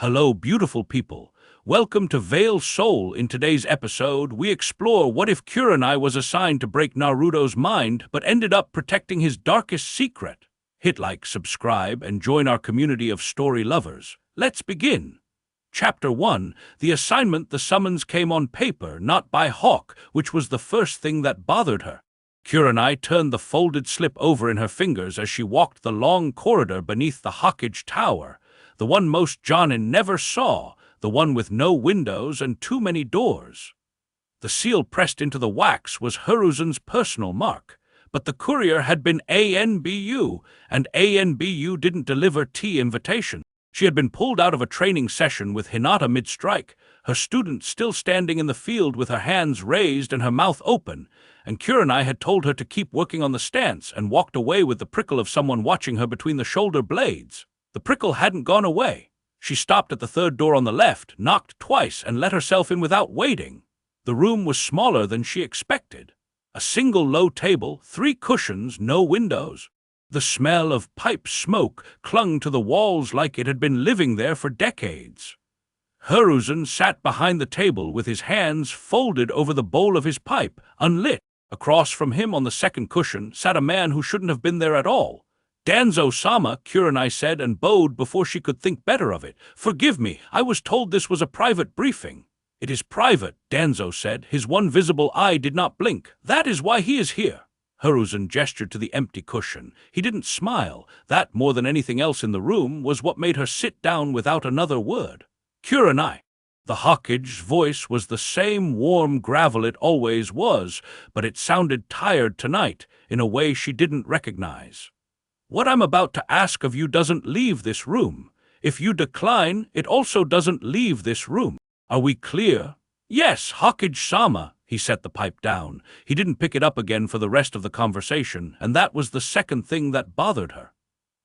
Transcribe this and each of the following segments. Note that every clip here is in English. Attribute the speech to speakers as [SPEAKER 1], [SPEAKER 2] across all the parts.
[SPEAKER 1] Hello, beautiful people. Welcome to Veil Soul. In today's episode, we explore what if Kurenai was assigned to break Naruto's mind but ended up protecting his darkest secret. Hit like, subscribe, and join our community of story lovers. Let's begin. Chapter 1. The assignment. The summons came on paper, not by Hawk, which was the first thing that bothered her. Kurenai turned the folded slip over in her fingers as she walked the long corridor beneath the Hawkage Tower, the one most Jonin never saw, the one with no windows and too many doors. The seal pressed into the wax was Hiruzen's personal mark, but the courier had been ANBU, and ANBU didn't deliver tea invitation. She had been pulled out of a training session with Hinata mid-strike, her student still standing in the field with her hands raised and her mouth open, and Kurenai had told her to keep working on the stance and walked away with the prickle of someone watching her between the shoulder blades. The prickle hadn't gone away. She stopped at the third door on the left, knocked twice, and let herself in without waiting. The room was smaller than she expected. A single low table, 3 cushions, no windows. The smell of pipe smoke clung to the walls like it had been living there for decades. Hiruzen sat behind the table with his hands folded over the bowl of his pipe, unlit. Across from him on the second cushion sat a man who shouldn't have been there at all. Danzo-sama, Kurenai said, and bowed before she could think better of it. Forgive me, I was told this was a private briefing. It is private, Danzo said. His one visible eye did not blink. That is why he is here. Hiruzen gestured to the empty cushion. He didn't smile. That, more than anything else in the room, was what made her sit down without another word. Kurenai. The Hawkage's voice was the same warm gravel it always was, but it sounded tired tonight, in a way she didn't recognize. What I'm about to ask of you doesn't leave this room. If you decline, it also doesn't leave this room. Are we clear? Yes, Hawkage-sama. He set the pipe down. He didn't pick it up again for the rest of the conversation, and that was the second thing that bothered her.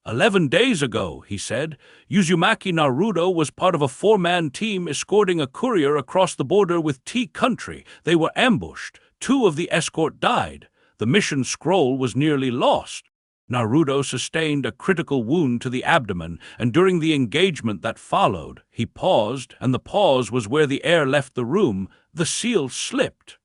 [SPEAKER 1] 11 days ago, he said, Uzumaki Naruto was part of a 4-man team escorting a courier across the border with T Country. They were ambushed. 2 of the escort died. The mission scroll was nearly lost. Naruto sustained a critical wound to the abdomen, and during the engagement that followed, he paused, and the pause was where the air left the room. The seal slipped.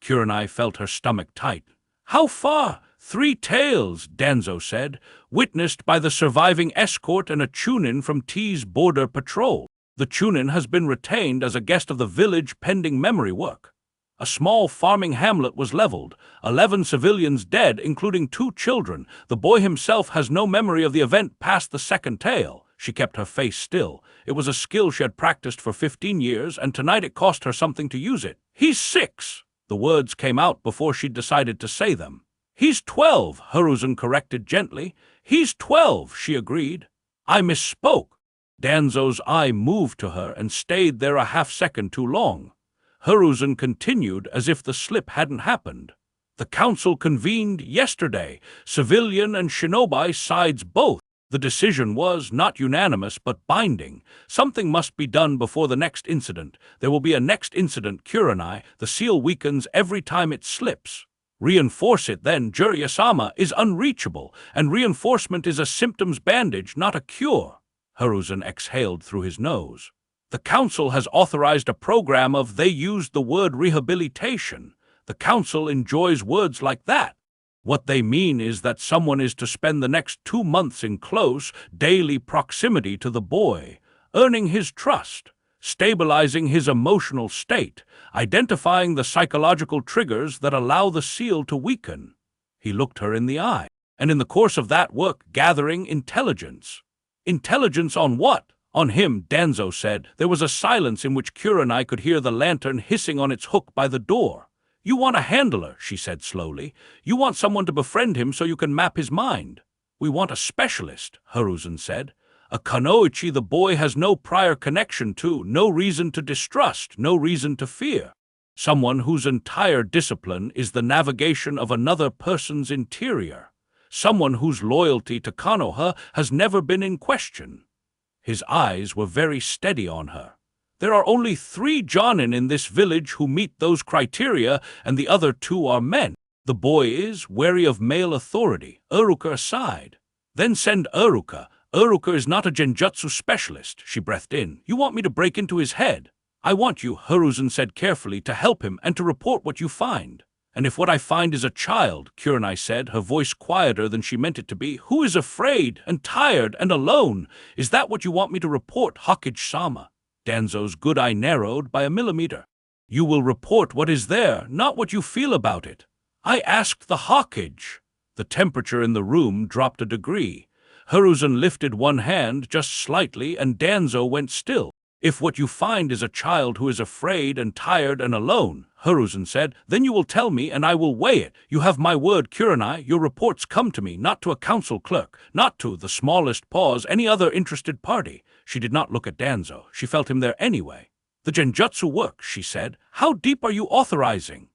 [SPEAKER 1] Kurenai felt her stomach tight. How far? 3 taels, Danzo said, witnessed by the surviving escort and a Chunin from T's border patrol. The Chunin has been retained as a guest of the village pending memory work. A small farming hamlet was leveled, 11 civilians dead, including 2 children. The boy himself has no memory of the event past the second tael. She kept her face still. It was a skill she had practiced for 15 years, and tonight it cost her something to use it. He's 6. The words came out before she'd decided to say them. He's 12, Hiruzen corrected gently. He's 12, she agreed. I misspoke. Danzo's eye moved to her and stayed there a half-second too long. Hiruzen continued as if the slip hadn't happened. The council convened yesterday, civilian and shinobi sides both. The decision was not unanimous but binding. Something must be done before the next incident. There will be a next incident, Kurenai. The seal weakens every time it slips. Reinforce it then. Jiraiya-sama is unreachable, and reinforcement is a symptoms bandage, not a cure. Hiruzen exhaled through his nose. The council has authorized a program of they used the word rehabilitation. The council enjoys words like that. What they mean is that someone is to spend the next 2 months in close, daily proximity to the boy, earning his trust, stabilizing his emotional state, identifying the psychological triggers that allow the seal to weaken. He looked her in the eye, and in the course of that work, gathering intelligence. Intelligence on what? On him, Danzo said. There was a silence in which Kurenai could hear the lantern hissing on its hook by the door. You want a handler, she said slowly. You want someone to befriend him so you can map his mind. We want a specialist, Hiruzen said. A Kunoichi the boy has no prior connection to, no reason to distrust, no reason to fear. Someone whose entire discipline is the navigation of another person's interior. Someone whose loyalty to Konoha has never been in question. His eyes were very steady on her. There are only 3 Jonin in this village who meet those criteria, and the other 2 are men. The boy is wary of male authority, Uruka aside. Then send Uruka. Uruka is not a genjutsu specialist, she breathed in. You want me to break into his head? I want you, Hiruzen said carefully, to help him and to report what you find. And if what I find is a child, Kurenai said, her voice quieter than she meant it to be, who is afraid and tired and alone, is that what you want me to report, Hokage-sama? Danzo's good eye narrowed by a millimeter. You will report what is there, not what you feel about it. I asked the Hokage. The temperature in the room dropped a degree. Hiruzen lifted one hand just slightly and Danzo went still. If what you find is a child who is afraid and tired and alone, Hiruzen said, then you will tell me and I will weigh it. You have my word, Kurenai. Your reports come to me, not to a council clerk, not to the smallest paws, any other interested party. She did not look at Danzo. She felt him there anyway. The genjutsu works, she said. How deep are you authorizing?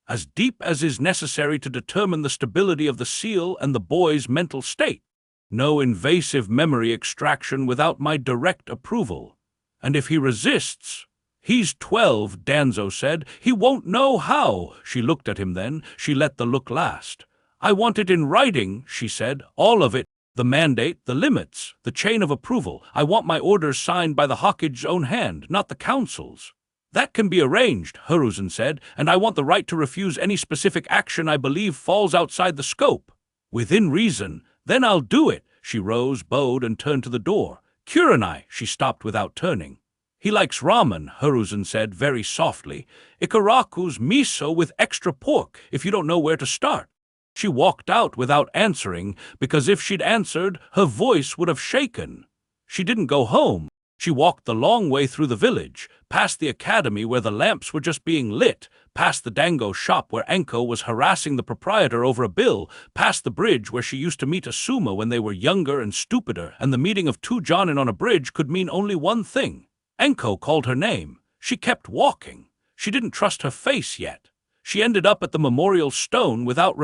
[SPEAKER 1] As deep as is necessary to determine the stability of the seal and the boy's mental state. No invasive memory extraction without my direct approval. And if he resists, he's 12, Danzo said. He won't know how. She looked at him then. She let the look last. I want it in writing, she said. All of it. The mandate, the limits, the chain of approval. I want my orders signed by the Hokage's own hand, not the council's. That can be arranged, Hiruzen said, and I want the right to refuse any specific action I believe falls outside the scope. Within reason. Then I'll do it. She rose, bowed, and turned to the door. Kurenai, she stopped without turning. He likes ramen, Hiruzen said very softly. Ikaraku's miso with extra pork, if you don't know where to start. She walked out without answering, because if she'd answered, her voice would have shaken. She didn't go home. She walked the long way through the village, past the academy where the lamps were just being lit, past the dango shop where Anko was harassing the proprietor over a bill, past the bridge where she used to meet Asuma when they were younger and stupider, and the meeting of two jonin on a bridge could mean only one thing. Anko called her name. She kept walking. She didn't trust her face yet. She ended up at the memorial stone without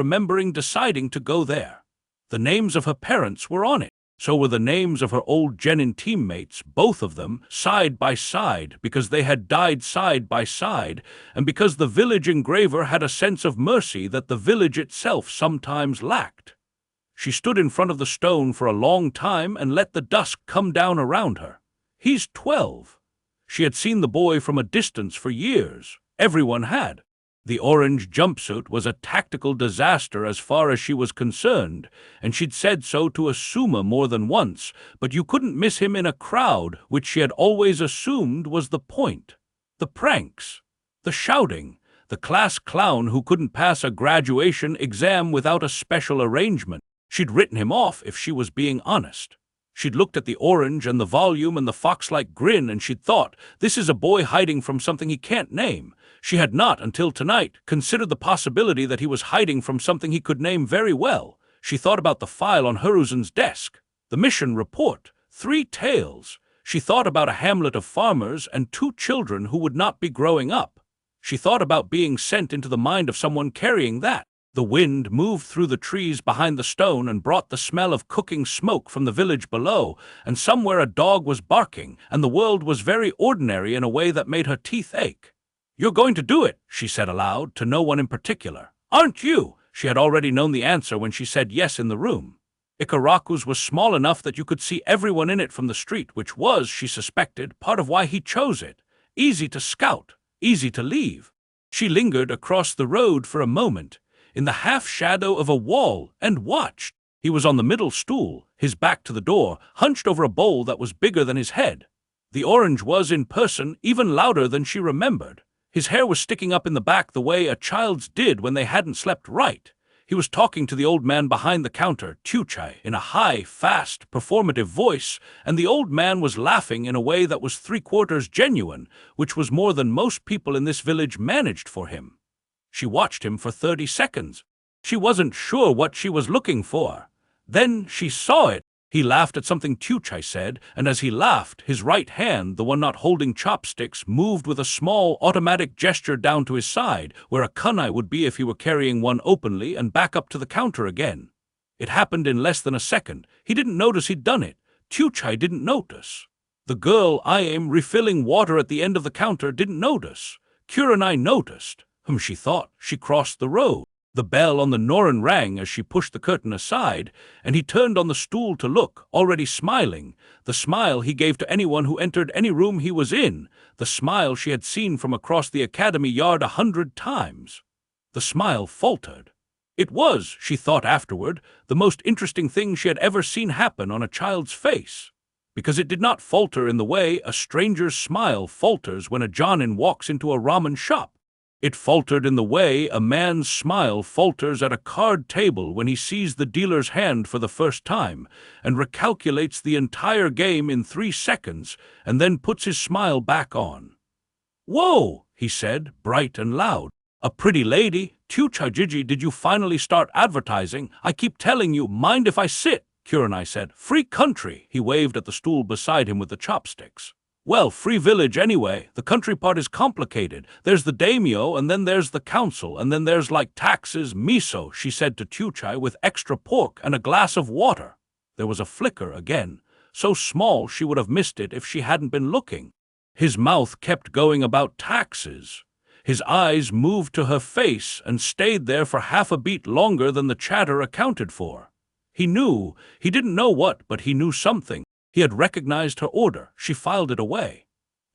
[SPEAKER 1] deciding to go there. The names of her parents were on it. So were the names of her old genin teammates, both of them, side by side, because they had died side by side, and because the village engraver had a sense of mercy that the village itself sometimes lacked. She stood in front of the stone for a long time and let the dusk come down around her. He's 12. She had seen the boy from a distance for years. Everyone had. The orange jumpsuit was a tactical disaster as far as she was concerned, and she'd said so to Asuma more than once, but you couldn't miss him in a crowd, which she had always assumed was the point. The pranks, the shouting, the class clown who couldn't pass a graduation exam without a special arrangement. She'd written him off if she was being honest. She'd looked at the orange and the volume and the fox-like grin, and she'd thought, this is a boy hiding from something he can't name. She had not, until tonight, considered the possibility that he was hiding from something he could name very well. She thought about the file on Hiruzen's desk, the mission report, 3 tales. She thought about a hamlet of farmers and 2 children who would not be growing up. She thought about being sent into the mind of someone carrying that. The wind moved through the trees behind the stone and brought the smell of cooking smoke from the village below, and somewhere a dog was barking, and the world was very ordinary in a way that made her teeth ache. You're going to do it, she said aloud, to no one in particular. Aren't you? She had already known the answer when she said yes in the room. Ikaraku's was small enough that you could see everyone in it from the street, which was, she suspected, part of why he chose it. Easy to scout, easy to leave. She lingered across the road for a moment, in the half-shadow of a wall, and watched. He was on the middle stool, his back to the door, hunched over a bowl that was bigger than his head. The orange was, in person, even louder than she remembered. His hair was sticking up in the back the way a child's did when they hadn't slept right. He was talking to the old man behind the counter, Tuchai, in a high, fast, performative voice, and the old man was laughing in a way that was 3/4 genuine, which was more than most people in this village managed for him. She watched him for 30 seconds. She wasn't sure what she was looking for. Then she saw it. He laughed at something Tuchai said, and as he laughed, his right hand, the one not holding chopsticks, moved with a small automatic gesture down to his side, where a kunai would be if he were carrying one openly, and back up to the counter again. It happened in less than a second. He didn't notice he'd done it. Tuchai didn't notice. The girl, refilling water at the end of the counter, didn't notice. Kurenai noticed. She thought. She crossed the road. The bell on the Norin rang as she pushed the curtain aside, and he turned on the stool to look, already smiling, the smile he gave to anyone who entered any room he was in, the smile she had seen from across the academy yard 100 times. The smile faltered. It was, she thought afterward, the most interesting thing she had ever seen happen on a child's face, because it did not falter in the way a stranger's smile falters when a Jonin walks into a ramen shop. It faltered in the way a man's smile falters at a card table when he sees the dealer's hand for the first time and recalculates the entire game in 3 seconds and then puts his smile back on. "Whoa," he said, bright and loud. "A pretty lady. Chuchajiji, did you finally start advertising? I keep telling you, mind if I sit?" Kurenai said. "Free country." He waved at the stool beside him with the chopsticks. "Well, free village anyway. The country part is complicated. There's the daimyo, and then there's the council, and then there's like taxes, miso," she said to Chuchai, "with extra pork and a glass of water." There was a flicker again, so small she would have missed it if she hadn't been looking. His mouth kept going about taxes. His eyes moved to her face and stayed there for half a beat longer than the chatter accounted for. He knew, he didn't know what, but he knew something. He had recognized her order. She filed it away.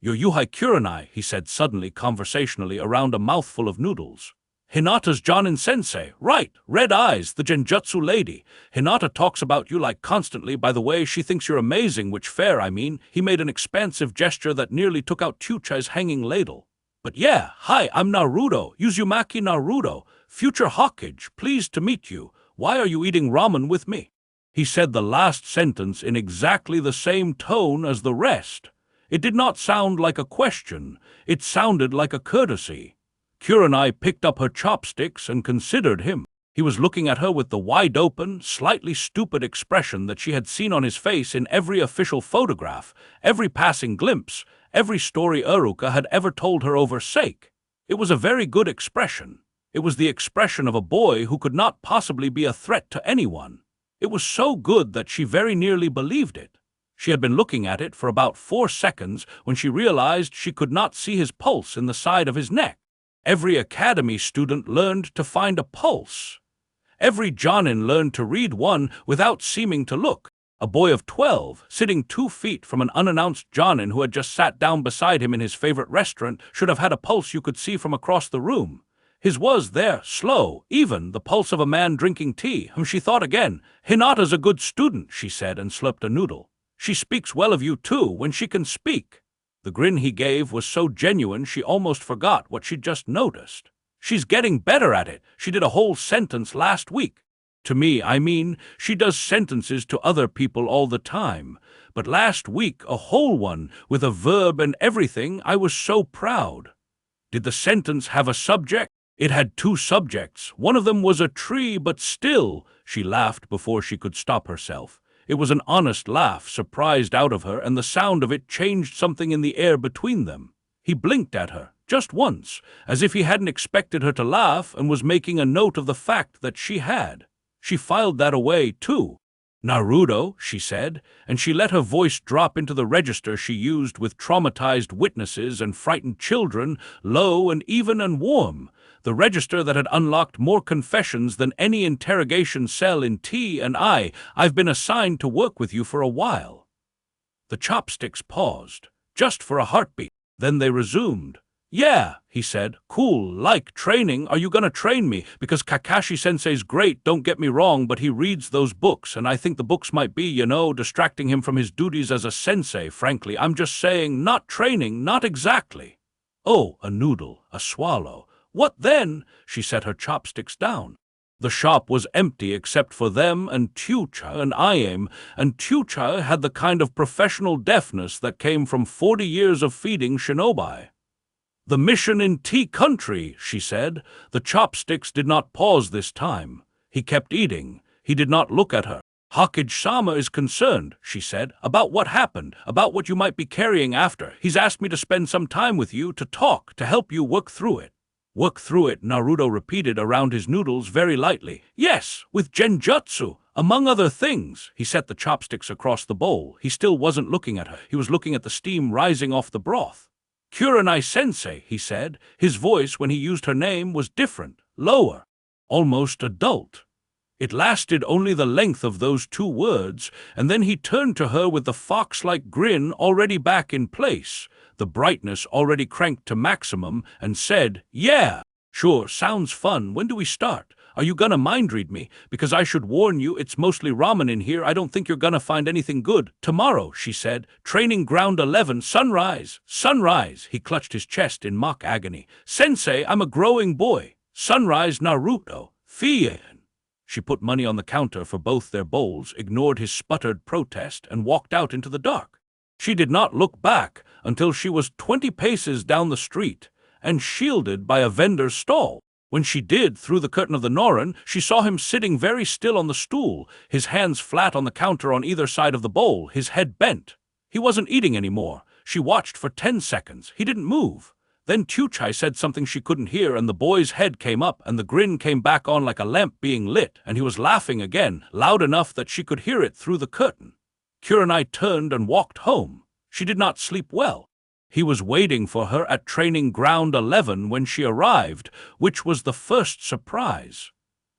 [SPEAKER 1] "You're Yuhai Kurenai," he said suddenly, conversationally, around a mouthful of noodles. "Hinata's Jonin-sensei, right, red eyes, the genjutsu lady. Hinata talks about you like constantly. By the way, she thinks you're amazing, which fair, I mean." He made an expansive gesture that nearly took out Chuchai's hanging ladle. "But yeah, hi, I'm Naruto, Uzumaki Naruto, future Hokage, pleased to meet you. Why are you eating ramen with me?" He said the last sentence in exactly the same tone as the rest. It did not sound like a question, it sounded like a courtesy. Kurenai picked up her chopsticks and considered him. He was looking at her with the wide-open, slightly stupid expression that she had seen on his face in every official photograph, every passing glimpse, every story Uruka had ever told her over sake. It was a very good expression. It was the expression of a boy who could not possibly be a threat to anyone. It was so good that she very nearly believed it. She had been looking at it for about 4 seconds when she realized she could not see his pulse in the side of his neck. Every academy student learned to find a pulse. Every Jonin learned to read one without seeming to look. A boy of 12, sitting 2 feet from an unannounced Jonin who had just sat down beside him in his favorite restaurant, should have had a pulse you could see from across the room. His was there, slow, even, the pulse of a man drinking tea. She thought again. "Hinata's a good student," she said, and slurped a noodle. "She speaks well of you, too, when she can speak." The grin he gave was so genuine she almost forgot what she'd just noticed. "She's getting better at it. She did a whole sentence last week. To me, I mean, she does sentences to other people all the time. But last week, a whole one, with a verb and everything. I was so proud." "Did the sentence have a subject?" "It had 2 subjects. One of them was a tree, but still," she laughed before she could stop herself. It was an honest laugh, surprised out of her, and the sound of it changed something in the air between them. He blinked at her, just once, as if he hadn't expected her to laugh and was making a note of the fact that she had. She filed that away, too. "Naruto," she said, and she let her voice drop into the register she used with traumatized witnesses and frightened children, low and even and warm. The register that had unlocked more confessions than any interrogation cell in T&I. "I've been assigned to work with you for a while." The chopsticks paused, just for a heartbeat. Then they resumed. "Yeah," he said, "cool, like training. Are you gonna train me? Because Kakashi-sensei's great, don't get me wrong, but he reads those books, and I think the books might be, distracting him from his duties as a sensei, frankly. I'm just saying, not training, not exactly." "Oh, a noodle, a swallow. What then?" She set her chopsticks down. The shop was empty except for them and Chucha and Iame, and Chucha had the kind of professional deafness that came from 40 years of feeding shinobi. "The mission in Tea Country," she said. The chopsticks did not pause this time. He kept eating. He did not look at her. "Hokage-sama is concerned," she said, "about what happened, about what you might be carrying after. He's asked me to spend some time with you, to talk, to help you work through it." "Work through it," Naruto repeated around his noodles very lightly. "Yes, with genjutsu, among other things." He set the chopsticks across the bowl. He still wasn't looking at her. He was looking at the steam rising off the broth. "Kurenai-sensei," he said. His voice, when he used her name, was different, lower. almost adult. It lasted only the length of those 2 words, and then he turned to her with the fox-like grin already back in place, the brightness already cranked to maximum, and said, "Yeah, sure, sounds fun. When do we start? Are you gonna mind read me? Because I should warn you, it's mostly ramen in here. I don't think you're gonna find anything good. Tomorrow," she said. "Training ground 11, sunrise. Sunrise." He clutched his chest in mock agony. "Sensei, I'm a growing boy. Sunrise Naruto. Fien." She put money on the counter for both their bowls, ignored his sputtered protest, and walked out into the dark. She did not look back until she was 20 paces down the street and shielded by a vendor's stall. When she did, through the curtain of the Noren, she saw him sitting very still on the stool, his hands flat on the counter on either side of the bowl, his head bent. He wasn't eating anymore. She watched for 10 seconds. He didn't move. Then Tuchai said something she couldn't hear, and the boy's head came up, and the grin came back on like a lamp being lit, and he was laughing again, loud enough that she could hear it through the curtain. Kurenai turned and walked home. She did not sleep well. He was waiting for her at training ground 11 when she arrived, which was the first surprise.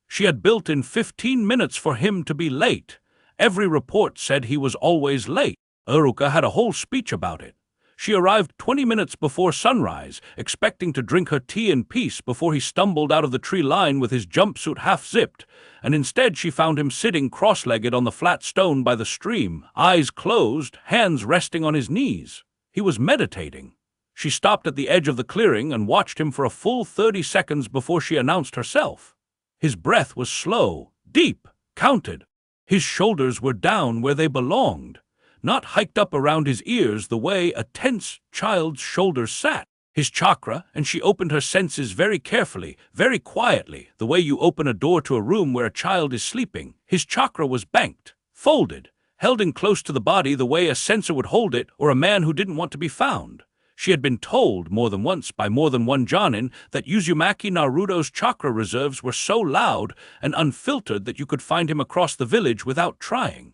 [SPEAKER 1] She had built in 15 minutes for him to be late. Every report said he was always late. Uruka had a whole speech about it. She arrived 20 minutes before sunrise, expecting to drink her tea in peace before he stumbled out of the tree line with his jumpsuit half-zipped, and instead she found him sitting cross-legged on the flat stone by the stream, eyes closed, hands resting on his knees. He was meditating. She stopped at the edge of the clearing and watched him for a full 30 seconds before she announced herself. His breath was slow, deep, counted. His shoulders were down where they belonged, not hiked up around his ears the way a tense child's shoulders sat. His chakra, and she opened her senses very carefully, very quietly, the way you open a door to a room where a child is sleeping. His chakra was banked, folded, held in close to the body the way a censor would hold it, or a man who didn't want to be found. She had been told more than once by more than one Jonin that Uzumaki Naruto's chakra reserves were so loud and unfiltered that you could find him across the village without trying.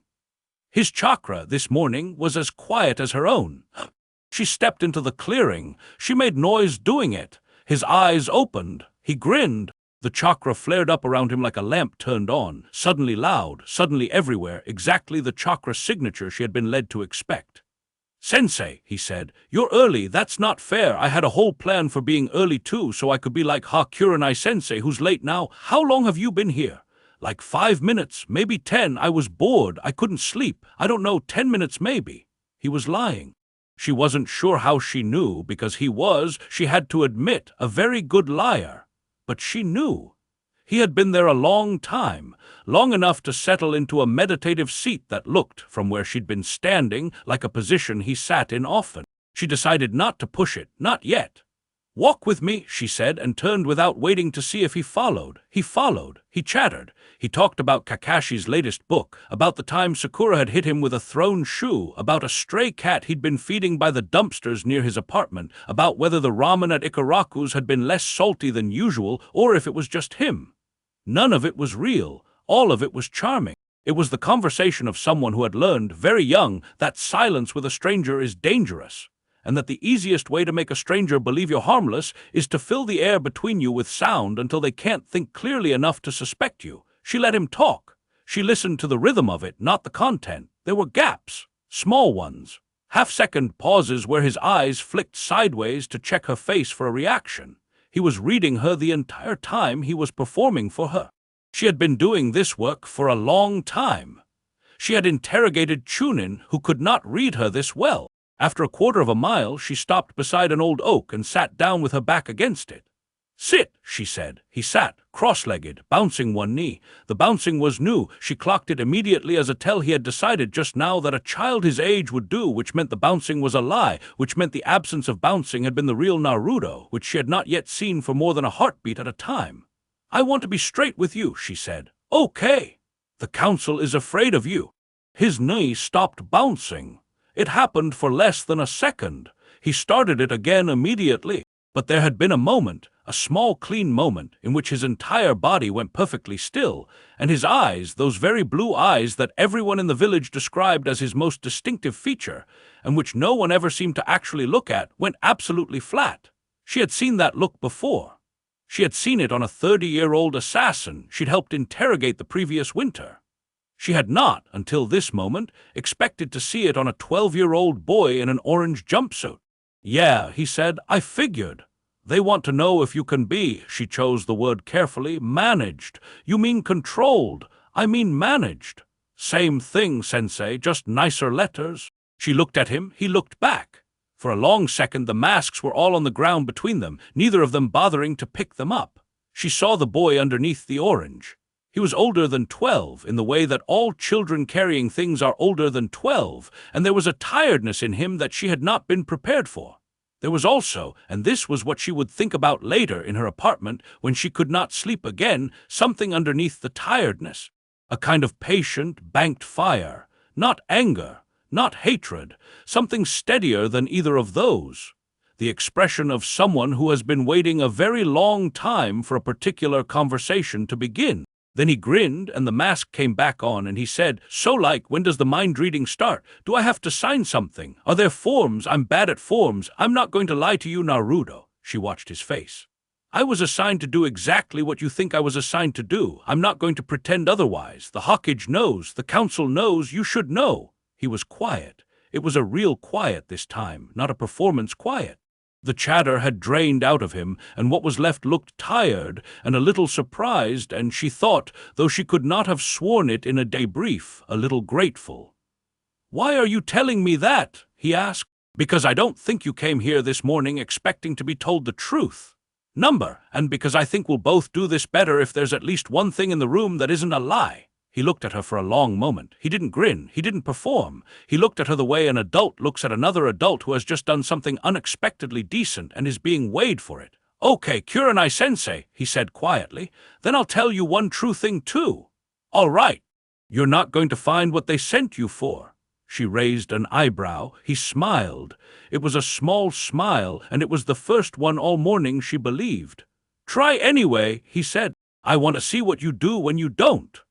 [SPEAKER 1] His chakra this morning was as quiet as her own. She stepped into the clearing. She made noise doing it. His eyes opened. He grinned. The chakra flared up around him like a lamp turned on, suddenly loud, suddenly everywhere, exactly the chakra signature she had been led to expect. "Sensei," he said, "you're early. That's not fair. I had a whole plan for being early too, so I could be like Kurenai sensei who's late now. How long have you been here?" "Like 5 minutes, maybe 10. I was bored. I couldn't sleep. I don't know, 10 minutes maybe." He was lying. She wasn't sure how she knew, because he was, she had to admit, a very good liar. But she knew. He had been there a long time, long enough to settle into a meditative seat that looked, from where she'd been standing, like a position he sat in often. She decided not to push it, not yet. "Walk with me," she said, and turned without waiting to see if he followed. He followed. He chattered. He talked about Kakashi's latest book, about the time Sakura had hit him with a thrown shoe, about a stray cat he'd been feeding by the dumpsters near his apartment, about whether the ramen at Ikaraku's had been less salty than usual, or if it was just him. None of it was real. All of it was charming. It was the conversation of someone who had learned, very young, that silence with a stranger is dangerous, and that the easiest way to make a stranger believe you're harmless is to fill the air between you with sound until they can't think clearly enough to suspect you. She let him talk. She listened to the rhythm of it, not the content. There were gaps, small ones, half-second pauses where his eyes flicked sideways to check her face for a reaction. He was reading her the entire time he was performing for her. She had been doing this work for a long time. She had interrogated Chunin, who could not read her this well. After a quarter of a mile, she stopped beside an old oak and sat down with her back against it. "Sit," she said. He sat, cross-legged, bouncing one knee. The bouncing was new. She clocked it immediately as a tell he had decided just now that a child his age would do, which meant the bouncing was a lie, which meant the absence of bouncing had been the real Naruto, which she had not yet seen for more than a heartbeat at a time. "I want to be straight with you," she said. "Okay. The council is afraid of you." His knee stopped bouncing. It happened for less than a second. He started it again immediately. But there had been a moment, a small clean moment, in which his entire body went perfectly still, and his eyes, those very blue eyes that everyone in the village described as his most distinctive feature, and which no one ever seemed to actually look at, went absolutely flat. She had seen that look before. She had seen it on a 30-year-old assassin she'd helped interrogate the previous winter. She had not, until this moment, expected to see it on a 12-year-old boy in an orange jumpsuit. "Yeah," he said, "I figured. They want to know if you can be," she chose the word carefully, "managed. You mean controlled. I mean managed. Same thing, Sensei, just nicer letters." She looked at him, he looked back. For a long second the masks were all on the ground between them, neither of them bothering to pick them up. She saw the boy underneath the orange. He was older than 12, in the way that all children carrying things are older than 12, and there was a tiredness in him that she had not been prepared for. There was also, and this was what she would think about later in her apartment when she could not sleep again, something underneath the tiredness. A kind of patient, banked fire. Not anger, not hatred, something steadier than either of those. The expression of someone who has been waiting a very long time for a particular conversation to begin. Then he grinned, and the mask came back on, and he said, "So when does the mind reading start? Do I have to sign something? Are there forms? I'm bad at forms. I'm not going to lie to you, Naruto." She watched his face. "I was assigned to do exactly what you think I was assigned to do. I'm not going to pretend otherwise. The Hokage knows, the council knows, you should know." He was quiet. It was a real quiet this time, not a performance quiet. The chatter had drained out of him, and what was left looked tired and a little surprised, and she thought, though she could not have sworn it in a debrief, a little grateful. "Why are you telling me that?" he asked. "Because I don't think you came here this morning expecting to be told the truth. And because I think we'll both do this better if there's at least one thing in the room that isn't a lie." He looked at her for a long moment. He didn't grin. He didn't perform. He looked at her the way an adult looks at another adult who has just done something unexpectedly decent and is being weighed for it. "Okay, Kurenai-sensei," he said quietly, "then I'll tell you one true thing too." "All right. You're not going to find what they sent you for." She raised an eyebrow. He smiled. It was a small smile, and it was the first one all morning she believed. "Try anyway," he said. "I want to see what you do when you don't."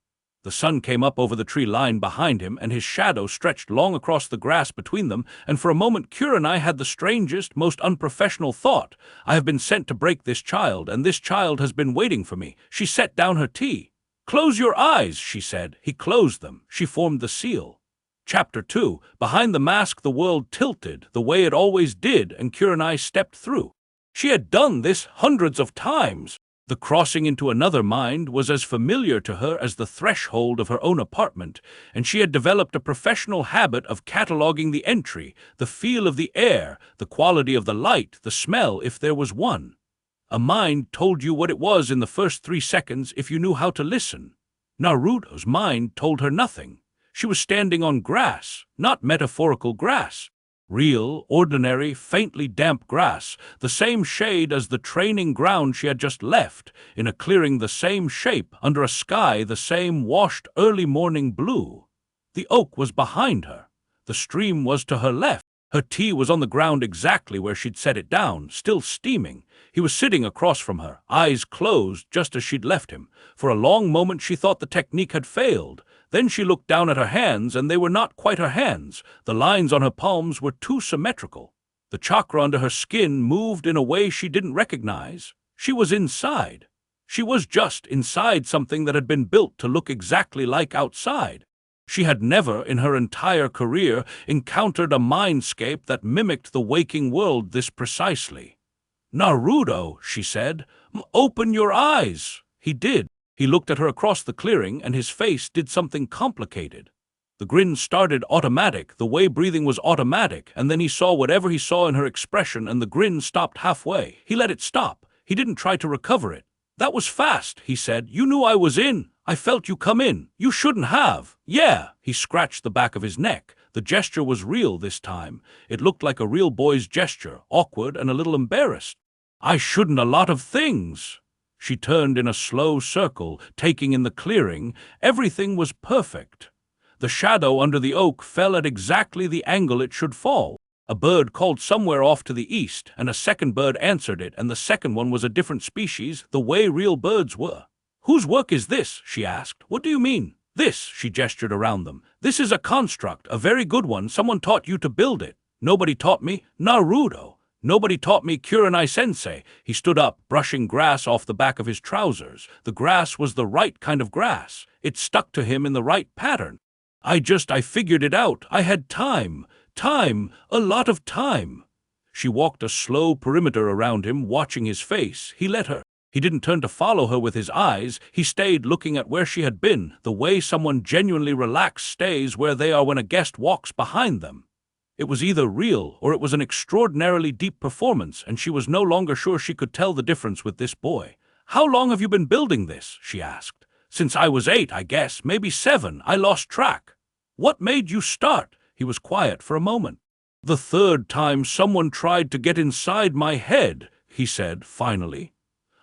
[SPEAKER 1] The sun came up over the tree line behind him, and his shadow stretched long across the grass between them, and for a moment Kurenai had the strangest, most unprofessional thought. "I have been sent to break this child, and this child has been waiting for me." She set down her tea. "Close your eyes," she said. He closed them. She formed the seal. Chapter 2. Behind the mask the world tilted, the way it always did, and Kurenai stepped through. She had done this hundreds of times. The crossing into another mind was as familiar to her as the threshold of her own apartment, and she had developed a professional habit of cataloging the entry, the feel of the air, the quality of the light, the smell, if there was one. A mind told you what it was in the first 3 seconds if you knew how to listen. Naruto's mind told her nothing. She was standing on grass, not metaphorical grass. Real, ordinary, faintly damp grass, the same shade as the training ground she had just left, in a clearing the same shape, under a sky the same washed early morning blue. The oak was behind her. The stream was to her left. Her tea was on the ground exactly where she'd set it down, still steaming. He was sitting across from her, eyes closed just as she'd left him. For a long moment she thought the technique had failed. Then she looked down at her hands, and they were not quite her hands. The lines on her palms were too symmetrical. The chakra under her skin moved in a way she didn't recognize. She was inside. She was just inside something that had been built to look exactly like outside. She had never, in her entire career, encountered a mindscape that mimicked the waking world this precisely. "Naruto," she said, "open your eyes." He did. He looked at her across the clearing, and his face did something complicated. The grin started automatic, the way breathing was automatic, and then he saw whatever he saw in her expression, and the grin stopped halfway. He let it stop. He didn't try to recover it. "That was fast," he said. "You knew I was in. I felt you come in. You shouldn't have." "Yeah." He scratched the back of his neck. The gesture was real this time. It looked like a real boy's gesture, awkward and a little embarrassed. "I shouldn't a lot of things." She turned in a slow circle, taking in the clearing. Everything was perfect. The shadow under the oak fell at exactly the angle it should fall. A bird called somewhere off to the east, and a second bird answered it, and the second one was a different species, the way real birds were. "Whose work is this?" she asked. "What do you mean?" "This," she gestured around them. "This is a construct, a very good one. Someone taught you to build it." "Nobody taught me." "Naruto." Nobody taught me Kurenai-sensei. He stood up, brushing grass off the back of his trousers. The grass was the right kind of grass. It stuck to him in the right pattern. I figured it out. I had time. Time. A lot of time. She walked a slow perimeter around him, watching his face. He let her. He didn't turn to follow her with his eyes. He stayed looking at where she had been, the way someone genuinely relaxed stays where they are when a guest walks behind them. It was either real or it was an extraordinarily deep performance, and she was no longer sure she could tell the difference with this boy. "How long have you been building this?" she asked. "Since I was 8, I guess, maybe 7. I lost track." "What made you start?" He was quiet for a moment. "The third time someone tried to get inside my head," he said, finally.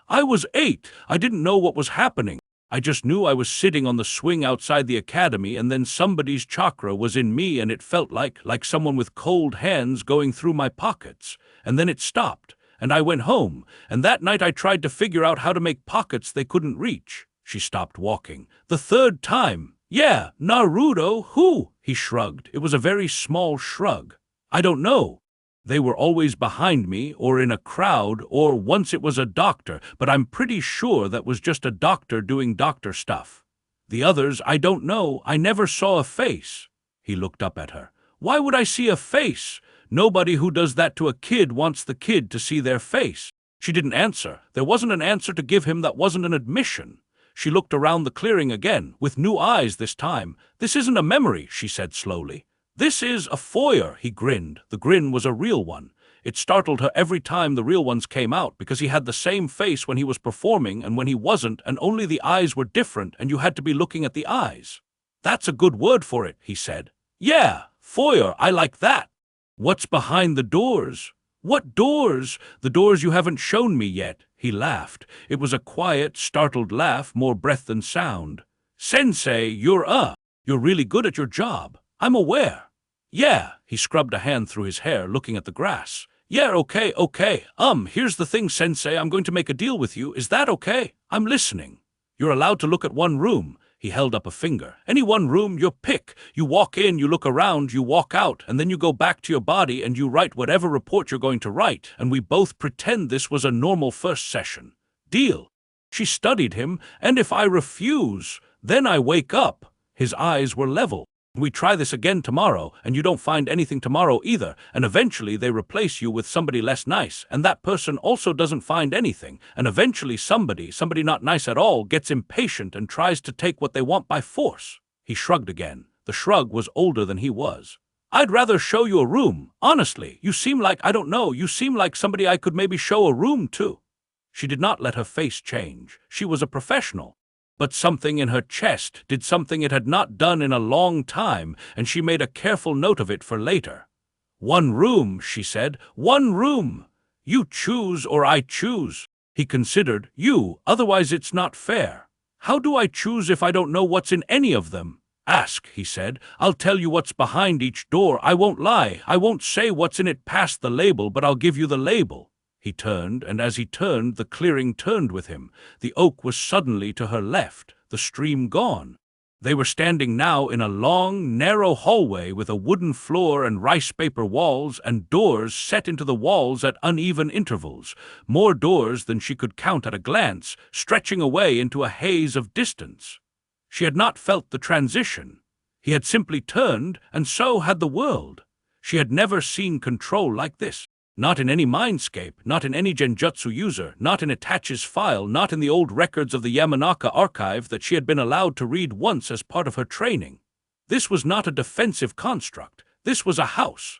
[SPEAKER 1] "I was 8. I didn't know what was happening. I just knew I was sitting on the swing outside the academy, and then somebody's chakra was in me, and it felt like someone with cold hands going through my pockets. And then it stopped, and I went home, and that night I tried to figure out how to make pockets they couldn't reach." She stopped walking. "The third time. Yeah, Naruto, who?" He shrugged. It was a very small shrug. "I don't know. They were always behind me, or in a crowd, or once it was a doctor, but I'm pretty sure that was just a doctor doing doctor stuff. The others, I don't know. I never saw a face." He looked up at her. "Why would I see a face? Nobody who does that to a kid wants the kid to see their face." She didn't answer. There wasn't an answer to give him that wasn't an admission. She looked around the clearing again, with new eyes this time. "This isn't a memory," she said slowly. "This is a foyer," he grinned. The grin was a real one. It startled her every time the real ones came out, because he had the same face when he was performing and when he wasn't, and only the eyes were different, and you had to be looking at the eyes. "That's a good word for it," he said. "Yeah, foyer, I like that." "What's behind the doors?" "What doors?" "The doors you haven't shown me yet." He laughed. It was a quiet, startled laugh, more breath than sound. "Sensei, you're really good at your job. I'm aware." "Yeah," he scrubbed a hand through his hair, looking at the grass. "Yeah, okay. Here's the thing, Sensei, I'm going to make a deal with you. Is that okay? I'm listening. You're allowed to look at one room." He held up a finger. "Any one room, your pick. You walk in, you look around, you walk out, and then you go back to your body and you write whatever report you're going to write, and we both pretend this was a normal first session. Deal?" She studied him. "And if I refuse, then I wake up." His eyes were level. "We try this again tomorrow, and you don't find anything tomorrow either, and eventually they replace you with somebody less nice, and that person also doesn't find anything, and eventually somebody not nice at all, gets impatient and tries to take what they want by force." He shrugged again. The shrug was older than he was. "I'd rather show you a room. Honestly, you seem like, I don't know, you seem like somebody I could maybe show a room to." She did not let her face change. She was a professional. But something in her chest did something it had not done in a long time, and she made a careful note of it for later. "One room," she said. "One room. You choose or I choose." He considered. "You, otherwise it's not fair." "How do I choose if I don't know what's in any of them?" "Ask," he said. "I'll tell you what's behind each door. I won't lie. I won't say what's in it past the label, but I'll give you the label." He turned, and as he turned, the clearing turned with him. The oak was suddenly to her left, the stream gone. They were standing now in a long, narrow hallway with a wooden floor and rice paper walls and doors set into the walls at uneven intervals, more doors than she could count at a glance, stretching away into a haze of distance. She had not felt the transition. He had simply turned, and so had the world. She had never seen control like this. Not in any mindscape, not in any genjutsu user, not in Itachi's file, not in the old records of the Yamanaka archive that she had been allowed to read once as part of her training. This was not a defensive construct. This was a house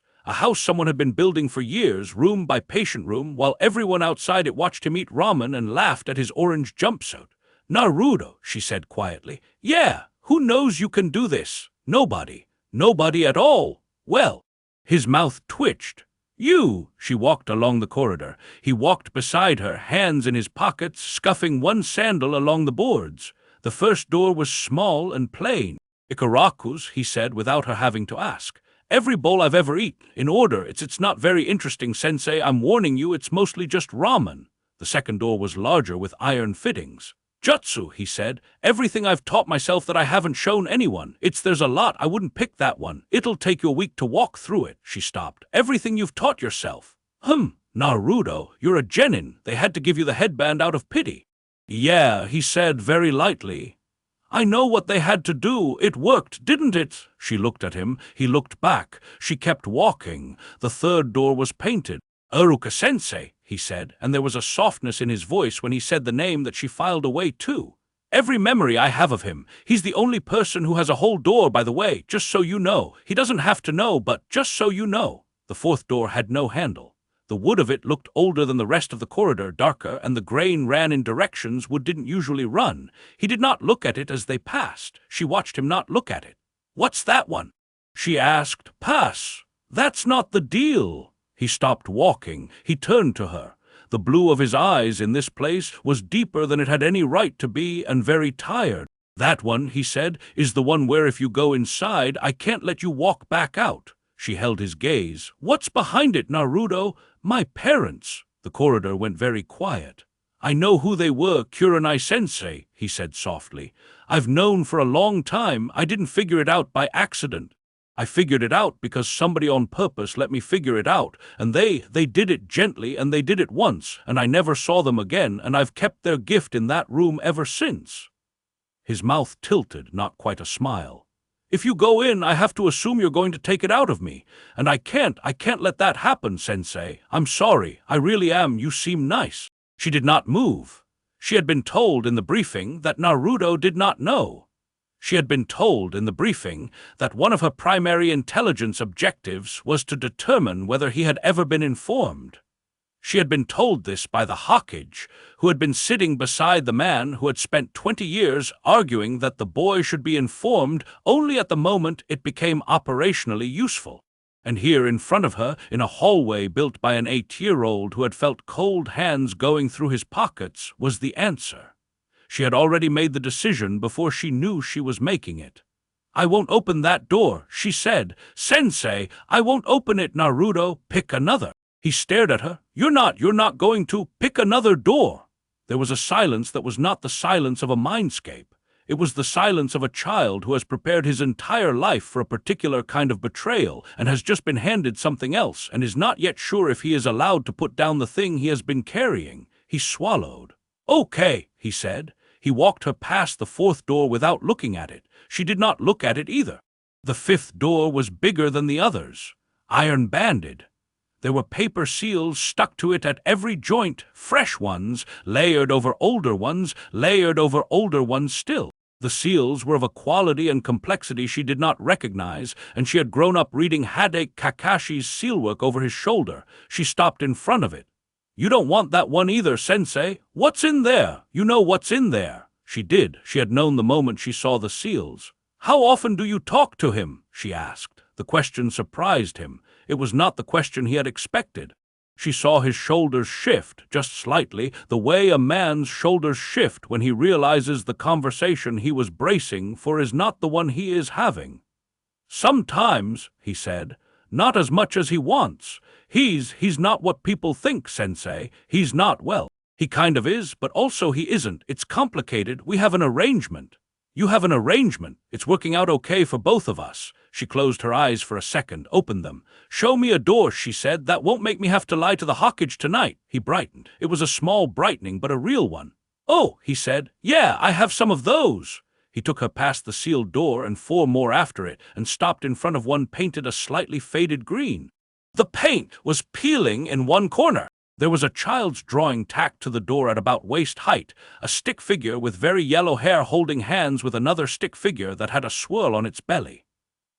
[SPEAKER 1] someone had been building for years, room by patient room, while everyone outside it watched him eat ramen and laughed at his orange jumpsuit. "Naruto," she said quietly. "Yeah, who knows you can do this? Nobody. Nobody at all. Well." His mouth twitched. "You." She walked along the corridor. He walked beside her, hands in his pockets, scuffing one sandal along the boards. The first door was small and plain. "Ikaraku's," he said without her having to ask. "Every bowl I've ever eaten, in order. It's not very interesting, Sensei. I'm warning you, it's mostly just ramen." The second door was larger with iron fittings. "Jutsu," he said. "Everything I've taught myself that I haven't shown anyone. There's a lot. I wouldn't pick that one. It'll take you a week to walk through it." She stopped. "Everything you've taught yourself." Naruto, you're a genin. They had to give you the headband out of pity. Yeah, he said very lightly. I know what they had to do. It worked, didn't it? She looked at him. He looked back. She kept walking. The third door was painted. Iruka-sensei, he said, and there was a softness in his voice when he said the name that she filed away too. Every memory I have of him. He's the only person who has a whole door, by the way, just so you know. He doesn't have to know, but just so you know. The fourth door had no handle. The wood of it looked older than the rest of the corridor, darker, and the grain ran in directions wood didn't usually run. He did not look at it as they passed. She watched him not look at it. What's that one? She asked. Pass. That's not the deal. He stopped walking. He turned to her. The blue of his eyes in this place was deeper than it had any right to be and very tired. That one, he said, is the one where if you go inside, I can't let you walk back out. She held his gaze. What's behind it, Naruto? My parents. The corridor went very quiet. I know who they were, Kurenai-sensei, he said softly. I've known for a long time. I didn't figure it out by accident. I figured it out because somebody on purpose let me figure it out, and they did it gently, and they did it once, and I never saw them again, and I've kept their gift in that room ever since. His mouth tilted, not quite a smile. If you go in, I have to assume you're going to take it out of me, and I can't let that happen, Sensei. I'm sorry, I really am, you seem nice. She did not move. She had been told in the briefing that Naruto did not know. She had been told in the briefing that one of her primary intelligence objectives was to determine whether he had ever been informed. She had been told this by the Hokage, who had been sitting beside the man who had spent 20 years arguing that the boy should be informed only at the moment it became operationally useful. And here in front of her, in a hallway built by an 8-year-old who had felt cold hands going through his pockets, was the answer. She had already made the decision before she knew she was making it. I won't open that door, she said. Sensei, I won't open it, Naruto. Pick another. He stared at her. You're not going to pick another door. There was a silence that was not the silence of a mindscape. It was the silence of a child who has prepared his entire life for a particular kind of betrayal and has just been handed something else and is not yet sure if he is allowed to put down the thing he has been carrying. He swallowed. Okay, he said. He walked her past the fourth door without looking at it. She did not look at it either. The fifth door was bigger than the others, iron-banded. There were paper seals stuck to it at every joint, fresh ones, layered over older ones, layered over older ones still. The seals were of a quality and complexity she did not recognize, and she had grown up reading Hide Kakashi's sealwork over his shoulder. She stopped in front of it. You don't want that one either, Sensei. What's in there? You know what's in there. She did. She had known the moment she saw the seals. How often do you talk to him? She asked. The question surprised him. It was not the question he had expected. She saw his shoulders shift, just slightly, the way a man's shoulders shift when he realizes the conversation he was bracing for is not the one he is having. Sometimes, he said, not as much as he wants. He's not what people think, Sensei. He's not, well, he kind of is, but also he isn't. It's complicated. We have an arrangement. You have an arrangement. It's working out okay for both of us. She closed her eyes for a second, opened them. Show me a door, she said. That won't make me have to lie to the Hokage tonight. He brightened. It was a small brightening, but a real one. Oh, he said. Yeah, I have some of those. He took her past the sealed door and 4 more after it, and stopped in front of one painted a slightly faded green. The paint was peeling in one corner. There was a child's drawing tacked to the door at about waist height, a stick figure with very yellow hair holding hands with another stick figure that had a swirl on its belly.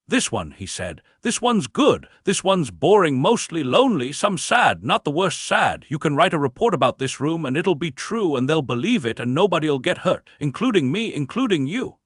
[SPEAKER 1] This one, he said. This one's good. This one's boring, mostly lonely, some sad, not the worst sad. You can write a report about this room and it'll be true and they'll believe it and nobody'll get hurt, including me, including you.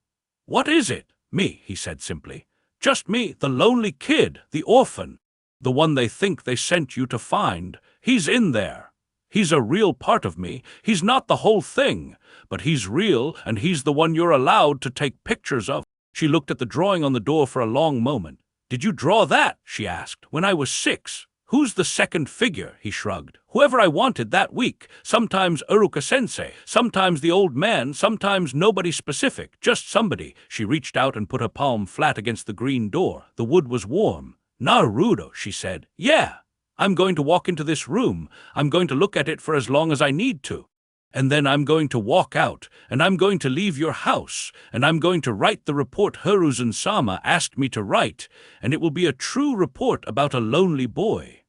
[SPEAKER 1] What is it? Me, he said simply. Just me, the lonely kid, the orphan. The one they think they sent you to find. He's in there. He's a real part of me. He's not the whole thing, but he's real and he's the one you're allowed to take pictures of. She looked at the drawing on the door for a long moment. Did you draw that? She asked. When I was 6. Who's the second figure? He shrugged. Whoever I wanted that week. Sometimes Iruka-sensei, sometimes the old man, sometimes nobody specific, just somebody. She reached out and put her palm flat against the green door. The wood was warm. Naruto, she said. Yeah. I'm going to walk into this room. I'm going to look at it for as long as I need to. And then I'm going to walk out, and I'm going to leave your house, and I'm going to write the report Hiruzen-sama asked me to write, and it will be a true report about a lonely boy.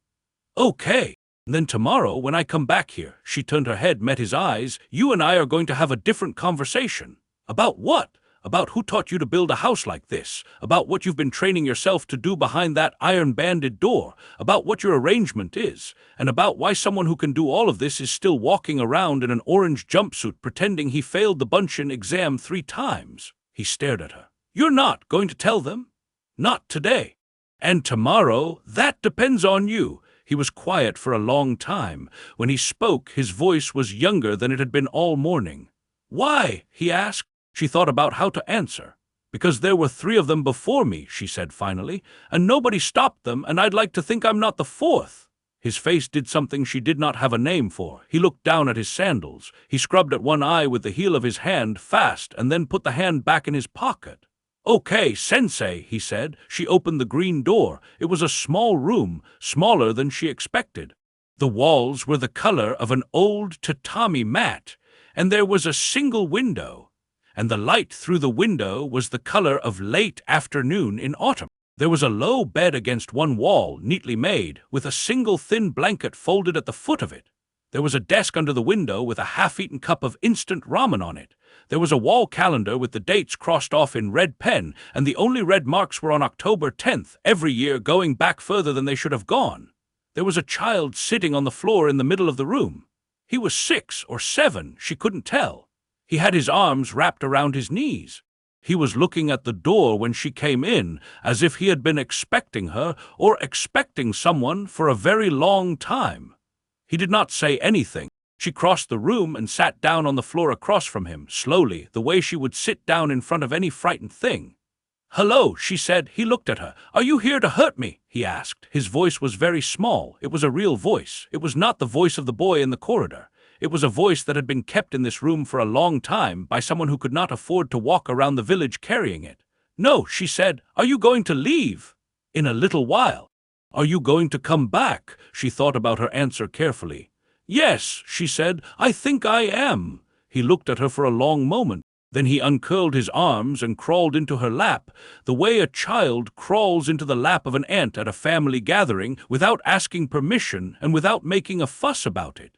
[SPEAKER 1] Okay. Then tomorrow, when I come back here, she turned her head, met his eyes, you and I are going to have a different conversation. About what? About who taught you to build a house like this, about what you've been training yourself to do behind that iron-banded door, about what your arrangement is, and about why someone who can do all of this is still walking around in an orange jumpsuit pretending he failed the Bunchen exam 3 times. He stared at her. You're not going to tell them? Not today. And tomorrow, that depends on you. He was quiet for a long time. When he spoke, his voice was younger than it had been all morning. Why? He asked. She thought about how to answer. Because there were 3 of them before me, she said finally, and nobody stopped them, and I'd like to think I'm not the 4th. His face did something she did not have a name for. He looked down at his sandals. He scrubbed at one eye with the heel of his hand fast and then put the hand back in his pocket. Okay, sensei, he said. She opened the green door. It was a small room, smaller than she expected. The walls were the color of an old tatami mat, and there was a single window. And the light through the window was the color of late afternoon in autumn. There was a low bed against one wall, neatly made, with a single thin blanket folded at the foot of it. There was a desk under the window with a half-eaten cup of instant ramen on it. There was a wall calendar with the dates crossed off in red pen, and the only red marks were on October 10th, every year going back further than they should have gone. There was a child sitting on the floor in the middle of the room. He was 6 or 7, she couldn't tell. He had his arms wrapped around his knees. He was looking at the door when she came in, as if he had been expecting her or expecting someone for a very long time. He did not say anything. She crossed the room and sat down on the floor across from him, slowly, the way she would sit down in front of any frightened thing. Hello, she said. He looked at her. Are you here to hurt me? He asked. His voice was very small. It was a real voice. It was not the voice of the boy in the corridor. It was a voice that had been kept in this room for a long time by someone who could not afford to walk around the village carrying it. No, she said. Are you going to leave? In a little while. Are you going to come back? She thought about her answer carefully. Yes, she said. I think I am. He looked at her for a long moment. Then he uncurled his arms and crawled into her lap, the way a child crawls into the lap of an aunt at a family gathering without asking permission and without making a fuss about it.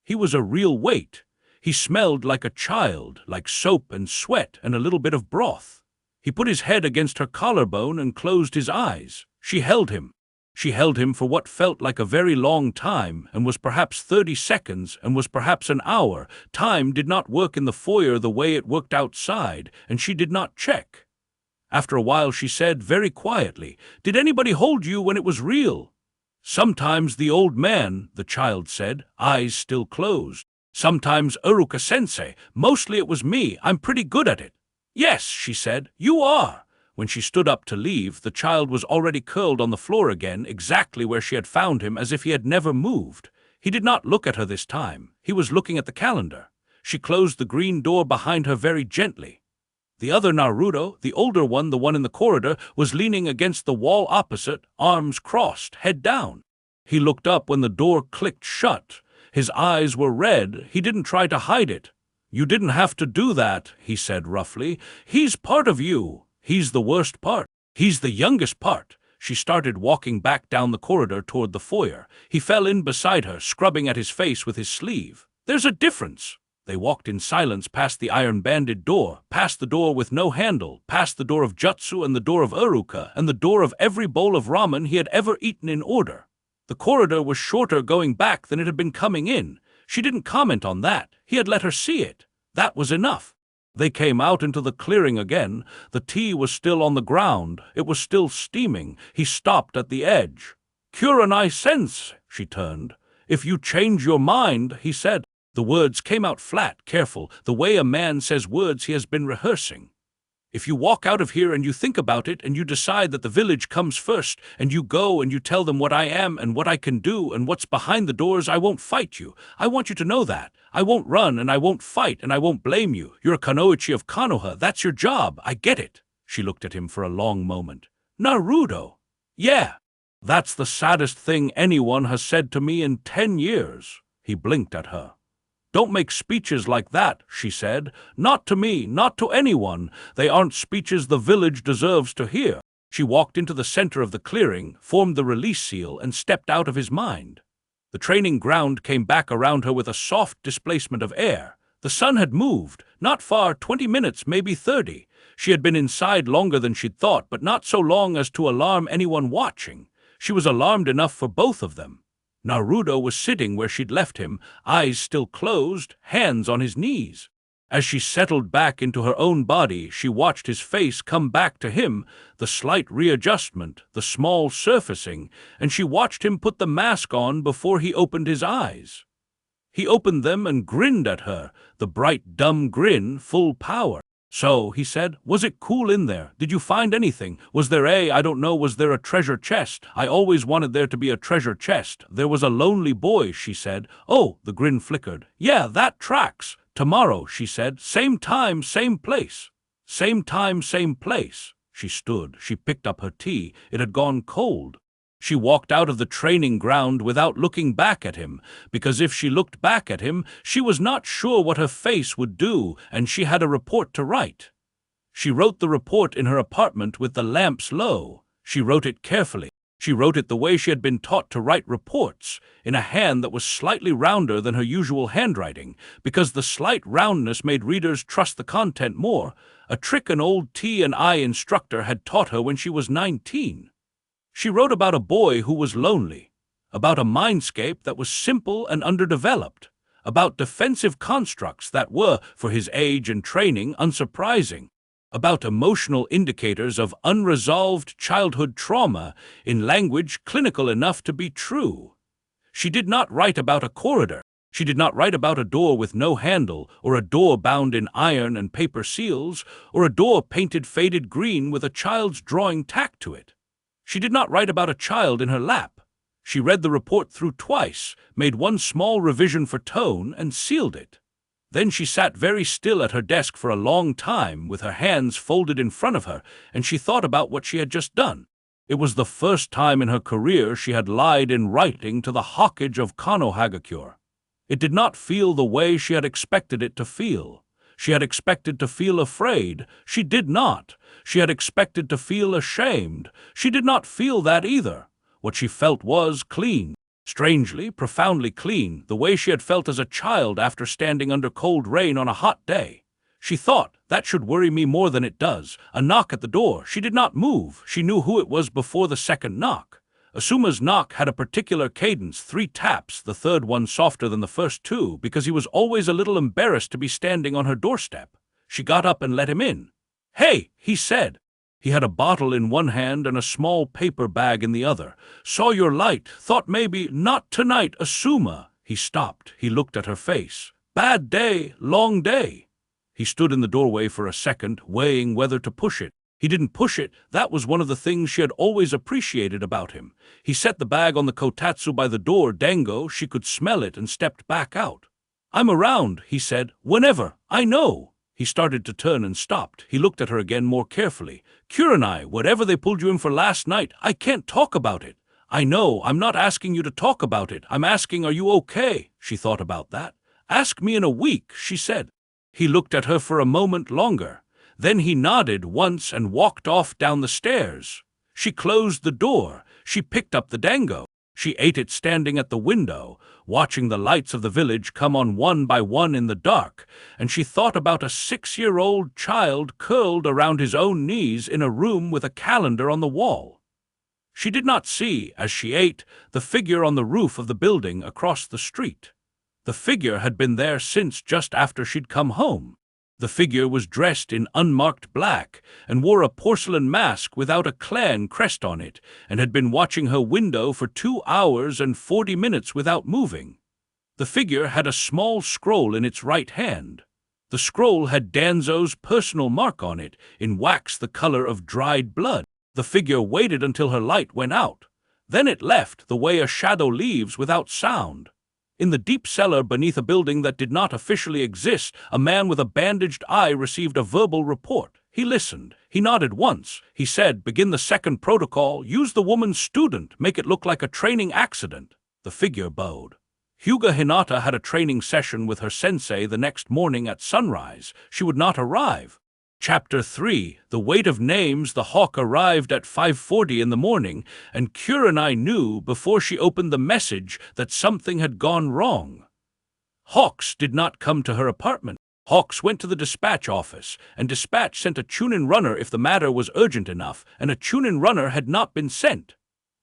[SPEAKER 1] He was a real weight. He smelled like a child, like soap and sweat and a little bit of broth. He put his head against her collarbone and closed his eyes. She held him. She held him for what felt like a very long time, and was perhaps 30 seconds, and was perhaps an hour. Time did not work in the foyer the way it worked outside, and she did not check. After a while she said, very quietly, "Did anybody hold you when it was real?" "Sometimes the old man," the child said, eyes still closed. "Sometimes Uruka-sensei. Mostly it was me. I'm pretty good at it." "Yes," she said, "you are." When she stood up to leave, the child was already curled on the floor again, exactly where she had found him, as if he had never moved. He did not look at her this time. He was looking at the calendar. She closed the green door behind her very gently. The other Naruto, the older one, the one in the corridor, was leaning against the wall opposite, arms crossed, head down. He looked up when the door clicked shut. His eyes were red. He didn't try to hide it. "You didn't have to do that," he said roughly. "He's part of you. He's the worst part. He's the youngest part." She started walking back down the corridor toward the foyer. He fell in beside her, scrubbing at his face with his sleeve. "There's a difference." They walked in silence past the iron-banded door, past the door with no handle, past the door of Jutsu and the door of Uruka, and the door of every bowl of ramen he had ever eaten in order. The corridor was shorter going back than it had been coming in. She didn't comment on that. He had let her see it. That was enough. They came out into the clearing again. The tea was still on the ground. It was still steaming. He stopped at the edge. "Kurenai-sense," she turned. "If you change your mind," he said. The words came out flat, careful, the way a man says words he has been rehearsing. "If you walk out of here and you think about it and you decide that the village comes first and you go and you tell them what I am and what I can do and what's behind the doors, I won't fight you. I want you to know that. I won't run and I won't fight and I won't blame you. You're a Kunoichi of Konoha. That's your job. I get it." She looked at him for a long moment. "Naruto." "Yeah." That's the saddest thing anyone has said to me in 10 years. He blinked at her. Don't make speeches like that, she said. Not to me, not to anyone. They aren't speeches the village deserves to hear. She walked into the center of the clearing, formed the release seal, and stepped out of his mind. The training ground came back around her with a soft displacement of air. The sun had moved, not far, 20 minutes, maybe 30. She had been inside longer than she'd thought, but not so long as to alarm anyone watching. She was alarmed enough for both of them. Naruto was sitting where she'd left him, eyes still closed, hands on his knees. As she settled back into her own body, she watched his face come back to him, the slight readjustment, the small surfacing, and she watched him put the mask on before he opened his eyes. He opened them and grinned at her, the bright, dumb grin, full power. "So," he said, "was it cool in there? Did you find anything? Was there was there a treasure chest? I always wanted there to be a treasure chest. There was a lonely boy," she said. "Oh," the grin flickered. "Yeah, that tracks. Tomorrow," she said. "Same time, same place." "Same time, same place." She stood. She picked up her tea. It had gone cold. She walked out of the training ground without looking back at him, because if she looked back at him, she was not sure what her face would do, and she had a report to write. She wrote the report in her apartment with the lamps low. She wrote it carefully. She wrote it the way she had been taught to write reports, in a hand that was slightly rounder than her usual handwriting, because the slight roundness made readers trust the content more, a trick an old T&I instructor had taught her when she was 19. She wrote about a boy who was lonely, about a mindscape that was simple and underdeveloped, about defensive constructs that were, for his age and training, unsurprising, about emotional indicators of unresolved childhood trauma in language clinical enough to be true. She did not write about a corridor. She did not write about a door with no handle, or a door bound in iron and paper seals, or a door painted faded green with a child's drawing tacked to it. She did not write about a child in her lap. She read the report through twice, made one small revision for tone, and sealed it. Then she sat very still at her desk for a long time, with her hands folded in front of her, and she thought about what she had just done. It was the first time in her career she had lied in writing to the Hokage of Konohagakure. It did not feel the way she had expected it to feel. She had expected to feel afraid. She did not. She had expected to feel ashamed. She did not feel that either. What she felt was clean. Strangely, profoundly clean, the way she had felt as a child after standing under cold rain on a hot day. She thought, that should worry me more than it does. A knock at the door. She did not move. She knew who it was before the second knock. Asuma's knock had a particular cadence, 3 taps, the third one softer than the first 2, because he was always a little embarrassed to be standing on her doorstep. She got up and let him in. "Hey," he said. He had a bottle in one hand and a small paper bag in the other. "Saw your light. Thought maybe, not tonight, Asuma." He stopped. He looked at her face. "Bad day, long day." He stood in the doorway for a second, weighing whether to push it. He didn't push it. That was one of the things she had always appreciated about him. He set the bag on the kotatsu by the door, dango, she could smell it, and stepped back out. "I'm around," he said. "Whenever. I know." He started to turn and stopped. He looked at her again more carefully. "Kurenai, whatever they pulled you in for last night, I can't talk about it." "I know, I'm not asking you to talk about it. I'm asking, are you okay?" She thought about that. "Ask me in a week," she said. He looked at her for a moment longer. Then he nodded once and walked off down the stairs. She closed the door. She picked up the dango. She ate it standing at the window, watching the lights of the village come on one by one in the dark, and she thought about a 6-year-old child curled around his own knees in a room with a calendar on the wall. She did not see, as she ate, the figure on the roof of the building across the street. The figure had been there since just after she'd come home. The figure was dressed in unmarked black and wore a porcelain mask without a clan crest on it, and had been watching her window for 2 hours and 40 minutes without moving. The figure had a small scroll in its right hand. The scroll had Danzo's personal mark on it, in wax the color of dried blood. The figure waited until her light went out. Then it left, the way a shadow leaves without sound. In the deep cellar beneath a building that did not officially exist, a man with a bandaged eye received a verbal report. He listened. He nodded once. He said, "Begin the second protocol. Use the woman's student. Make it look like a training accident." The figure bowed. Hyuga Hinata had a training session with her sensei the next morning at sunrise. She would not arrive. Chapter 3, The Weight of Names. The hawk arrived at 5:40 in the morning, and Kurenai knew before she opened the message that something had gone wrong. Hawks did not come to her apartment. Hawks went to the dispatch office, and dispatch sent a Chunin runner if the matter was urgent enough, and a Chunin runner had not been sent.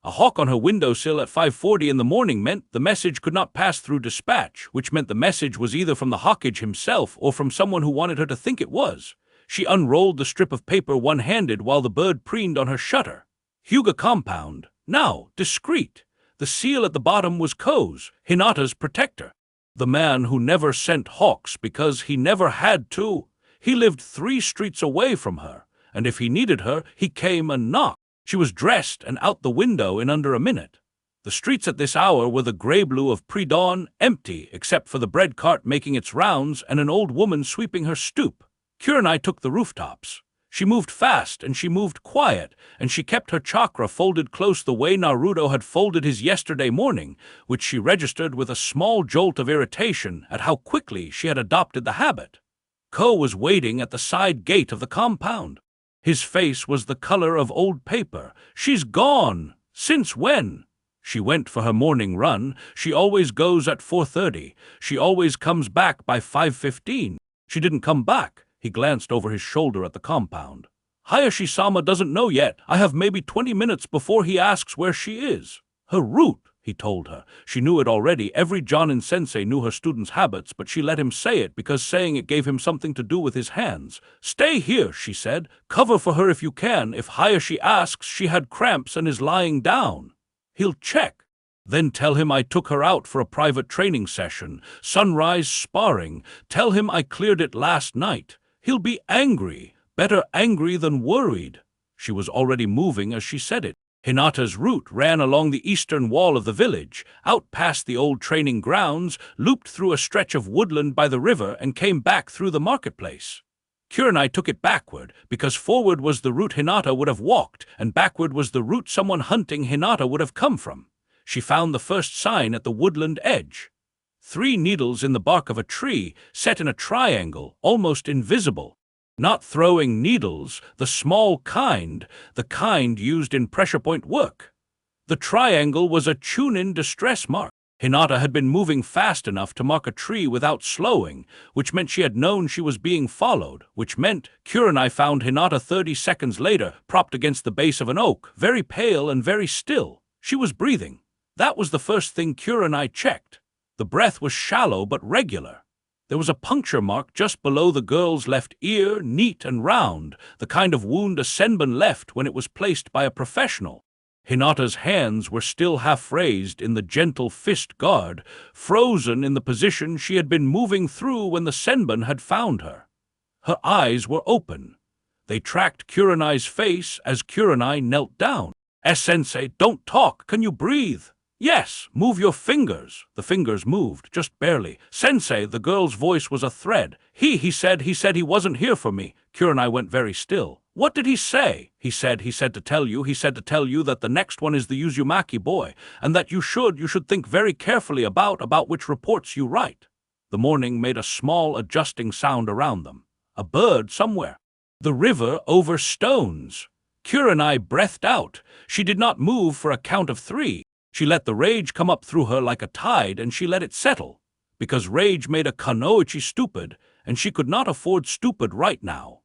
[SPEAKER 1] A hawk on her windowsill at 5:40 in the morning meant the message could not pass through dispatch, which meant the message was either from the hawkage himself or from someone who wanted her to think it was. She unrolled the strip of paper one-handed while the bird preened on her shutter. Hyuga compound. Now, discreet. The seal at the bottom was Ko's, Hinata's protector. The man who never sent hawks because he never had to. He lived 3 streets away from her, and if he needed her, he came and knocked. She was dressed and out the window in under a minute. The streets at this hour were the grey-blue of pre-dawn, empty except for the bread cart making its rounds and an old woman sweeping her stoop. Kurenai took the rooftops. She moved fast and she moved quiet, and she kept her chakra folded close the way Naruto had folded his yesterday morning, which she registered with a small jolt of irritation at how quickly she had adopted the habit. Ko was waiting at the side gate of the compound. His face was the color of old paper. "She's gone. Since when?" "She went for her morning run. She always goes at 4:30. She always comes back by 5:15. She didn't come back." He glanced over his shoulder at the compound. "Hayashi-sama doesn't know yet. I have maybe 20 minutes before he asks where she is." "Her route," he told her. She knew it already. Every Jonin sensei knew her students' habits, but she let him say it because saying it gave him something to do with his hands. "Stay here," she said. "Cover for her if you can. If Hayashi asks, she had cramps and is lying down. He'll check. Then tell him I took her out for a private training session. Sunrise sparring. Tell him I cleared it last night. He'll be angry. Better angry than worried." She was already moving as she said it. Hinata's route ran along the eastern wall of the village, out past the old training grounds, looped through a stretch of woodland by the river, and came back through the marketplace. Kurenai took it backward, because forward was the route Hinata would have walked, and backward was the route someone hunting Hinata would have come from. She found the first sign at the woodland edge. 3 needles in the bark of a tree, set in a triangle, almost invisible. Not throwing needles, the small kind, the kind used in pressure point work. The triangle was a Chunin distress mark. Hinata had been moving fast enough to mark a tree without slowing, which meant she had known she was being followed, which meant Kurenai found Hinata 30 seconds later, propped against the base of an oak, very pale and very still. She was breathing. That was the first thing Kurenai checked. The breath was shallow but regular. There was a puncture mark just below the girl's left ear, neat and round, the kind of wound a senbon left when it was placed by a professional. Hinata's hands were still half raised in the gentle fist guard, frozen in the position she had been moving through when the senbon had found her. Her eyes were open. They tracked Kurenai's face as Kurenai knelt down. "Sensei, don't talk. Can you breathe?" "Yes, move your fingers." The fingers moved, just barely. "Sensei," the girl's voice was a thread. He said he wasn't here for me." Kurenai went very still. "What did he say?" He said to tell you that the next one is the Uzumaki boy, and that you should think very carefully about which reports you write." The morning made a small adjusting sound around them. A bird somewhere. The river over stones. Kurenai breathed out. She did not move for a count of 3. She let the rage come up through her like a tide, and she let it settle, because rage made a Kunoichi stupid, and she could not afford stupid right now.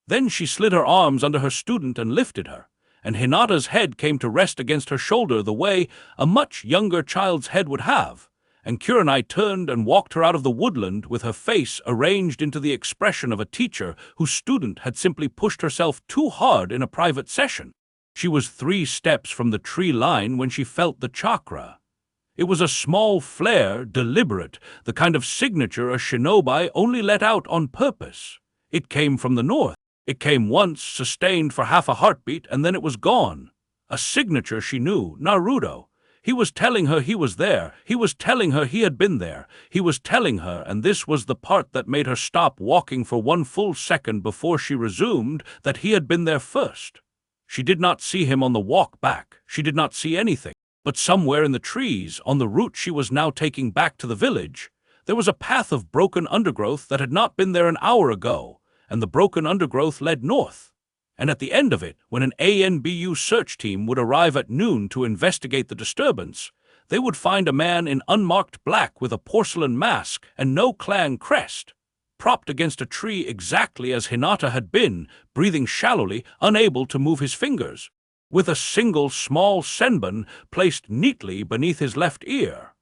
[SPEAKER 1] Then she slid her arms under her student and lifted her, and Hinata's head came to rest against her shoulder the way a much younger child's head would have, and Kurenai turned and walked her out of the woodland with her face arranged into the expression of a teacher whose student had simply pushed herself too hard in a private session. She was 3 steps from the tree line when she felt the chakra. It was a small flare, deliberate, the kind of signature a shinobi only let out on purpose. It came from the north. It came once, sustained for half a heartbeat, and then it was gone. A signature she knew, Naruto. He was telling her he was there. He was telling her he had been there. He was telling her, and this was the part that made her stop walking for one full second before she resumed, that he had been there first. She did not see him on the walk back. She did not see anything. But somewhere in the trees, on the route she was now taking back to the village, there was a path of broken undergrowth that had not been there an hour ago, and the broken undergrowth led north. And at the end of it, when an ANBU search team would arrive at noon to investigate the disturbance, they would find a man in unmarked black with a porcelain mask and no clan crest, propped against a tree exactly as Hinata had been, breathing shallowly, unable to move his fingers, with a single small senbon placed neatly beneath his left ear.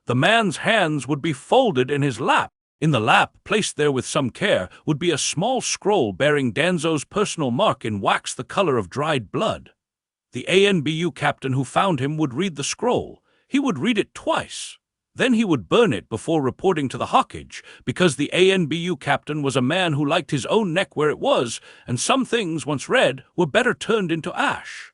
[SPEAKER 1] The man's hands would be folded in his lap. In the lap, placed there with some care, would be a small scroll bearing Danzo's personal mark in wax the color of dried blood. The ANBU captain who found him would read the scroll. He would read it twice. Then he would burn it before reporting to the Hawkage, because the ANBU captain was a man who liked his own neck where it was, and some things, once read, were better turned into ash.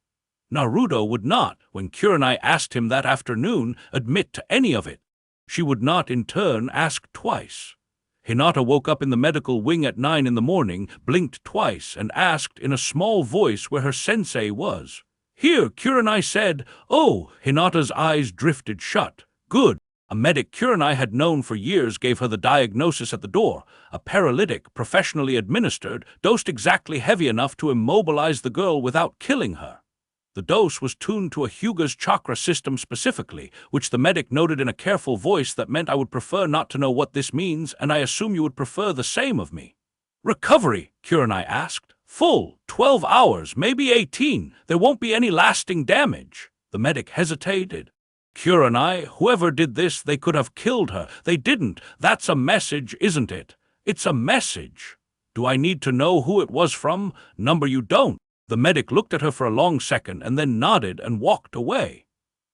[SPEAKER 1] Naruto would not, when Kurenai asked him that afternoon, admit to any of it. She would not, in turn, ask twice. Hinata woke up in the medical wing at 9 in the morning, blinked twice, and asked in a small voice where her sensei was. "Here," Kurenai said. "Oh," Hinata's eyes drifted shut. "Good." A medic Kurenai had known for years gave her the diagnosis at the door. A paralytic, professionally administered, dosed exactly heavy enough to immobilize the girl without killing her. The dose was tuned to a Hyuga's chakra system specifically, which the medic noted in a careful voice that meant I would prefer not to know what this means, and I assume you would prefer the same of me. "Recovery?" Kurenai asked. "Full, 12 hours, maybe 18. There won't be any lasting damage." The medic hesitated. "Kurenai, whoever did this, they could have killed her. They didn't. That's a message, isn't it? It's a message. Do I need to know who it was from? Number you don't." The medic looked at her for a long second and then nodded and walked away.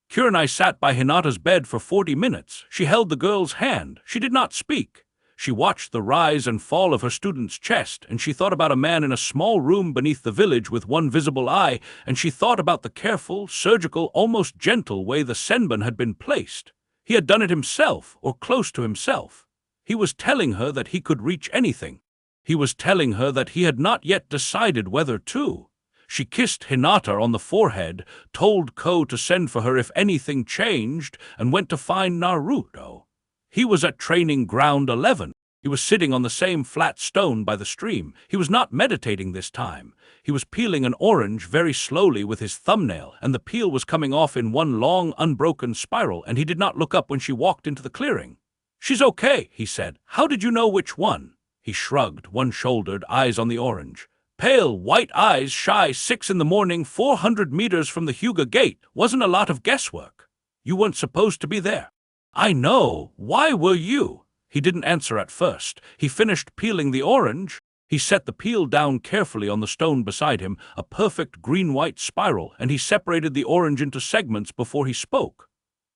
[SPEAKER 1] Kurenai sat by Hinata's bed for 40 minutes. She held the girl's hand. She did not speak. She watched the rise and fall of her student's chest, and she thought about a man in a small room beneath the village with one visible eye, and she thought about the careful, surgical, almost gentle way the senbon had been placed. He had done it himself, or close to himself. He was telling her that he could reach anything. He was telling her that he had not yet decided whether to. She kissed Hinata on the forehead, told Ko to send for her if anything changed, and went to find Naruto. He was at training ground 11. He was sitting on the same flat stone by the stream. He was not meditating this time. He was peeling an orange very slowly with his thumbnail, and the peel was coming off in one long, unbroken spiral, and he did not look up when she walked into the clearing. "She's okay," he said. "How did you know which one?" He shrugged, one-shouldered, eyes on the orange. "Pale, white eyes, shy, 6 in the morning, 400 meters from the Hyuga gate. Wasn't a lot of guesswork. You weren't supposed to be there." "I know. Why were you?" He didn't answer at first. He finished peeling the orange. He set the peel down carefully on the stone beside him, a perfect green-white spiral, and he separated the orange into segments before he spoke.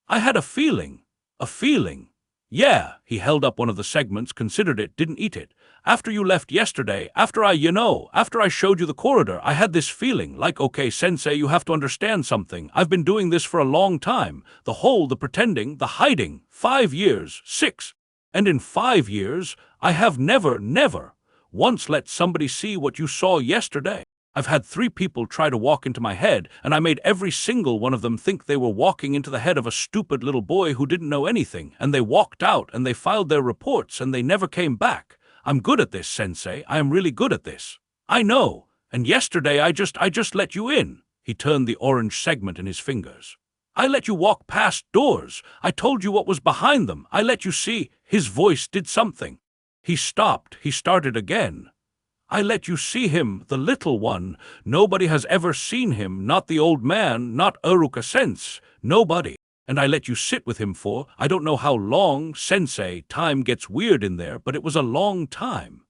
[SPEAKER 1] "I had a feeling. A feeling." "Yeah," he held up one of the segments, considered it, didn't eat it. "After you left yesterday, after I showed you the corridor, I had this feeling, like, okay, sensei, you have to understand something. I've been doing this for a long time. The pretending, the hiding, 5 years, 6. And in 5 years, I have never once let somebody see what you saw yesterday. I've had 3 people try to walk into my head, and I made every single one of them think they were walking into the head of a stupid little boy who didn't know anything, and they walked out, and they filed their reports, and they never came back. I'm good at this, sensei. I am really good at this. I know. And yesterday I just let you in." He turned the orange segment in his fingers. "I let you walk past doors. I told you what was behind them. I let you see." His voice did something. He stopped. He started again. "I let you see him, the little one. Nobody has ever seen him, not the old man, not Uruka-sense, nobody. And I let you sit with him for, I don't know how long, sensei, time gets weird in there, but it was a long time.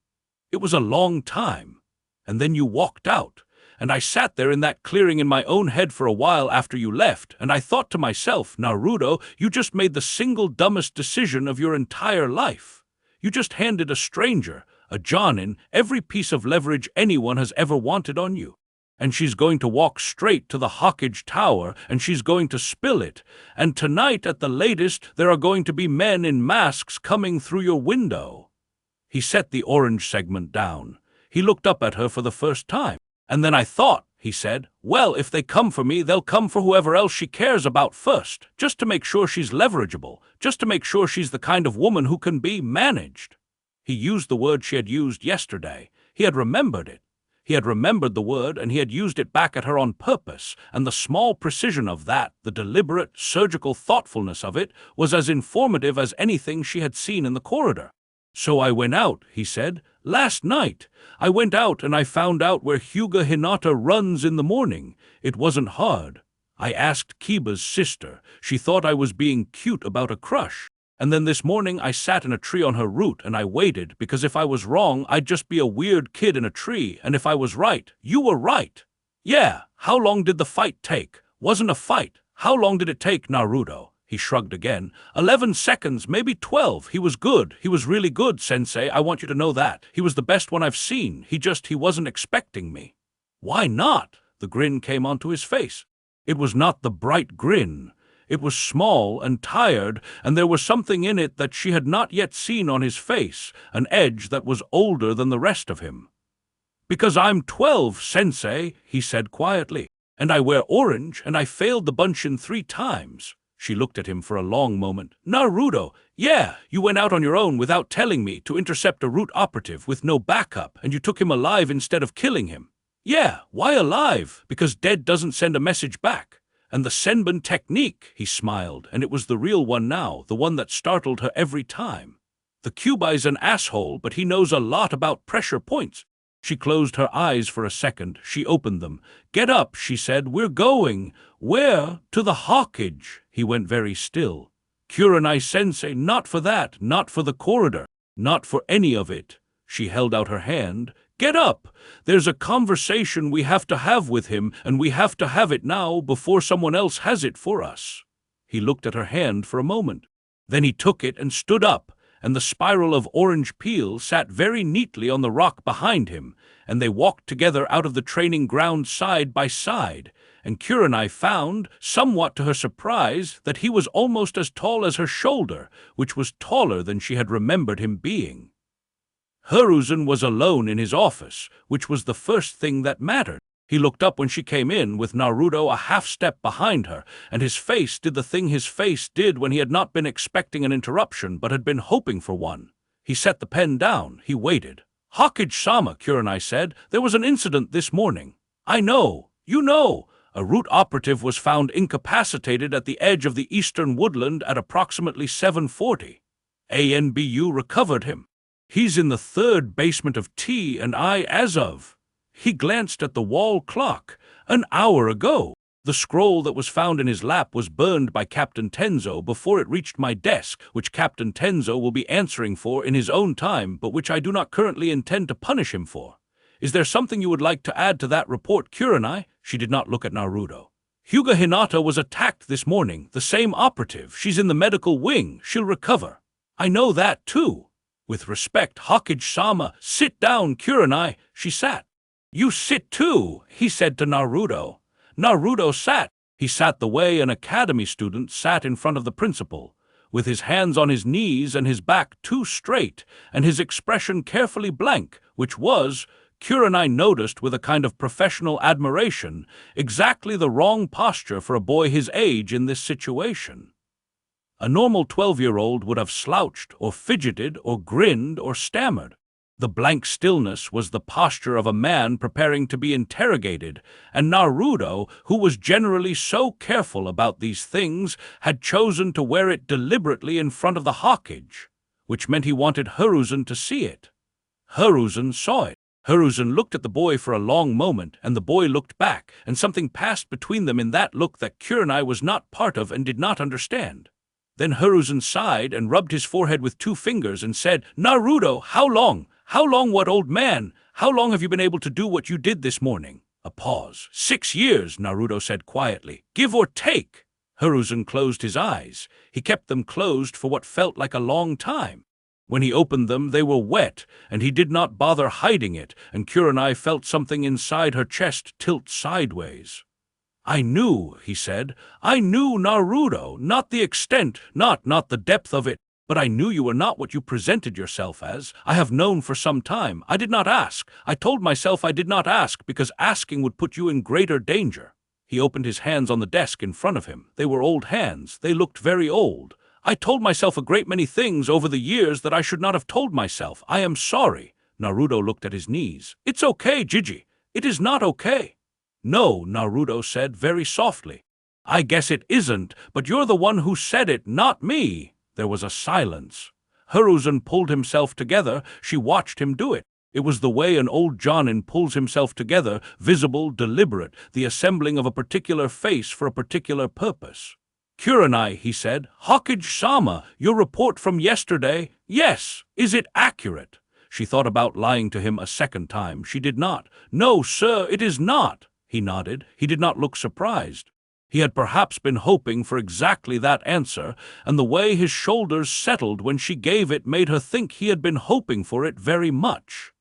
[SPEAKER 1] It was a long time. And then you walked out, and I sat there in that clearing in my own head for a while after you left, and I thought to myself, Naruto, you just made the single dumbest decision of your entire life. You just handed a stranger, a Jonin, every piece of leverage anyone has ever wanted on you. And she's going to walk straight to the Hawkage Tower, and she's going to spill it. And tonight at the latest, there are going to be men in masks coming through your window." He set the orange segment down. He looked up at her for the first time. "And then I thought," he said, "well, if they come for me, they'll come for whoever else she cares about first, just to make sure she's leverageable, just to make sure she's the kind of woman who can be managed." He used the word she had used yesterday. He had remembered it. He had remembered the word, and he had used it back at her on purpose, and the small precision of that, the deliberate, surgical thoughtfulness of it, was as informative as anything she had seen in the corridor. "So I went out," he said, "last night. I went out and I found out where Hyuga Hinata runs in the morning. It wasn't hard. I asked Kiba's sister. She thought I was being cute about a crush. And then this morning I sat in a tree on her root and I waited, because if I was wrong, I'd just be a weird kid in a tree, and if I was right, you were right." "Yeah, how long did the fight take?" "Wasn't a fight. How long did it take, Naruto?" He shrugged again. 11 seconds, maybe 12. He was good. He was really good, Sensei. I want you to know that. He was the best one I've seen. He wasn't expecting me." "Why not?" The grin came onto his face. It was not the bright grin. It was small and tired, and there was something in it that she had not yet seen on his face, an edge that was older than the rest of him. "Because I'm 12, Sensei," he said quietly, "and I wear orange, and I failed the Bunshin 3 times. She looked at him for a long moment. "Naruto, yeah, you went out on your own without telling me to intercept a root operative with no backup, and you took him alive instead of killing him." "Yeah, why alive? Because dead doesn't send a message back. And the Senbon technique," he smiled, and it was the real one now, the one that startled her every time. "The Kyubai's an asshole, but he knows a lot about pressure points." She closed her eyes for a second. She opened them. "Get up," she said. "We're going." "Where?" "To the Hawkage." He went very still. "Kurenai Sensei, not for that, not for the corridor, not for any of it." She held out her hand. "Get up! There's a conversation we have to have with him, and we have to have it now before someone else has it for us." He looked at her hand for a moment. Then he took it and stood up, and the spiral of orange peel sat very neatly on the rock behind him, and they walked together out of the training ground side by side, and Kurenai found, somewhat to her surprise, that he was almost as tall as her shoulder, which was taller than she had remembered him being. Hiruzen was alone in his office, which was the first thing that mattered. He looked up when she came in, with Naruto a half-step behind her, and his face did the thing his face did when he had not been expecting an interruption but had been hoping for one. He set the pen down. He waited. "Hawkage-sama," Kurenai said, "there was an incident this morning." "I know. You know. A root operative was found incapacitated at the edge of the eastern woodland at approximately 7:40. ANBU recovered him. He's in the 3rd basement of T&I as of." He glanced at the wall clock. "An hour ago. The scroll that was found in his lap was burned by Captain Tenzo before it reached my desk, which Captain Tenzo will be answering for in his own time, but which I do not currently intend to punish him for. Is there something you would like to add to that report, Kurenai?" She did not look at Naruto. "Hyuga Hinata was attacked this morning, the same operative. She's in the medical wing. She'll recover." "I know that, too." "With respect, Hawkage-sama, sit down, Kurenai." She sat. "You sit too," he said to Naruto. Naruto sat. He sat the way an academy student sat in front of the principal, with his hands on his knees and his back too straight, and his expression carefully blank, which was, Kurenai noticed with a kind of professional admiration, exactly the wrong posture for a boy his age in this situation. A normal 12-year-old would have slouched or fidgeted or grinned or stammered. The blank stillness was the posture of a man preparing to be interrogated, and Naruto, who was generally so careful about these things, had chosen to wear it deliberately in front of the Hawkage, which meant he wanted Hiruzen to see it. Hiruzen saw it. Hiruzen looked at the boy for a long moment, and the boy looked back, and something passed between them in that look that Kurenai was not part of and did not understand. Then Hiruzen sighed and rubbed his forehead with 2 fingers and said, "Naruto, how long? How long, what old man? How long have you been able to do what you did this morning?" A pause. 6 years, Naruto said quietly. "Give or take." Hiruzen closed his eyes. He kept them closed for what felt like a long time. When he opened them, they were wet, and he did not bother hiding it, and Kurenai felt something inside her chest tilt sideways. "I knew," he said. "I knew, Naruto, not the extent, not the depth of it, but I knew you were not what you presented yourself as. I have known for some time. I did not ask. I told myself I did not ask, because asking would put you in greater danger." He opened his hands on the desk in front of him. They were old hands. They looked very old. "I told myself a great many things over the years that I should not have told myself. I am sorry." Naruto looked at his knees. "It's okay, Jiji. It is not okay." "No," Naruto said very softly. "I guess it isn't, but you're the one who said it, not me." There was a silence. Hiruzen pulled himself together. She watched him do it. It was the way an old jonin pulls himself together, visible, deliberate, the assembling of a particular face for a particular purpose. "Kurenai," he said. "Hokage-sama, your report from yesterday, yes, is it accurate?" She thought about lying to him a second time. She did not. "No, sir, it is not." He nodded. He did not look surprised. He had perhaps been hoping for exactly that answer, and the way his shoulders settled when she gave it made her think he had been hoping for it very much.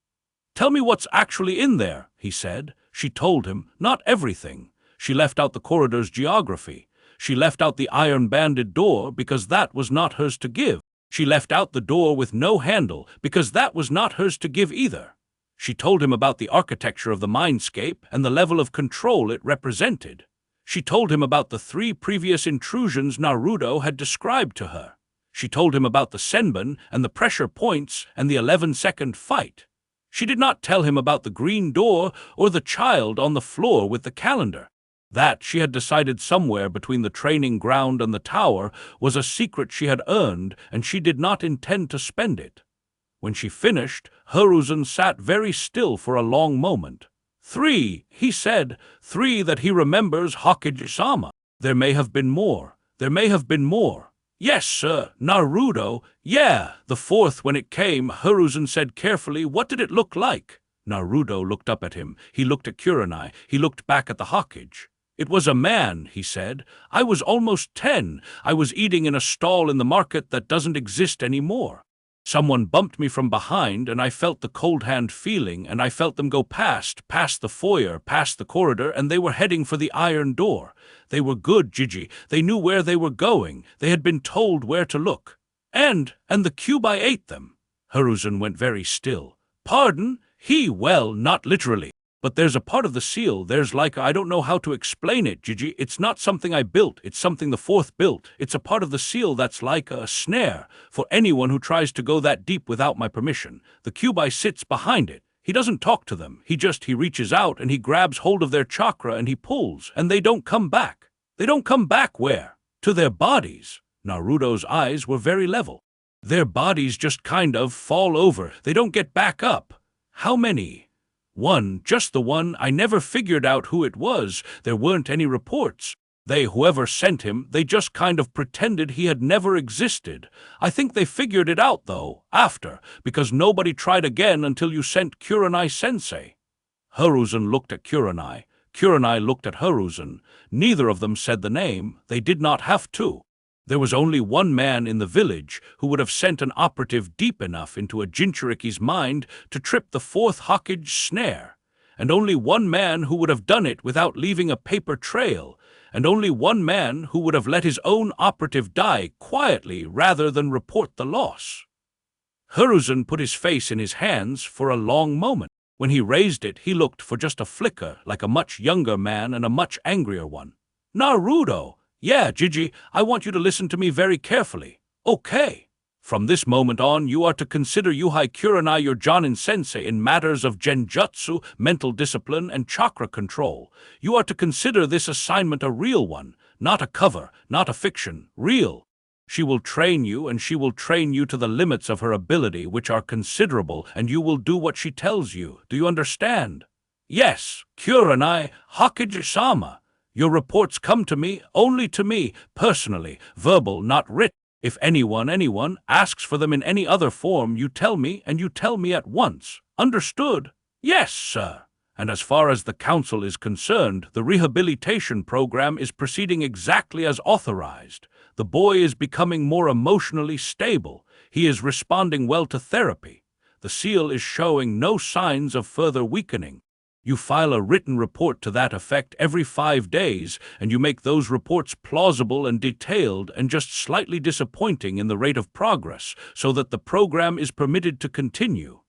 [SPEAKER 1] "Tell me what's actually in there," he said. She told him, not everything. She left out the corridor's geography. She left out the iron-banded door because that was not hers to give. She left out the door with no handle because that was not hers to give either. She told him about the architecture of the mindscape and the level of control it represented. She told him about the 3 previous intrusions Naruto had described to her. She told him about the senbon and the pressure points and the 11-second fight. She did not tell him about the green door or the child on the floor with the calendar. That, she had decided somewhere between the training ground and the tower, was a secret she had earned, and she did not intend to spend it. When she finished, Hiruzen sat very still for a long moment. 3, he said, 3 that he remembers, Hokage-sama. There may have been more. There may have been more. Yes, sir, Naruto. Yeah, the 4th when it came, Hiruzen said carefully. What did it look like? Naruto looked up at him. He looked at Kurenai. He looked back at the Hokage. It was a man, he said. I was almost 10. I was eating in a stall in the market that doesn't exist anymore. Someone bumped me from behind, and I felt the cold hand feeling, and I felt them go past the foyer, past the corridor, and they were heading for the iron door. They were good, Jiji. They knew where they were going. They had been told where to look. And the Kyuubi ate them. Hiruzen went very still. Pardon? Well, not literally. But there's a part of the seal, there's like, I don't know how to explain it, Jiji. It's not something I built, it's something the 4th built. It's a part of the seal that's like a snare for anyone who tries to go that deep without my permission. The Kyuubi sits behind it. He doesn't talk to them. He reaches out and he grabs hold of their chakra and he pulls, and they don't come back. They don't come back where? To their bodies. Naruto's eyes were very level. Their bodies just kind of fall over. They don't get back up. How many? One, just the one. I never figured out who it was. There weren't any reports. Whoever sent him, they just kind of pretended he had never existed. I think they figured it out, though, after, because nobody tried again until you sent Kurenai-sensei. Hiruzen looked at Kurenai. Kurenai looked at Hiruzen. Neither of them said the name. They did not have to. There was only one man in the village who would have sent an operative deep enough into a Jinchuriki's mind to trip the 4th Hokage snare, and only one man who would have done it without leaving a paper trail, and only one man who would have let his own operative die quietly rather than report the loss. Hiruzen put his face in his hands for a long moment. When he raised it, he looked for just a flicker like a much younger man and a much angrier one. Naruto! Yeah, Jiji, I want you to listen to me very carefully. Okay. From this moment on, you are to consider Yuhei Kurenai your Jonin-sensei in matters of genjutsu, mental discipline, and chakra control. You are to consider this assignment a real one, not a cover, not a fiction, real. She will train you, and she will train you to the limits of her ability, which are considerable, and you will do what she tells you. Do you understand? Yes, Kurenai, Hokage-sama. Your reports come to me, only to me, personally, verbal, not written. If anyone asks for them in any other form, you tell me, and you tell me at once. Understood? Yes, sir. And as far as the council is concerned, the rehabilitation program is proceeding exactly as authorized. The boy is becoming more emotionally stable. He is responding well to therapy. The seal is showing no signs of further weakening. You file a written report to that effect every 5 days, and you make those reports plausible and detailed and just slightly disappointing in the rate of progress, so that the program is permitted to continue.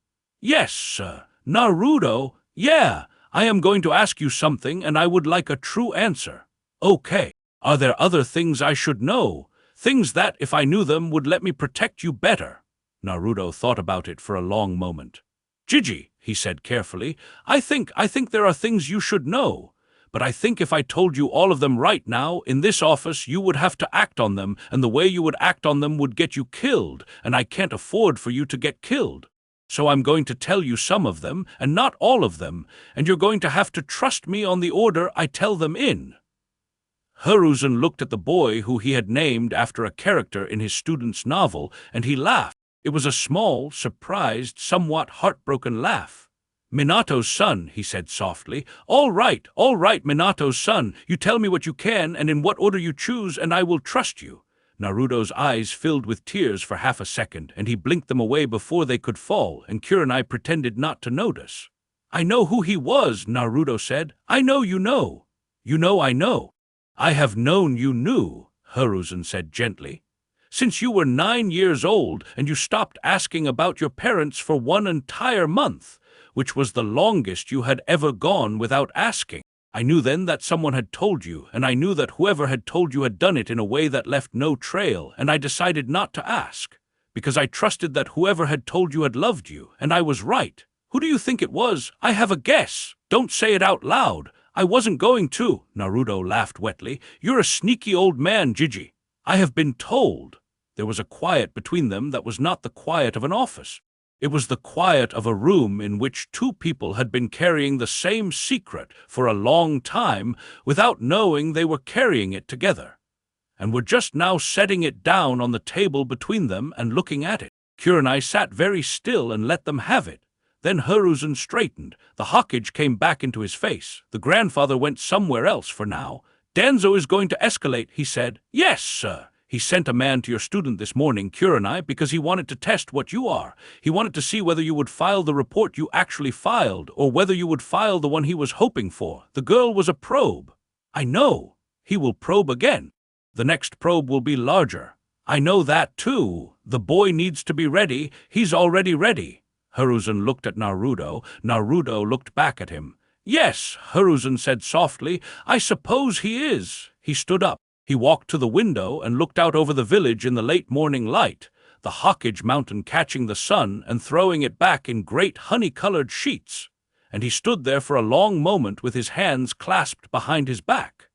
[SPEAKER 1] Yes, sir. Naruto, yeah, I am going to ask you something, and I would like a true answer. Okay. Are there other things I should know? Things that, if I knew them, would let me protect you better? Naruto thought about it for a long moment. Jiji, he said carefully, I think there are things you should know. But I think if I told you all of them right now, in this office, you would have to act on them, and the way you would act on them would get you killed, and I can't afford for you to get killed. So I'm going to tell you some of them, and not all of them, and you're going to have to trust me on the order I tell them in. Hiruzen looked at the boy who he had named after a character in his student's novel, and he laughed. It was a small, surprised, somewhat heartbroken laugh. Minato's son, he said softly. All right, Minato's son. You tell me what you can and in what order you choose, and I will trust you. Naruto's eyes filled with tears for half a second, and he blinked them away before they could fall, and Kurenai pretended not to notice. I know who he was, Naruto said. I know you know. You know I know. I have known you knew, Hiruzen said gently. Since you were 9 years old and you stopped asking about your parents for 1 entire month, which was the longest you had ever gone without asking. I knew then that someone had told you, and I knew that whoever had told you had done it in a way that left no trail, and I decided not to ask, because I trusted that whoever had told you had loved you, and I was right. Who do you think it was? I have a guess. Don't say it out loud. I wasn't going to, Naruto laughed wetly. You're a sneaky old man, Jiji. I have been told. There was a quiet between them that was not the quiet of an office. It was the quiet of a room in which 2 people had been carrying the same secret for a long time without knowing they were carrying it together, and were just now setting it down on the table between them and looking at it. Kurenai sat very still and let them have it. Then Hiruzen straightened. The hawkage came back into his face. The grandfather went somewhere else for now. Danzo is going to escalate, he said. Yes, sir. He sent a man to your student this morning, Kurenai, because he wanted to test what you are. He wanted to see whether you would file the report you actually filed, or whether you would file the one he was hoping for. The girl was a probe. I know. He will probe again. The next probe will be larger. I know that too. The boy needs to be ready. He's already ready. Hiruzen looked at Naruto. Naruto looked back at him. Yes, Hiruzen said softly. I suppose he is. He stood up. He walked to the window and looked out over the village in the late morning light, the Hawkage Mountain catching the sun and throwing it back in great honey-colored sheets, and he stood there for a long moment with his hands clasped behind his back.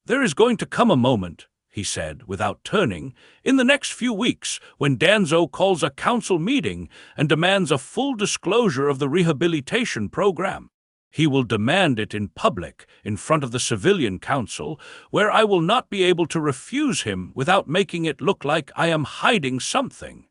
[SPEAKER 1] There is going to come a moment, he said, without turning, in the next few weeks, when Danzo calls a council meeting and demands a full disclosure of the rehabilitation program. He will demand it in public, in front of the civilian council, where I will not be able to refuse him without making it look like I am hiding something.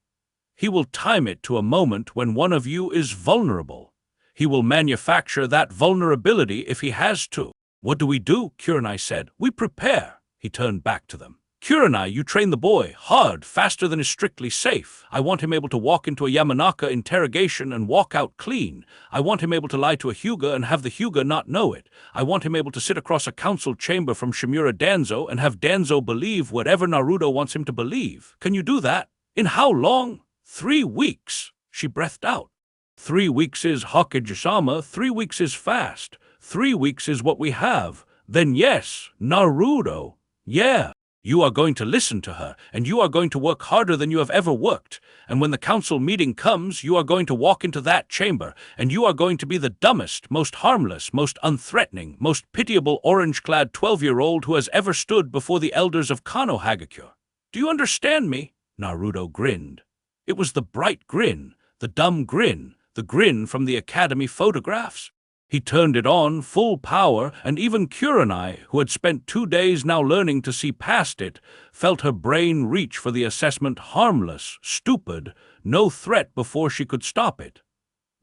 [SPEAKER 1] He will time it to a moment when one of you is vulnerable. He will manufacture that vulnerability if he has to. What do we do? Kurenai said. We prepare. He turned back to them. Kurenai, you train the boy, hard, faster than is strictly safe. I want him able to walk into a Yamanaka interrogation and walk out clean. I want him able to lie to a Hyuga and have the Hyuga not know it. I want him able to sit across a council chamber from Shimura Danzo and have Danzo believe whatever Naruto wants him to believe. Can you do that? In how long? 3 weeks, she breathed out. 3 weeks is Hokage-sama, 3 weeks is fast. 3 weeks is what we have. Then yes, Naruto, yeah. You are going to listen to her, and you are going to work harder than you have ever worked. And when the council meeting comes, you are going to walk into that chamber, and you are going to be the dumbest, most harmless, most unthreatening, most pitiable orange-clad 12-year-old who has ever stood before the elders of Konohagakure. Do you understand me? Naruto grinned. It was the bright grin, the dumb grin, the grin from the academy photographs. He turned it on, full power, and even Kurenai, who had spent 2 days now learning to see past it, felt her brain reach for the assessment harmless, stupid, no threat before she could stop it.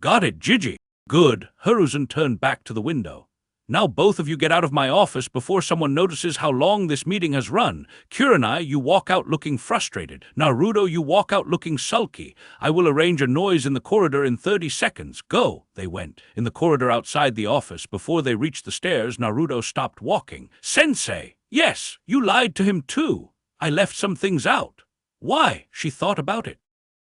[SPEAKER 1] Got it, Jiji. Good. Hiruzen turned back to the window. Now both of you get out of my office before someone notices how long this meeting has run. Kurenai, you walk out looking frustrated. Naruto, you walk out looking sulky. I will arrange a noise in the corridor in 30 seconds. Go, they went. In the corridor outside the office, before they reached the stairs, Naruto stopped walking. Sensei! Yes, you lied to him too. I left some things out. Why? She thought about it.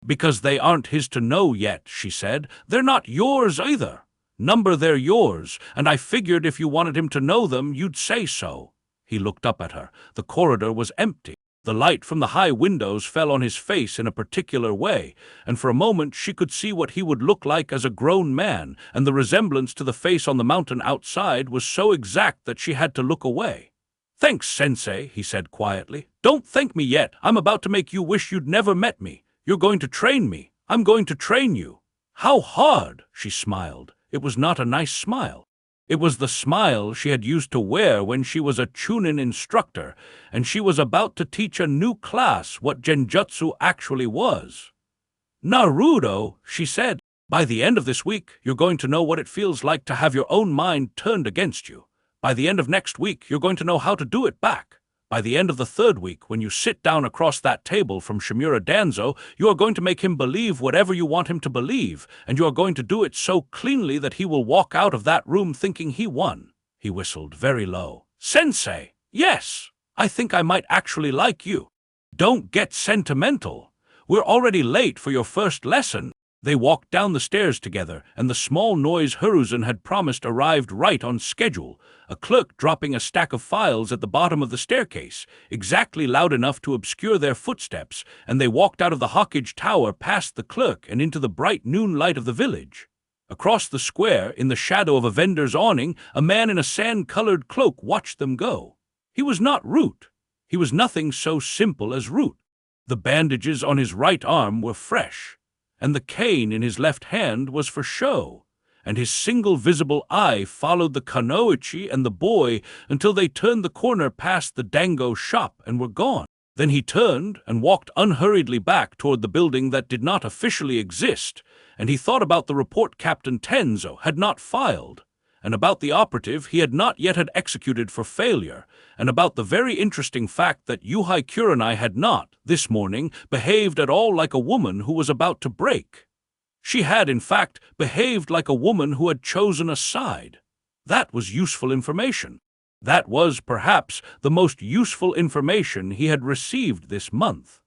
[SPEAKER 1] Because they aren't his to know yet, she said. They're not yours either. Number, they're yours, and I figured if you wanted him to know them, you'd say so. He looked up at her. The corridor was empty. The light from the high windows fell on his face in a particular way, and for a moment she could see what he would look like as a grown man, and the resemblance to the face on the mountain outside was so exact that she had to look away. Thanks, Sensei, he said quietly. Don't thank me yet. I'm about to make you wish you'd never met me. You're going to train me. I'm going to train you. How hard, she smiled. It was not a nice smile. It was the smile she had used to wear when she was a Chunin instructor, and she was about to teach a new class what genjutsu actually was. Naruto, she said, by the end of this week, you're going to know what it feels like to have your own mind turned against you. By the end of next week, you're going to know how to do it back. By the end of the third week, when you sit down across that table from Shimura Danzo, you are going to make him believe whatever you want him to believe, and you are going to do it so cleanly that he will walk out of that room thinking he won. He whistled very low. Sensei, yes, I think I might actually like you. Don't get sentimental. We're already late for your first lesson. They walked down the stairs together, and the small noise Hiruzen had promised arrived right on schedule, a clerk dropping a stack of files at the bottom of the staircase, exactly loud enough to obscure their footsteps, and they walked out of the Hawkage Tower past the clerk and into the bright noon light of the village. Across the square, in the shadow of a vendor's awning, a man in a sand-colored cloak watched them go. He was not Root. He was nothing so simple as Root. The bandages on his right arm were fresh, and the cane in his left hand was for show, and his single visible eye followed the Kunoichi and the boy until they turned the corner past the Dango shop and were gone. Then he turned and walked unhurriedly back toward the building that did not officially exist, and he thought about the report Captain Tenzo had not filed, and about the operative he had not yet had executed for failure, and about the very interesting fact that Yuhei Kurenai had not, this morning, behaved at all like a woman who was about to break. She had, in fact, behaved like a woman who had chosen a side. That was useful information. That was, perhaps, the most useful information he had received this month.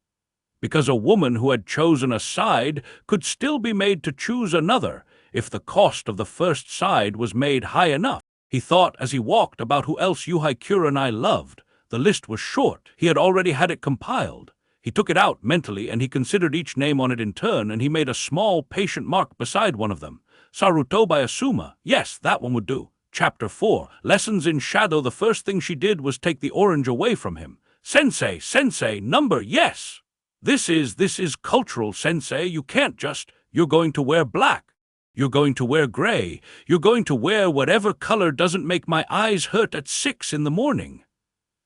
[SPEAKER 1] Because a woman who had chosen a side could still be made to choose another if the cost of the first side was made high enough. He thought as he walked about who else Yuhei Kurenai loved. The list was short. He had already had it compiled. He took it out mentally, and he considered each name on it in turn, and he made a small, patient mark beside one of them. Saruto by Asuma. Yes, that one would do. Chapter 4. Lessons in Shadow. The first thing she did was take the orange away from him. Sensei, number, yes. This is cultural, Sensei. You can't just, you're going to wear black. You're going to wear gray. You're going to wear whatever color doesn't make my eyes hurt at 6 in the morning.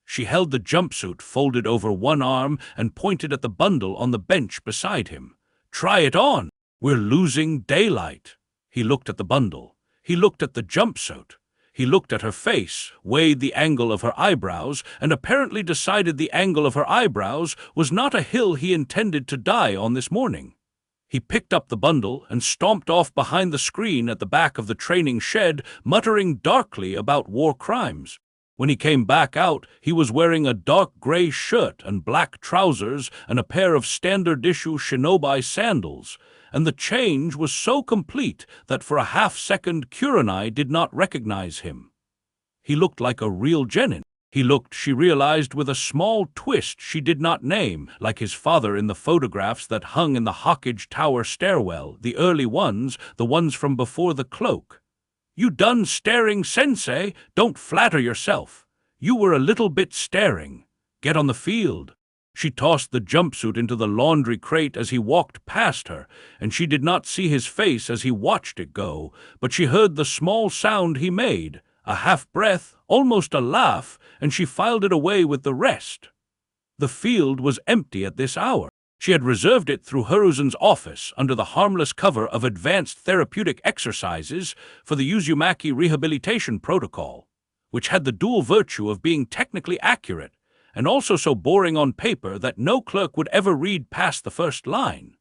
[SPEAKER 1] She held the jumpsuit folded over one arm and pointed at the bundle on the bench beside him. Try it on. We're losing daylight. He looked at the bundle. He looked at the jumpsuit. He looked at her face, weighed the angle of her eyebrows, and apparently decided the angle of her eyebrows was not a hill he intended to die on this morning. He picked up the bundle and stomped off behind the screen at the back of the training shed, muttering darkly about war crimes. When he came back out, he was wearing a dark gray shirt and black trousers and a pair of standard-issue shinobi sandals, and the change was so complete that for a half-second Kurenai did not recognize him. He looked like a real genin. He looked, she realized, with a small twist she did not name, like his father in the photographs that hung in the Hawkage Tower stairwell, the early ones, the ones from before the cloak. You done staring, Sensei? Don't flatter yourself. You were a little bit staring. Get on the field. She tossed the jumpsuit into the laundry crate as he walked past her, and she did not see his face as he watched it go, but she heard the small sound he made, a half-breath, almost a laugh, and she filed it away with the rest. The field was empty at this hour. She had reserved it through Hiruzen's office under the harmless cover of advanced therapeutic exercises for the Uzumaki rehabilitation protocol, which had the dual virtue of being technically accurate and also so boring on paper that no clerk would ever read past the first line.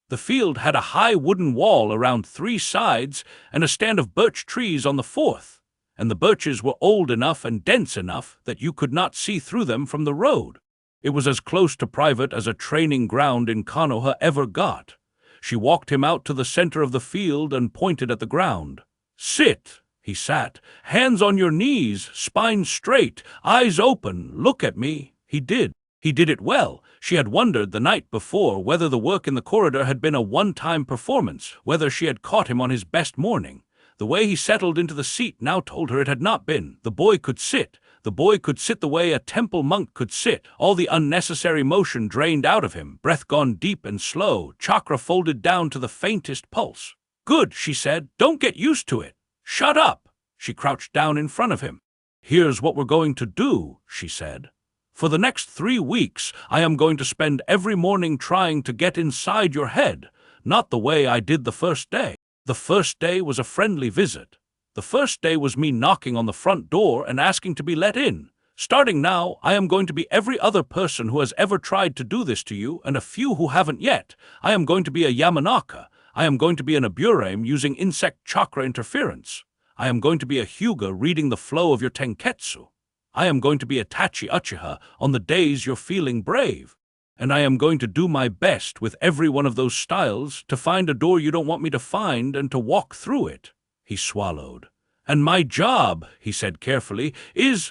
[SPEAKER 1] The field had a high wooden wall around 3 sides and a stand of birch trees on the 4th, and the birches were old enough and dense enough that you could not see through them from the road. It was as close to private as a training ground in Konoha ever got. She walked him out to the center of the field and pointed at the ground. "Sit." He sat. "Hands on your knees, spine straight, eyes open, look at me." He did. He did it well. She had wondered the night before whether the work in the corridor had been a one-time performance, whether she had caught him on his best morning. The way he settled into the seat now told her it had not been. The boy could sit. The boy could sit the way a temple monk could sit, all the unnecessary motion drained out of him, breath gone deep and slow, chakra folded down to the faintest pulse. "Good," she said. "Don't get used to it." "Shut up!" She crouched down in front of him. "Here's what we're going to do," she said. "For the next 3 weeks, I am going to spend every morning trying to get inside your head, not the way I did the first day. The first day was a friendly visit. The first day was me knocking on the front door and asking to be let in. Starting now, I am going to be every other person who has ever tried to do this to you and a few who haven't yet. I am going to be a Yamanaka. I am going to be an Aburame using insect chakra interference. I am going to be a Hyuga reading the flow of your Tenketsu. I am going to be a Tachi Uchiha on the days you're feeling brave. And I am going to do my best with every one of those styles to find a door you don't want me to find and to walk through it." He swallowed. "And my job," he said carefully,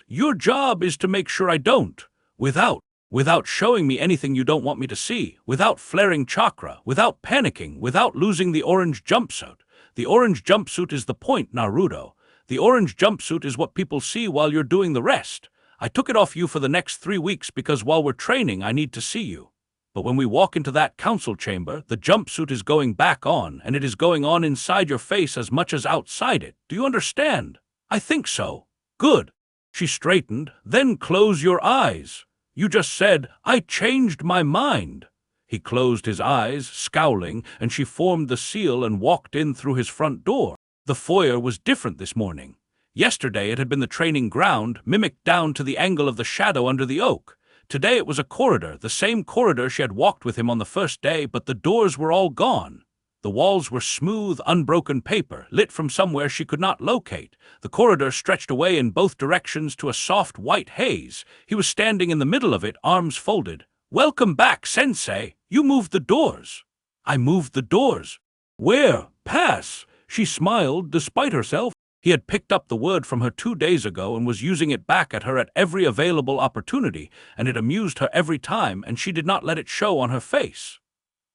[SPEAKER 1] your job is to make sure I don't. Without showing me anything you don't want me to see, without flaring chakra, without panicking, without losing the orange jumpsuit. The orange jumpsuit is the point, Naruto. The orange jumpsuit is what people see while you're doing the rest. I took it off you for the next 3 weeks because while we're training, I need to see you. But when we walk into that council chamber, the jumpsuit is going back on, and it is going on inside your face as much as outside it. Do you understand?" "I think so." "Good." She straightened. "Then close your eyes. You just said, 'I changed my mind.'" He closed his eyes, scowling, and she formed the seal and walked in through his front door. The foyer was different this morning. Yesterday it had been the training ground, mimicked down to the angle of the shadow under the oak. Today it was a corridor, the same corridor she had walked with him on the first day, but the doors were all gone. The walls were smooth, unbroken paper, lit from somewhere she could not locate. The corridor stretched away in both directions to a soft white haze. He was standing in the middle of it, arms folded. "Welcome back, Sensei. You moved the doors." "I moved the doors." "Where? Pass." She smiled, despite herself. He had picked up the word from her 2 days ago and was using it back at her at every available opportunity, and it amused her every time, and she did not let it show on her face.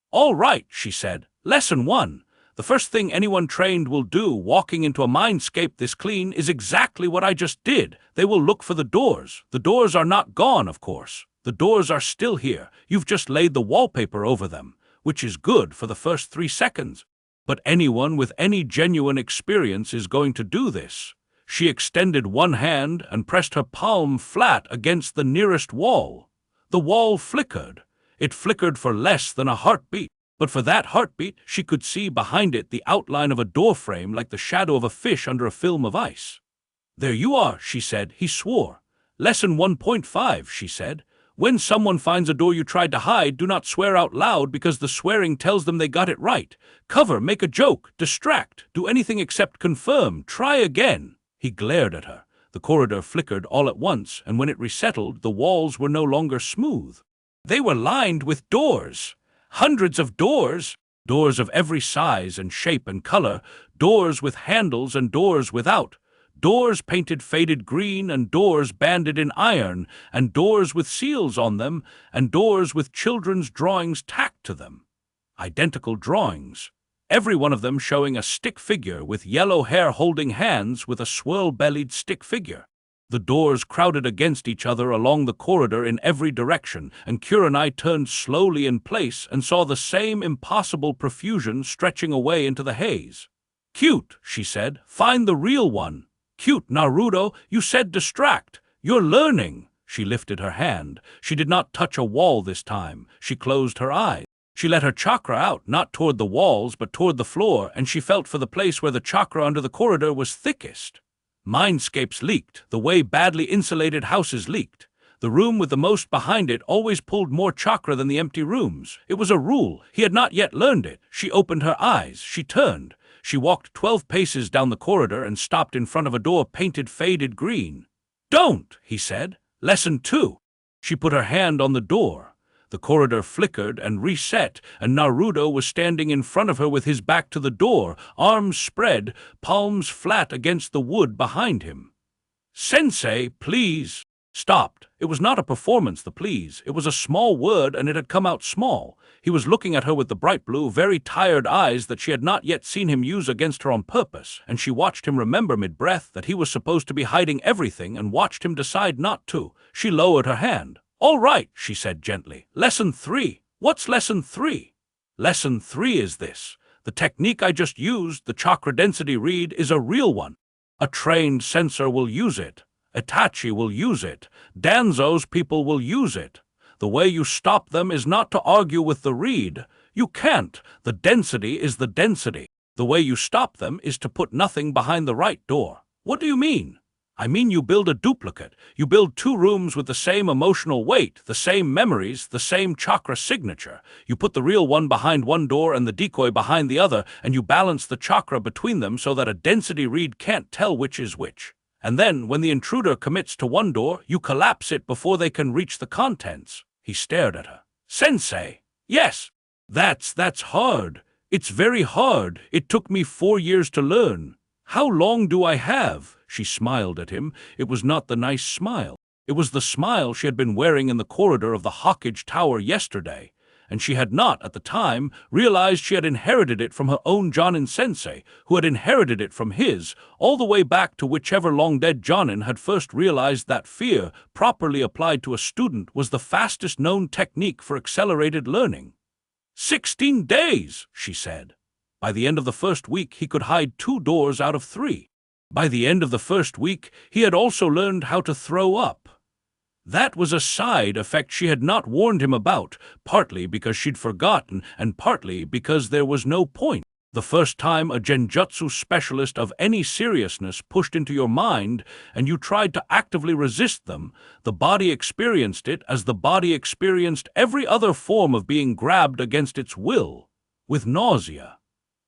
[SPEAKER 1] "All right," she said. "Lesson 1. The first thing anyone trained will do walking into a mindscape this clean is exactly what I just did. They will look for the doors. The doors are not gone, of course. The doors are still here. You've just laid the wallpaper over them, which is good for the first 3 seconds. But anyone with any genuine experience is going to do this." She extended one hand and pressed her palm flat against the nearest wall. The wall flickered. It flickered for less than a heartbeat, but for that heartbeat she could see behind it the outline of a doorframe like the shadow of a fish under a film of ice. "There you are," she said. He swore. "Lesson 1.5, she said. When someone finds a door you tried to hide, do not swear out loud because the swearing tells them they got it right. Cover, make a joke, distract, do anything except confirm, try again." He glared at her. The corridor flickered all at once, and when it resettled, the walls were no longer smooth. They were lined with doors. Hundreds of doors. Doors of every size and shape and color. Doors with handles and doors without. Doors painted faded green, and doors banded in iron, and doors with seals on them, and doors with children's drawings tacked to them. Identical drawings. Every one of them showing a stick figure with yellow hair holding hands with a swirl-bellied stick figure. The doors crowded against each other along the corridor in every direction, and Kurenai turned slowly in place and saw the same impossible profusion stretching away into the haze. "Cute," she said. "Find the real one." "Cute, Naruto, you said distract. You're learning." She lifted her hand. She did not touch a wall this time. She closed her eyes. She let her chakra out, not toward the walls, but toward the floor, and she felt for the place where the chakra under the corridor was thickest. Mindscapes leaked, the way badly insulated houses leaked. The room with the most behind it always pulled more chakra than the empty rooms. It was a rule. He had not yet learned it. She opened her eyes. She turned. She walked 12 paces down the corridor and stopped in front of a door painted faded green. "Don't," he said. "Lesson 2. She put her hand on the door. The corridor flickered and reset, and Naruto was standing in front of her with his back to the door, arms spread, palms flat against the wood behind him. "Sensei, please." Stopped. It was not a performance, the please. It was a small word, and it had come out small. He was looking at her with the bright blue, very tired eyes that she had not yet seen him use against her on purpose, and she watched him remember mid-breath that he was supposed to be hiding everything and watched him decide not to. She lowered her hand. "All right," she said gently. "Lesson 3. What's lesson 3? "Lesson 3 is this. The technique I just used, the chakra density read, is a real one. A trained sensor will use it. Itachi will use it. Danzo's people will use it. The way you stop them is not to argue with the read. You can't. The density is the density. The way you stop them is to put nothing behind the right door." "What do you mean?" "I mean you build a duplicate. You build 2 rooms with the same emotional weight, the same memories, the same chakra signature. You put the real one behind one door and the decoy behind the other, and you balance the chakra between them so that a density read can't tell which is which. And then, when the intruder commits to one door, you collapse it before they can reach the contents." He stared at her. "Sensei." "Yes. That's hard. It's very hard. It took me 4 years to learn." "How long do I have?" She smiled at him. It was not the nice smile. It was the smile she had been wearing in the corridor of the Hawkage Tower yesterday, and she had not, at the time, realized she had inherited it from her own Jonin sensei, who had inherited it from his, all the way back to whichever long-dead Jonin had first realized that fear, properly applied to a student, was the fastest-known technique for accelerated learning. 16 days, she said. By the end of the first week, he could hide 2 doors out of 3. By the end of the first week, he had also learned how to throw up. That was a side effect she had not warned him about, partly because she'd forgotten and partly because there was no point. The first time a genjutsu specialist of any seriousness pushed into your mind and you tried to actively resist them, the body experienced it as the body experienced every other form of being grabbed against its will, with nausea.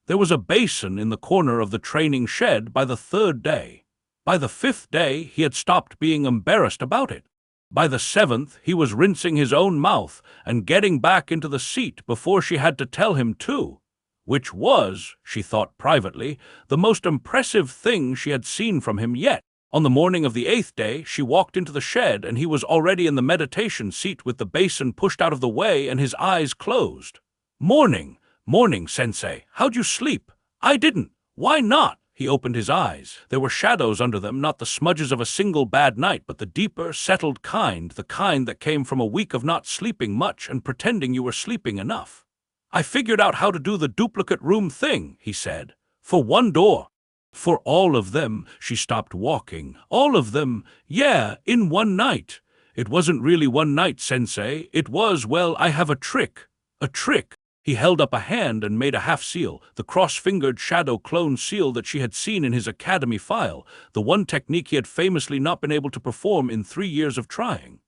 [SPEAKER 1] There was a basin in the corner of the training shed by the 3rd day. By the 5th day, he had stopped being embarrassed about it. By the 7th, he was rinsing his own mouth and getting back into the seat before she had to tell him to, which was, she thought privately, the most impressive thing she had seen from him yet. On the morning of the 8th day, she walked into the shed and he was already in the meditation seat with the basin pushed out of the way and his eyes closed. "Morning, morning, sensei. How'd you sleep?" "I didn't." "Why not?" He opened his eyes. There were shadows under them, not the smudges of a single bad night, but the deeper, settled kind, the kind that came from a week of not sleeping much and pretending you were sleeping enough. "I figured out how to do the duplicate room thing," he said. "For 1 door." "For all of them?" She stopped walking. "All of them? Yeah, in 1 night." "It wasn't really 1 night, sensei. It was, well, I have a trick." "A trick?" He held up a hand and made a half-seal, the cross-fingered shadow clone seal that she had seen in his academy file, the one technique he had famously not been able to perform in 3 years of trying.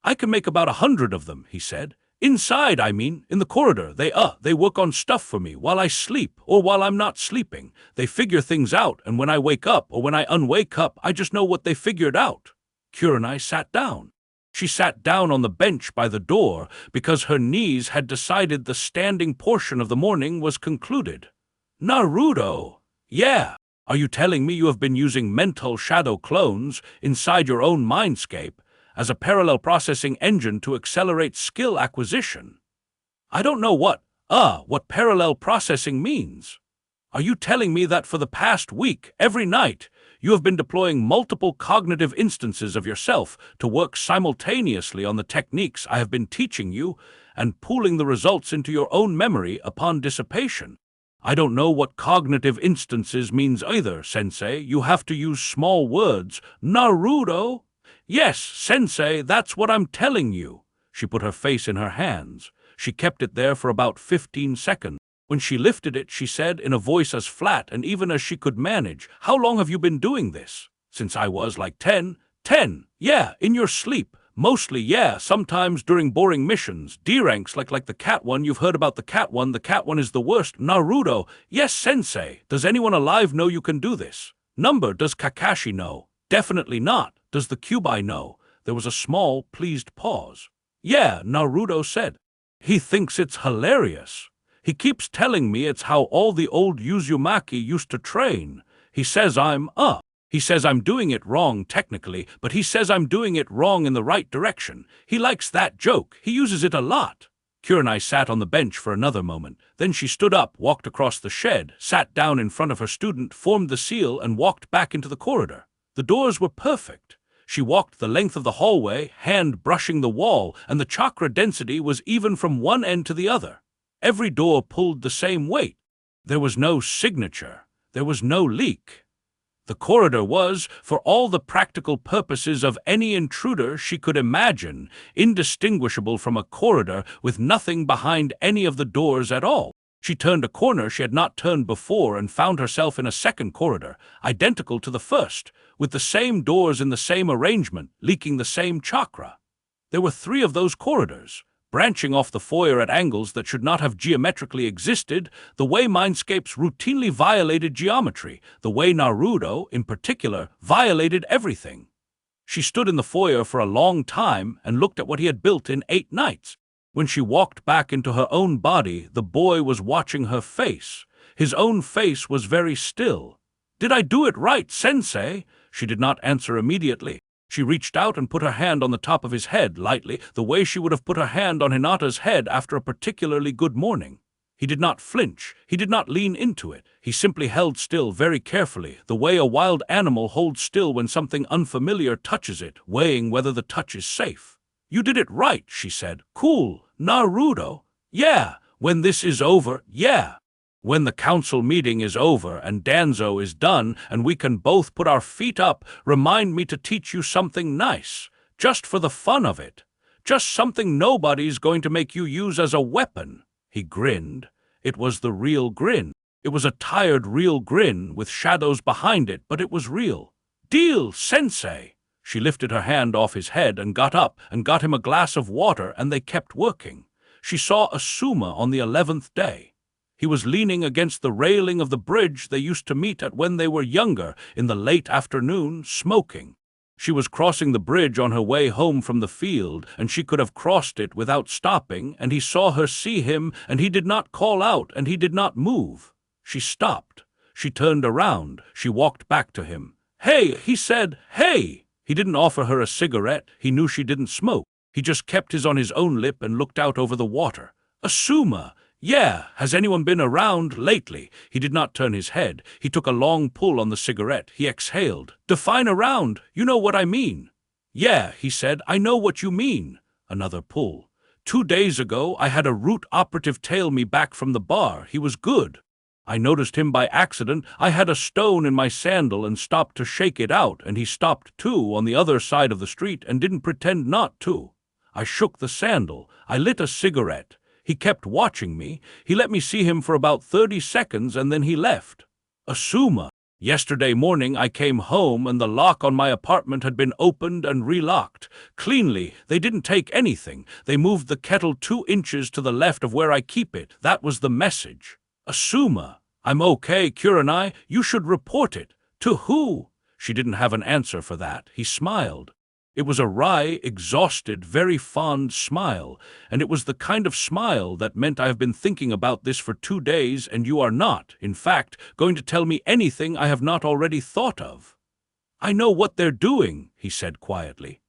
[SPEAKER 1] "I can make about 100 of them," he said. "Inside, I mean, in the corridor. They work on stuff for me while I sleep or while I'm not sleeping. They figure things out, and when I wake up or when I unwake up, I just know what they figured out." Kurenai sat down. She sat down on the bench by the door because her knees had decided the standing portion of the morning was concluded. "Naruto!" "Yeah. Are you telling me you have been using mental shadow clones inside your own mindscape as a parallel processing engine to accelerate skill acquisition?" "I don't know what parallel processing means." "Are you telling me that for the past week, every night, you have been deploying multiple cognitive instances of yourself to work simultaneously on the techniques I have been teaching you and pooling the results into your own memory upon dissipation?" "I don't know what cognitive instances means either, sensei. You have to use small words." "Naruto!" Yes, sensei, that's what I'm telling you. She put her face in her hands. She kept it there for about 15 seconds. When she lifted it, she said in a voice as flat and even as she could manage, "How long have you been doing this?" "Since I was like 10. 10? Yeah, in your sleep. Mostly, yeah, sometimes during boring missions. D-ranks like the cat one. You've heard about the cat one. The cat one is the worst. Naruto. Yes, sensei. Does anyone alive know you can do this? Number, does Kakashi know? Definitely not. Does the Kyuubi know? There was a small, pleased pause. Yeah, Naruto said. He thinks it's hilarious. He keeps telling me it's how all the old Uzumaki used to train. He says He says I'm doing it wrong technically, but he says I'm doing it wrong in the right direction. He likes that joke. He uses it a lot. Kurenai sat on the bench for another moment. Then she stood up, walked across the shed, sat down in front of her student, formed the seal, and walked back into the corridor. The doors were perfect. She walked the length of the hallway, hand brushing the wall, and the chakra density was even from one end to the other. Every door pulled the same weight. There was no signature. There was no leak. The corridor was, for all the practical purposes of any intruder she could imagine, indistinguishable from a corridor with nothing behind any of the doors at all. She turned a corner she had not turned before and found herself in a second corridor, identical to the first, with the same doors in the same arrangement, leaking the same chakra. There were 3 of those corridors, branching off the foyer at angles that should not have geometrically existed, the way mindscapes routinely violated geometry, the way Naruto, in particular, violated everything. She stood in the foyer for a long time and looked at what he had built in 8 nights. When she walked back into her own body, the boy was watching her face. His own face was very still. "Did I do it right, sensei?" She did not answer immediately. She reached out and put her hand on the top of his head lightly, the way she would have put her hand on Hinata's head after a particularly good morning. He did not flinch. He did not lean into it. He simply held still very carefully, the way a wild animal holds still when something unfamiliar touches it, weighing whether the touch is safe. "You did it right," she said. "Cool. Naruto. Yeah. When this is over, yeah. When the council meeting is over and Danzo is done and we can both put our feet up, remind me to teach you something nice, just for the fun of it. Just something nobody's going to make you use as a weapon." He grinned. It was the real grin. It was a tired real grin with shadows behind it, but it was real. "Deal, sensei." She lifted her hand off his head and got up and got him a glass of water, and they kept working. She saw Asuma on the 11th day. He was leaning against the railing of the bridge they used to meet at when they were younger, in the late afternoon, smoking. She was crossing the bridge on her way home from the field, and she could have crossed it without stopping, and he saw her see him, and he did not call out, and he did not move. She stopped. She turned around. She walked back to him. "Hey," he said, "hey." He didn't offer her a cigarette. He knew she didn't smoke. He just kept his on his own lip and looked out over the water. "Asuma. Yeah, has anyone been around lately?" He did not turn his head. He took a long pull on the cigarette. He exhaled. "Define around. You know what I mean." "Yeah," he said, "I know what you mean." Another pull. 2 days ago, I had a root operative tail me back from the bar. He was good. I noticed him by accident. I had a stone in my sandal and stopped to shake it out, and he stopped too on the other side of the street and didn't pretend not to. I shook the sandal. I lit a cigarette. He kept watching me. He let me see him for about 30 seconds and then he left. Asuma. Yesterday morning I came home and the lock on my apartment had been opened and relocked. Cleanly. They didn't take anything. They moved the kettle 2 inches to the left of where I keep it. That was the message. Asuma. "I'm okay, Kurenai. You should report it." "To who?" She didn't have an answer for that. He smiled. It was a wry, exhausted, very fond smile, and it was the kind of smile that meant I have been thinking about this for 2 days, and you are not, in fact, going to tell me anything I have not already thought of. "I know what they're doing," he said quietly.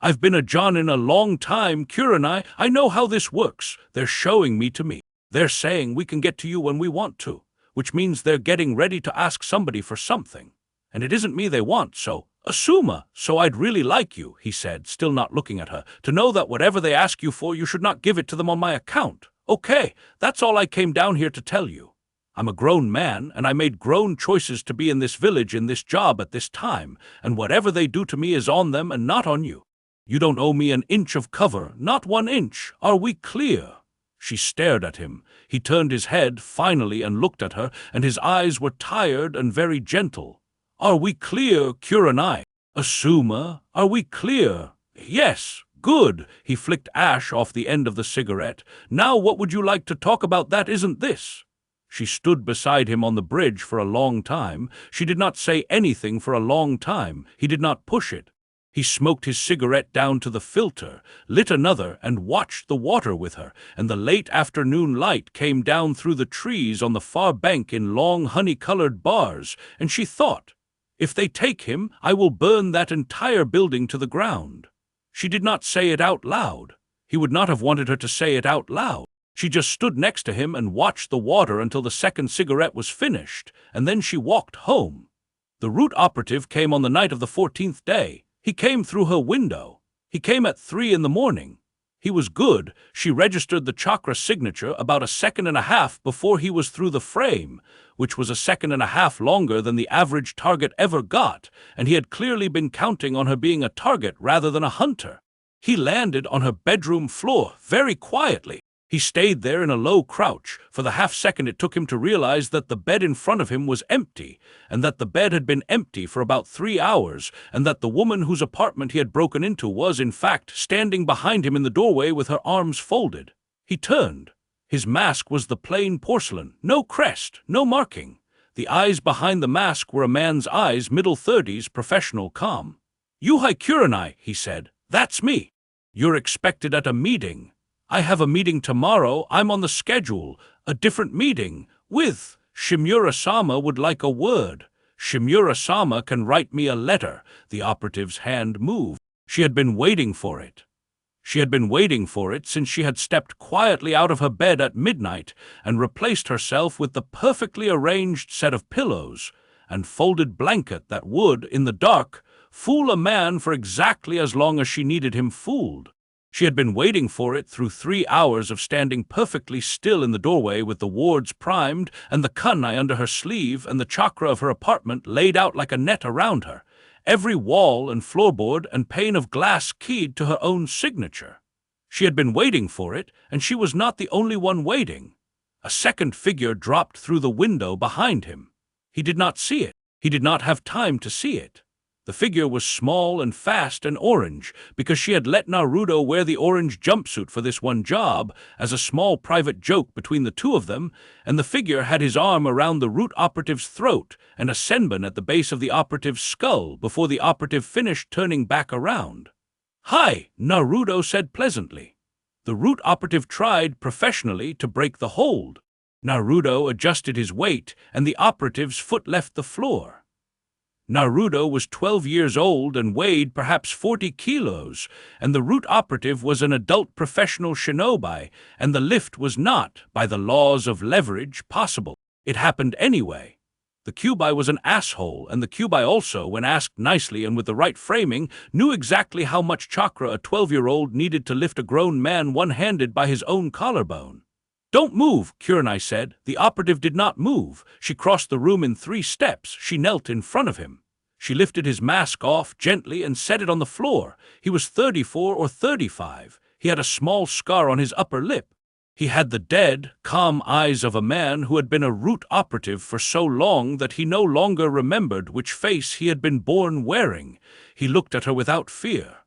[SPEAKER 1] "I've been a Jonin a long time, Kurenai. I know how this works. They're showing me to me. They're saying we can get to you when we want to, which means they're getting ready to ask somebody for something. And it isn't me they want, so Asuma, so I'd really like you," he said, still not looking at her, "to know that whatever they ask you for, you should not give it to them on my account. Okay, that's all I came down here to tell you." I'm a grown man, and I made grown choices to be in this village in this job at this time, and whatever they do to me is on them and not on you. You don't owe me an inch of cover, not 1 inch. Are we clear?" She stared at him. He turned his head, finally, and looked at her, and his eyes were tired and very gentle. "Are we clear, Kurenai? Asuma, are we clear?" "Yes, good." He flicked ash off the end of the cigarette. "Now what would you like to talk about that isn't this?" She stood beside him on the bridge for a long time. She did not say anything for a long time. He did not push it. He smoked his cigarette down to the filter, lit another, and watched the water with her, and the late afternoon light came down through the trees on the far bank in long honey-colored bars, and she thought, "If they take him, I will burn that entire building to the ground." She did not say it out loud. He would not have wanted her to say it out loud. She just stood next to him and watched the water until the second cigarette was finished, and then she walked home. The route operative came on the night of the 14th day. He came through her window. He came at 3 in the morning. He was good. She registered the chakra signature about a second and a half before he was through the frame, which was a second and a half longer than the average target ever got, and he had clearly been counting on her being a target rather than a hunter. He landed on her bedroom floor very quietly. He stayed there in a low crouch. For the half-second it took him to realize that the bed in front of him was empty, and that the bed had been empty for about 3 hours, and that the woman whose apartment he had broken into was, in fact, standing behind him in the doorway with her arms folded. He turned. His mask was the plain porcelain, no crest, no marking. The eyes behind the mask were a man's eyes, middle-30s, professional, calm. "Yuhai Kurenai," he said. "That's me. You're expected at a meeting. I have a meeting tomorrow. I'm on the schedule. A different meeting. With Shimura-sama would like a word. Shimura-sama can write me a letter." The operative's hand moved. She had been waiting for it. She had been waiting for it since she had stepped quietly out of her bed at midnight and replaced herself with the perfectly arranged set of pillows and folded blanket that would, in the dark, fool a man for exactly as long as she needed him fooled. She had been waiting for it through 3 hours of standing perfectly still in the doorway with the wards primed and the kunai under her sleeve and the chakra of her apartment laid out like a net around her, every wall and floorboard and pane of glass keyed to her own signature. She had been waiting for it, and she was not the only one waiting. A second figure dropped through the window behind him. He did not see it. He did not have time to see it. The figure was small and fast and orange, because she had let Naruto wear the orange jumpsuit for this one job, as a small private joke between the two of them, and the figure had his arm around the root operative's throat and a senbon at the base of the operative's skull before the operative finished turning back around. "Hi," Naruto said pleasantly. The root operative tried, professionally, to break the hold. Naruto adjusted his weight, and the operative's foot left the floor. Naruto was 12 years old and weighed perhaps 40 kilos, and the root operative was an adult professional shinobi, and the lift was not, by the laws of leverage, possible. It happened anyway. The Kyuubi was an asshole, and the Kyuubi also, when asked nicely and with the right framing, knew exactly how much chakra a 12-year-old needed to lift a grown man one-handed by his own collarbone. "Don't move," Kurenai said. The operative did not move. She crossed the room in 3 steps. She knelt in front of him. She lifted his mask off gently and set it on the floor. He was 34 or 35. He had a small scar on his upper lip. He had the dead, calm eyes of a man who had been a root operative for so long that he no longer remembered which face he had been born wearing. He looked at her without fear.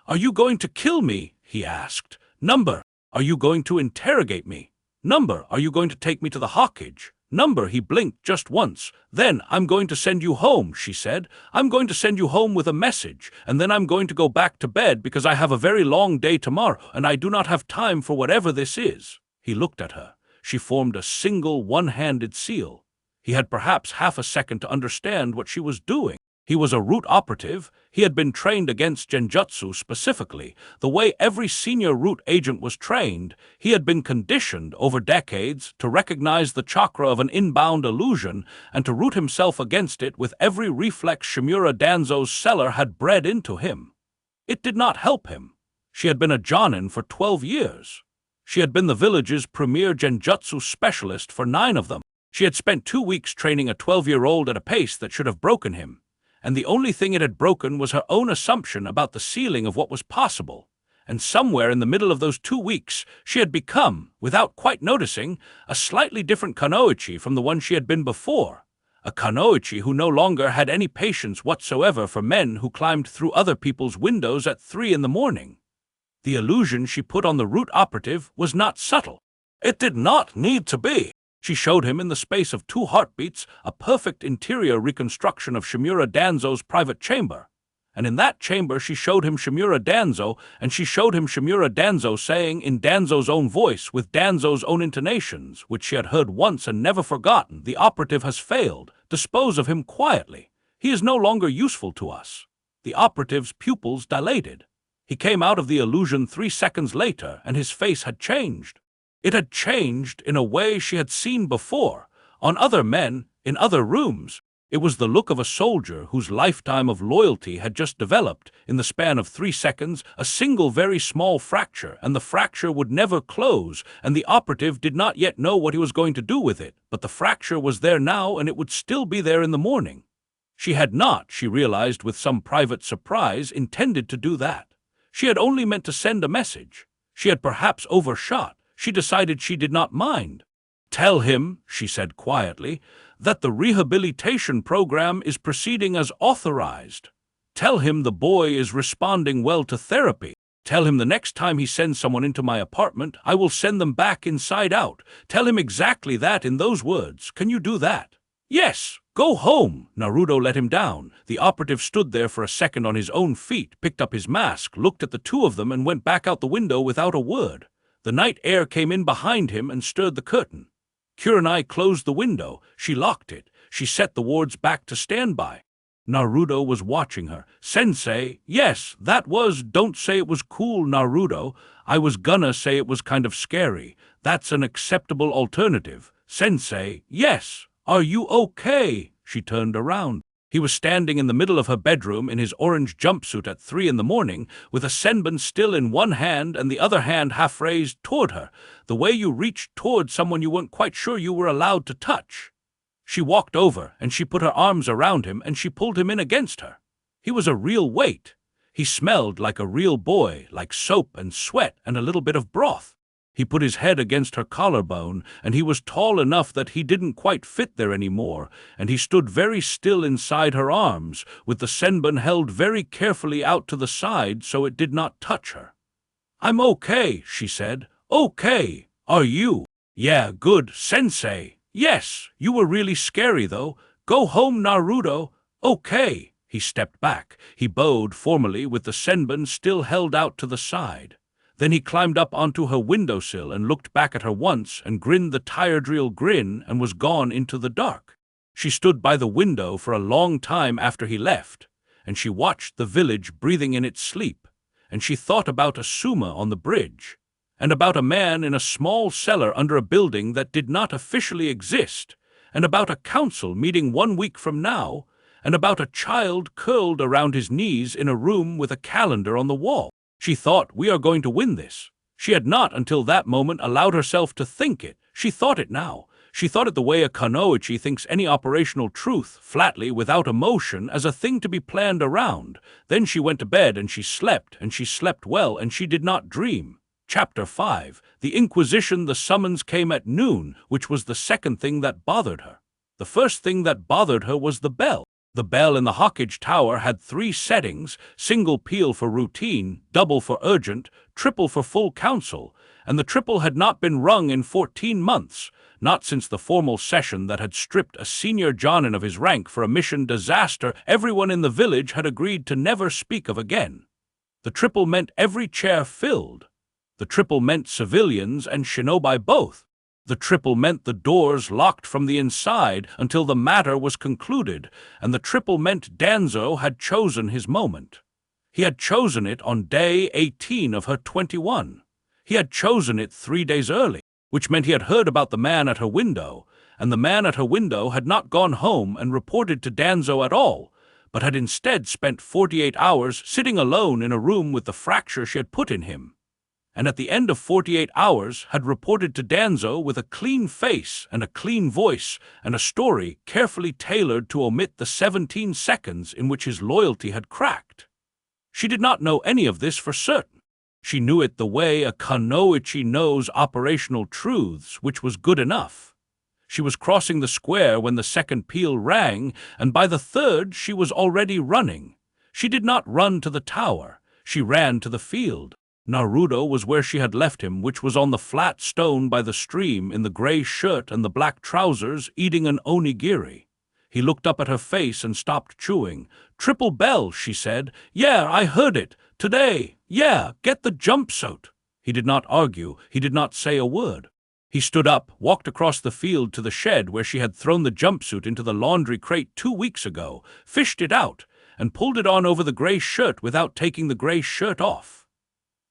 [SPEAKER 1] "Are you going to kill me?" he asked. "Number, are you going to interrogate me? Number, are you going to take me to the hawkage? Number," he blinked just once. "Then I'm going to send you home," she said. "I'm going to send you home with a message, and then I'm going to go back to bed because I have a very long day tomorrow, and I do not have time for whatever this is." He looked at her. She formed a single one-handed seal. He had perhaps half a second to understand what she was doing. He was a root operative. He had been trained against genjutsu specifically, the way every senior root agent was trained. He had been conditioned over decades to recognize the chakra of an inbound illusion and to root himself against it with every reflex Shimura Danzo's seller had bred into him. It did not help him. She had been a jonin for 12 years. She had been the village's premier genjutsu specialist for 9 of them. She had spent 2 weeks training a 12-year-old at a pace that should have broken him, and the only thing it had broken was her own assumption about the ceiling of what was possible. And somewhere in the middle of those 2 weeks, she had become, without quite noticing, a slightly different Kunoichi from the one she had been before. A Kunoichi who no longer had any patience whatsoever for men who climbed through other people's windows at 3 in the morning. The illusion she put on the root operative was not subtle. It did not need to be. She showed him in the space of 2 heartbeats a perfect interior reconstruction of Shimura Danzo's private chamber. And in that chamber she showed him Shimura Danzo, and she showed him Shimura Danzo saying in Danzo's own voice, with Danzo's own intonations, which she had heard once and never forgotten, "The operative has failed. Dispose of him quietly. He is no longer useful to us." The operative's pupils dilated. He came out of the illusion 3 seconds later, and his face had changed. It had changed in a way she had seen before, on other men, in other rooms. It was the look of a soldier whose lifetime of loyalty had just developed, in the span of 3 seconds, a single very small fracture, and the fracture would never close, and the operative did not yet know what he was going to do with it, but the fracture was there now, and it would still be there in the morning. She had not, she realized with some private surprise, intended to do that. She had only meant to send a message. She had perhaps overshot. She decided she did not mind. "Tell him," she said quietly, "that the rehabilitation program is proceeding as authorized. Tell him the boy is responding well to therapy. Tell him the next time he sends someone into my apartment, I will send them back inside out. Tell him exactly that in those words. Can you do that?" "Yes, go home." Naruto let him down. The operative stood there for a second on his own feet, picked up his mask, looked at the two of them, and went back out the window without a word. The night air came in behind him and stirred the curtain. Kurenai closed the window. She locked it. She set the wards back to standby. Naruto was watching her. "Sensei, yes, that was, don't say it was cool, Naruto. I was gonna say it was kind of scary. That's an acceptable alternative. Sensei, yes. Are you okay?" She turned around. He was standing in the middle of her bedroom in his orange jumpsuit at 3 in the morning, with a senbon still in one hand and the other hand half raised toward her, the way you reached toward someone you weren't quite sure you were allowed to touch. She walked over, and she put her arms around him, and she pulled him in against her. He was a real weight. He smelled like a real boy, like soap and sweat and a little bit of broth. He put his head against her collarbone, and he was tall enough that he didn't quite fit there anymore, and he stood very still inside her arms, with the senbon held very carefully out to the side so it did not touch her. "I'm okay," she said. "Okay. Are you?" "Yeah, good, Sensei. Yes, you were really scary, though. Go home, Naruto." "Okay." He stepped back. He bowed formally with the senbon still held out to the side. Then he climbed up onto her windowsill and looked back at her once and grinned the tired real grin and was gone into the dark. She stood by the window for a long time after he left, and she watched the village breathing in its sleep, and she thought about Asuma on the bridge, and about a man in a small cellar under a building that did not officially exist, and about a council meeting 1 week from now, and about a child curled around his knees in a room with a calendar on the wall. She thought, we are going to win this. She had not until that moment allowed herself to think it. She thought it now. She thought it the way a Kunoichi thinks any operational truth, flatly, without emotion, as a thing to be planned around. Then she went to bed and she slept well, and she did not dream. Chapter 5. The Inquisition. The summons came at noon, which was the second thing that bothered her. The first thing that bothered her was the bell. The bell in the Hawkage Tower had 3 settings, single peal for routine, double for urgent, triple for full council, and the triple had not been rung in 14 months, not since the formal session that had stripped a senior Jonin of his rank for a mission disaster everyone in the village had agreed to never speak of again. The triple meant every chair filled. The triple meant civilians and shinobi both. The triple meant the doors locked from the inside until the matter was concluded, and the triple meant Danzo had chosen his moment. He had chosen it on day 18 of her 21. He had chosen it 3 days early, which meant he had heard about the man at her window, and the man at her window had not gone home and reported to Danzo at all, but had instead spent 48 hours sitting alone in a room with the fracture she had put in him. and at the end of 48 hours had reported to Danzo with a clean face and a clean voice and a story carefully tailored to omit the 17 seconds in which his loyalty had cracked. She did not know any of this for certain. She knew it the way a kunoichi knows operational truths, which was good enough. She was crossing the square when the second peal rang, and by the third she was already running. She did not run to the tower. She ran to the field. Naruto was where she had left him, which was on the flat stone by the stream, in the gray shirt and the black trousers, eating an onigiri. He looked up at her face and stopped chewing. "Triple bell," she said. "Yeah, I heard it. Today. Yeah, get the jumpsuit." He did not argue. He did not say a word. He stood up, walked across the field to the shed where she had thrown the jumpsuit into the laundry crate 2 weeks ago, fished it out, and pulled it on over the gray shirt without taking the gray shirt off.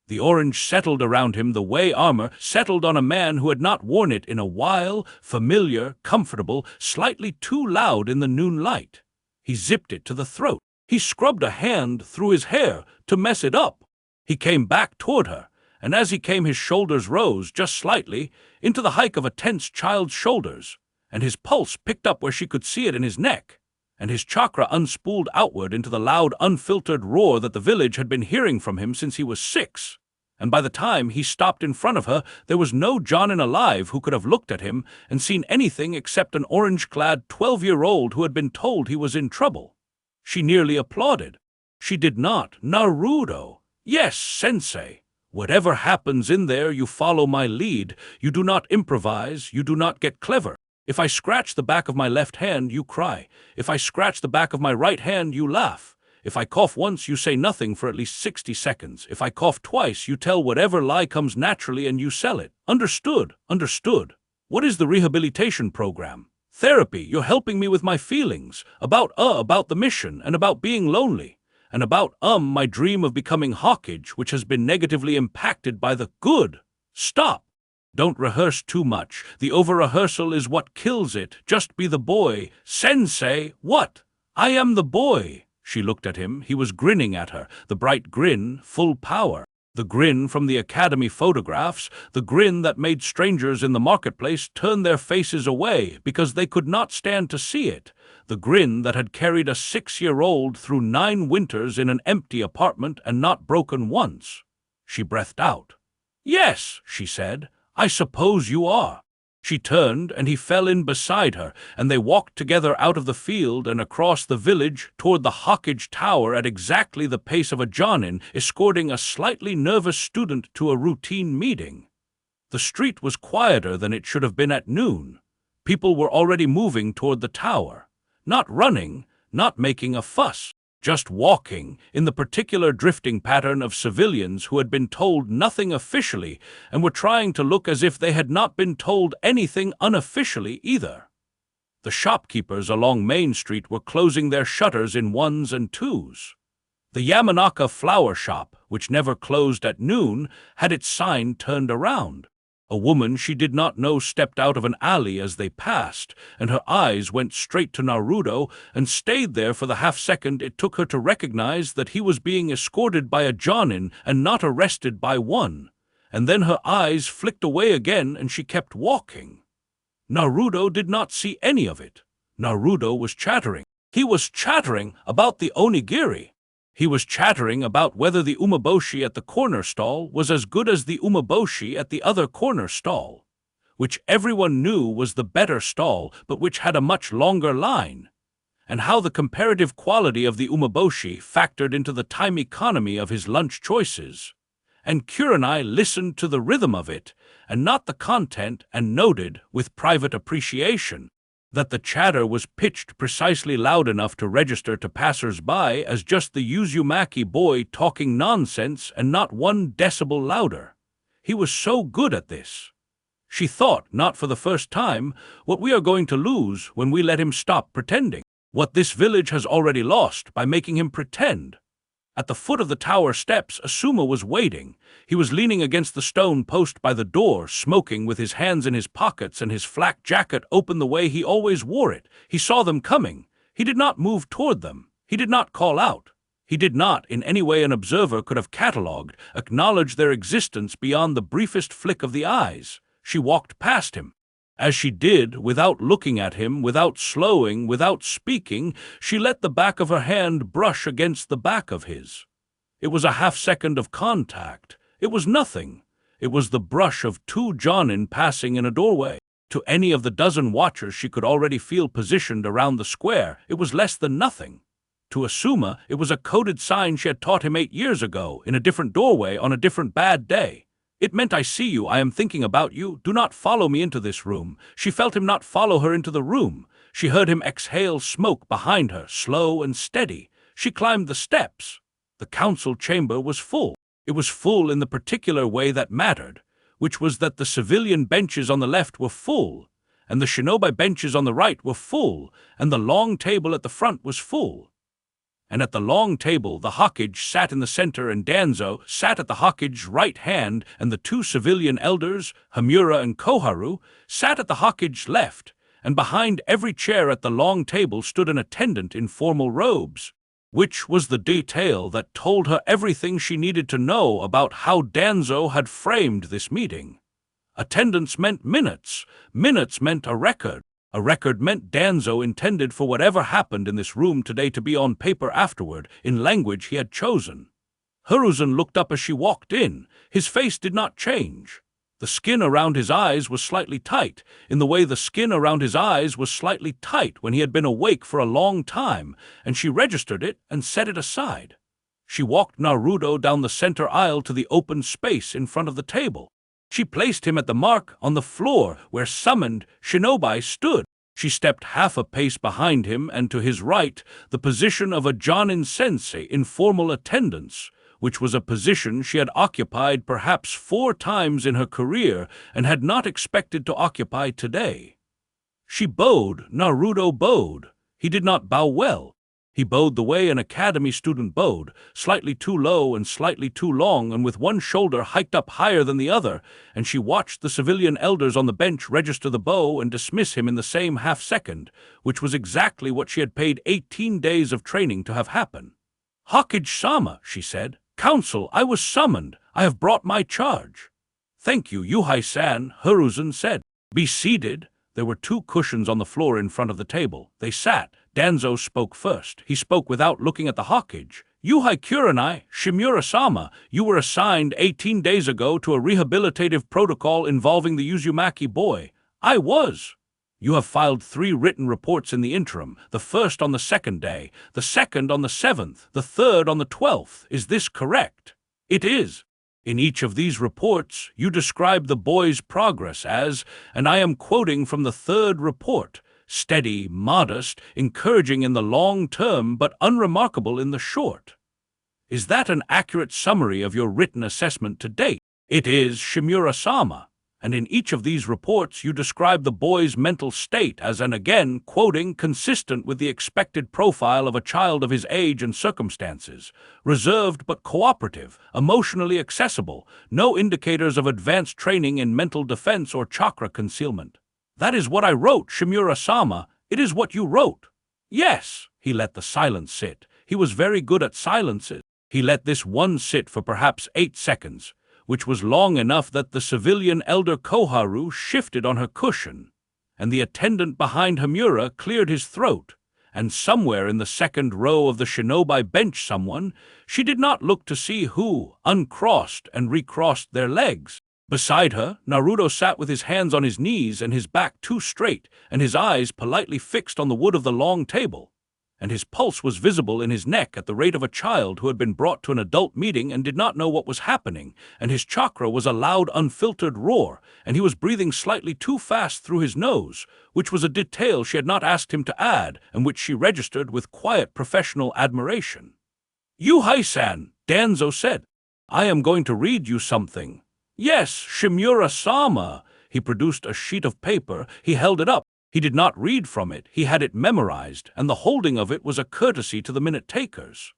[SPEAKER 1] The orange settled around him the way armor settled on a man who had not worn it in a while, familiar, comfortable, slightly too loud in the noon light. He zipped it to the throat. He scrubbed a hand through his hair to mess it up. He came back toward her, and as he came his shoulders rose just slightly into the hike of a tense child's shoulders, and his pulse picked up where she could see it in his neck, and his chakra unspooled outward into the loud, unfiltered roar that the village had been hearing from him since he was 6. And by the time he stopped in front of her, there was no Jonin alive who could have looked at him and seen anything except an orange-clad 12-year-old who had been told he was in trouble. She nearly applauded. She did not. "Naruto." "Yes, sensei. Whatever happens in there, you follow my lead. You do not improvise. You do not get clever. If I scratch the back of my left hand, you cry. If I scratch the back of my right hand, you laugh. If I cough once, you say nothing for at least 60 seconds. If I cough twice, you tell whatever lie comes naturally and you sell it. Understood? Understood. What is the rehabilitation program? Therapy. You're helping me with my feelings. About the mission, and about being lonely. And about, my dream of becoming Hawkage, which has been negatively impacted by the good. Stop. Don't rehearse too much. The over-rehearsal is what kills it. Just be the boy. Sensei, what? I am the boy. She looked at him. He was grinning at her, the bright grin, full power. The grin from the academy photographs, the grin that made strangers in the marketplace turn their faces away because they could not stand to see it. The grin that had carried a 6-year-old through 9 winters in an empty apartment and not broken once. She breathed out. "Yes," she said, "I suppose you are." She turned, and he fell in beside her, and they walked together out of the field and across the village toward the Hawkage Tower at exactly the pace of a Jonin escorting a slightly nervous student to a routine meeting. The street was quieter than it should have been at noon. People were already moving toward the tower. Not running, not making a fuss. Just walking, in the particular drifting pattern of civilians who had been told nothing officially and were trying to look as if they had not been told anything unofficially either. The shopkeepers along Main Street were closing their shutters in 1s and 2s. The Yamanaka flower shop, which never closed at noon, had its sign turned around. A woman she did not know stepped out of an alley as they passed, and her eyes went straight to Naruto and stayed there for the half-second it took her to recognize that he was being escorted by a Jonin and not arrested by one. And then her eyes flicked away again and she kept walking. Naruto did not see any of it. Naruto was chattering. He was chattering about the onigiri. He was chattering about whether the umeboshi at the corner stall was as good as the umeboshi at the other corner stall, which everyone knew was the better stall but which had a much longer line, and how the comparative quality of the umeboshi factored into the time economy of his lunch choices. And Kurenai listened to the rhythm of it, and not the content, and noted, with private appreciation, that the chatter was pitched precisely loud enough to register to passers-by as just the Uzumaki boy talking nonsense and not 1 decibel louder. He was so good at this. She thought, not for the first time, what we are going to lose when we let him stop pretending. What this village has already lost by making him pretend. At the foot of the tower steps, Asuma was waiting. He was leaning against the stone post by the door, smoking with his hands in his pockets and his flak jacket open the way he always wore it. He saw them coming. He did not move toward them. He did not call out. He did not, in any way an observer could have catalogued, acknowledge their existence beyond the briefest flick of the eyes. She walked past him. As she did, without looking at him, without slowing, without speaking, she let the back of her hand brush against the back of his. It was a half-second of contact. It was nothing. It was the brush of two jonin passing in a doorway. To any of the dozen watchers she could already feel positioned around the square, it was less than nothing. To Asuma, it was a coded sign she had taught him 8 years ago, in a different doorway on a different bad day. It meant, "I see you, I am thinking about you, do not follow me into this room." She felt him not follow her into the room. She heard him exhale smoke behind her, slow and steady. She climbed the steps. The council chamber was full. It was full in the particular way that mattered, which was that the civilian benches on the left were full, and the shinobi benches on the right were full, and the long table at the front was full. And at the long table the Hokage sat in the center, and Danzo sat at the Hokage's right hand, and the two civilian elders, Hamura and Koharu, sat at the Hokage's left, and behind every chair at the long table stood an attendant in formal robes, which was the detail that told her everything she needed to know about how Danzo had framed this meeting. Attendance meant minutes. Minutes meant a record. A record meant Danzo intended for whatever happened in this room today to be on paper afterward, in language he had chosen. Hiruzen looked up as she walked in. His face did not change. The skin around his eyes was slightly tight, in the way the skin around his eyes was slightly tight when he had been awake for a long time, and she registered it and set it aside. She walked Naruto down the center aisle to the open space in front of the table. She placed him at the mark on the floor where summoned shinobi stood. She stepped half a pace behind him, and to his right, the position of a Jonin sensei in formal attendance, which was a position she had occupied perhaps 4 times in her career and had not expected to occupy today. She bowed. Naruto bowed. He did not bow well. He bowed the way an academy student bowed, slightly too low and slightly too long, and with one shoulder hiked up higher than the other, and she watched the civilian elders on the bench register the bow and dismiss him in the same half-second, which was exactly what she had paid 18 days of training to have happen. "Hokage-sama," she said. "Council, I was summoned. I have brought my charge." "Thank you, Yuhai-san," Hiruzen said. "Be seated." There were 2 cushions on the floor in front of the table. They sat. Danzo spoke first. He spoke without looking at the Hokage. "Yuhai Kurenai, Shimura-sama, you were assigned 18 days ago to a rehabilitative protocol involving the Uzumaki boy." "I was." "You have filed 3 written reports in the interim, the first on the 2nd day, the second on the 7th, the third on the 12th. Is this correct?" "It is." "In each of these reports, you describe the boy's progress as, and I am quoting from the 3rd report, steady, modest, encouraging in the long term, but unremarkable in the short. Is that an accurate summary of your written assessment to date?" "It is, Shimura-sama. And in each of these reports you describe the boy's mental state as, and again, quoting, consistent with the expected profile of a child of his age and circumstances, reserved but cooperative, emotionally accessible, no indicators of advanced training in mental defense or chakra concealment." "That is what I wrote, Shimura-sama. It is what you wrote." "Yes." He let the silence sit. He was very good at silences. He let this one sit for perhaps 8 seconds, which was long enough that the civilian elder Koharu shifted on her cushion, and the attendant behind Hamura cleared his throat, and somewhere in the 2nd row of the shinobi bench someone, she did not look to see who, uncrossed and recrossed their legs. Beside her, Naruto sat with his hands on his knees and his back too straight, and his eyes politely fixed on the wood of the long table, and his pulse was visible in his neck at the rate of a child who had been brought to an adult meeting and did not know what was happening, and his chakra was a loud, unfiltered roar, and he was breathing slightly too fast through his nose, which was a detail she had not asked him to add, and which she registered with quiet professional admiration. "Yuhai-san," Danzo said, "I am going to read you something." "Yes, Shimura-sama." He produced a sheet of paper. He held it up. He did not read from it. He had it memorized, and the holding of it was a courtesy to the minute-takers.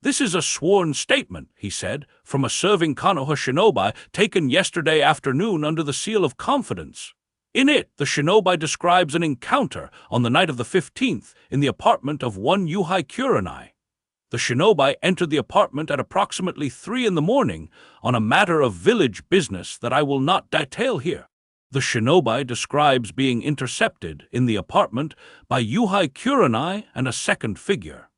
[SPEAKER 1] "This is a sworn statement," he said, "from a serving Konoha shinobi taken yesterday afternoon under the seal of confidence. In it, the shinobi describes an encounter on the night of the 15th in the apartment of one Yuhai Kurenai. The shinobi entered the apartment at approximately 3 in the morning on a matter of village business that I will not detail here. The shinobi describes being intercepted in the apartment by Yuhei Kurenai and a second figure.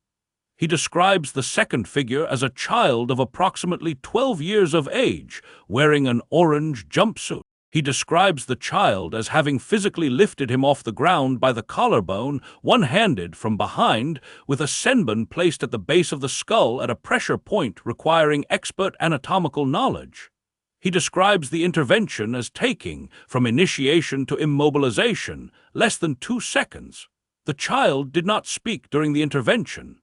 [SPEAKER 1] He describes the second figure as a child of approximately 12 years of age, wearing an orange jumpsuit. He describes the child as having physically lifted him off the ground by the collarbone, one-handed from behind, with a senbon placed at the base of the skull at a pressure point requiring expert anatomical knowledge. He describes the intervention as taking, from initiation to immobilization, less than 2 seconds. The child did not speak during the intervention.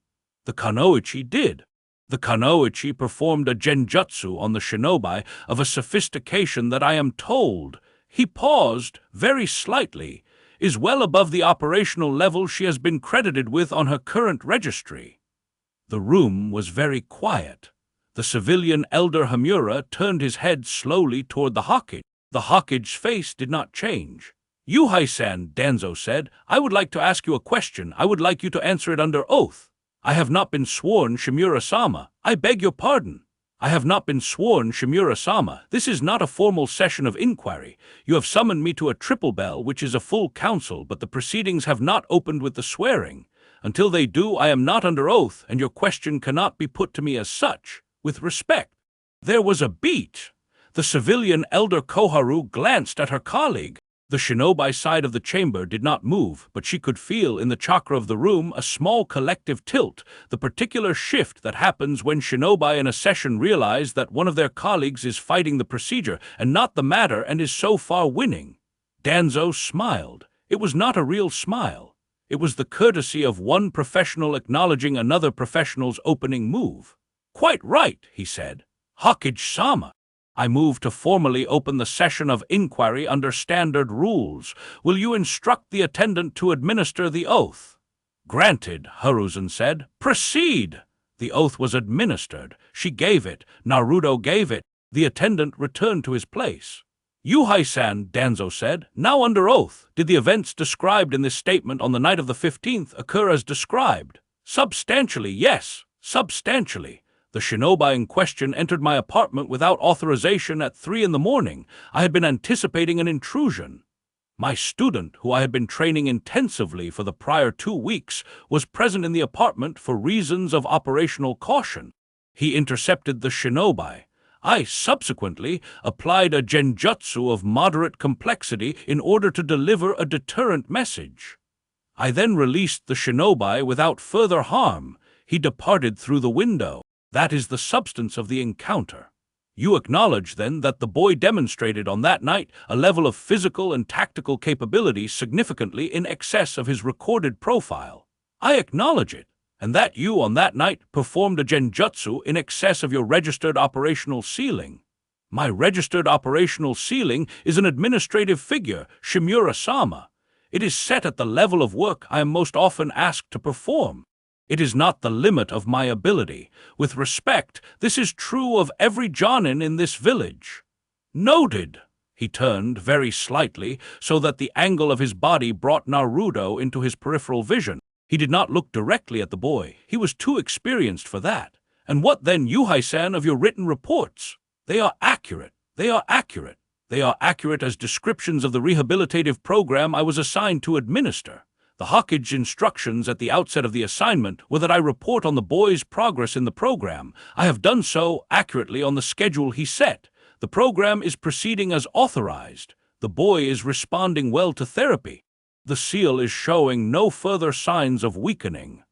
[SPEAKER 1] The Kunoichi did. The Kunoichi performed a genjutsu on the shinobi of a sophistication that I am told, he paused very slightly, is well above the operational level she has been credited with on her current registry. The room was very quiet. The civilian elder Hamura turned his head slowly toward the Hokage. The Hokage's face did not change. "Yuhei-san," Danzo said, "I would like to ask you a question. I would like you to answer it under oath." "I have not been sworn, Shimura-sama. I beg your pardon." "I have not been sworn, Shimura-sama. This is not a formal session of inquiry. You have summoned me to a triple bell, which is a full council, but the proceedings have not opened with the swearing. Until they do, I am not under oath, and your question cannot be put to me as such. With respect." There was a beat. The civilian elder Koharu glanced at her colleague. The shinobi side of the chamber did not move, but she could feel in the chakra of the room a small collective tilt, the particular shift that happens when shinobi in a session realize that one of their colleagues is fighting the procedure and not the matter and is so far winning. Danzo smiled. It was not a real smile. It was the courtesy of one professional acknowledging another professional's opening move. "Quite right," he said. "Hokage-sama. I move to formally open the session of inquiry under standard rules. Will you instruct the attendant to administer the oath?" "Granted," Hiruzen said. "Proceed." The oath was administered. She gave it. Naruto gave it. The attendant returned to his place. "Yuhei-san," Danzo said, "now under oath, did the events described in this statement on the night of the 15th occur as described?" "Substantially, yes. Substantially. The shinobi in question entered my apartment without authorization at 3 in the morning. I had been anticipating an intrusion. My student, who I had been training intensively for the prior 2 weeks, was present in the apartment for reasons of operational caution. He intercepted the shinobi. I subsequently applied a genjutsu of moderate complexity in order to deliver a deterrent message. I then released the shinobi without further harm. He departed through the window. That is the substance of the encounter. You acknowledge, then, that the boy demonstrated on that night a level of physical and tactical capability significantly in excess of his recorded profile. I acknowledge it, and that you, on that night, performed a genjutsu in excess of your registered operational ceiling. My registered operational ceiling is an administrative figure, Shimura-sama. It is set at the level of work I am most often asked to perform. It is not the limit of my ability. With respect, this is true of every jonin in this village." "Noted." He turned very slightly so that the angle of his body brought Naruto into his peripheral vision. He did not look directly at the boy. He was too experienced for that. "And what then, Yuhei-san, of your written reports?" "They are accurate. They are accurate. They are accurate as descriptions of the rehabilitative program I was assigned to administer. The Hokage's instructions at the outset of the assignment were that I report on the boy's progress in the program. I have done so accurately on the schedule he set. The program is proceeding as authorized. The boy is responding well to therapy. The seal is showing no further signs of weakening.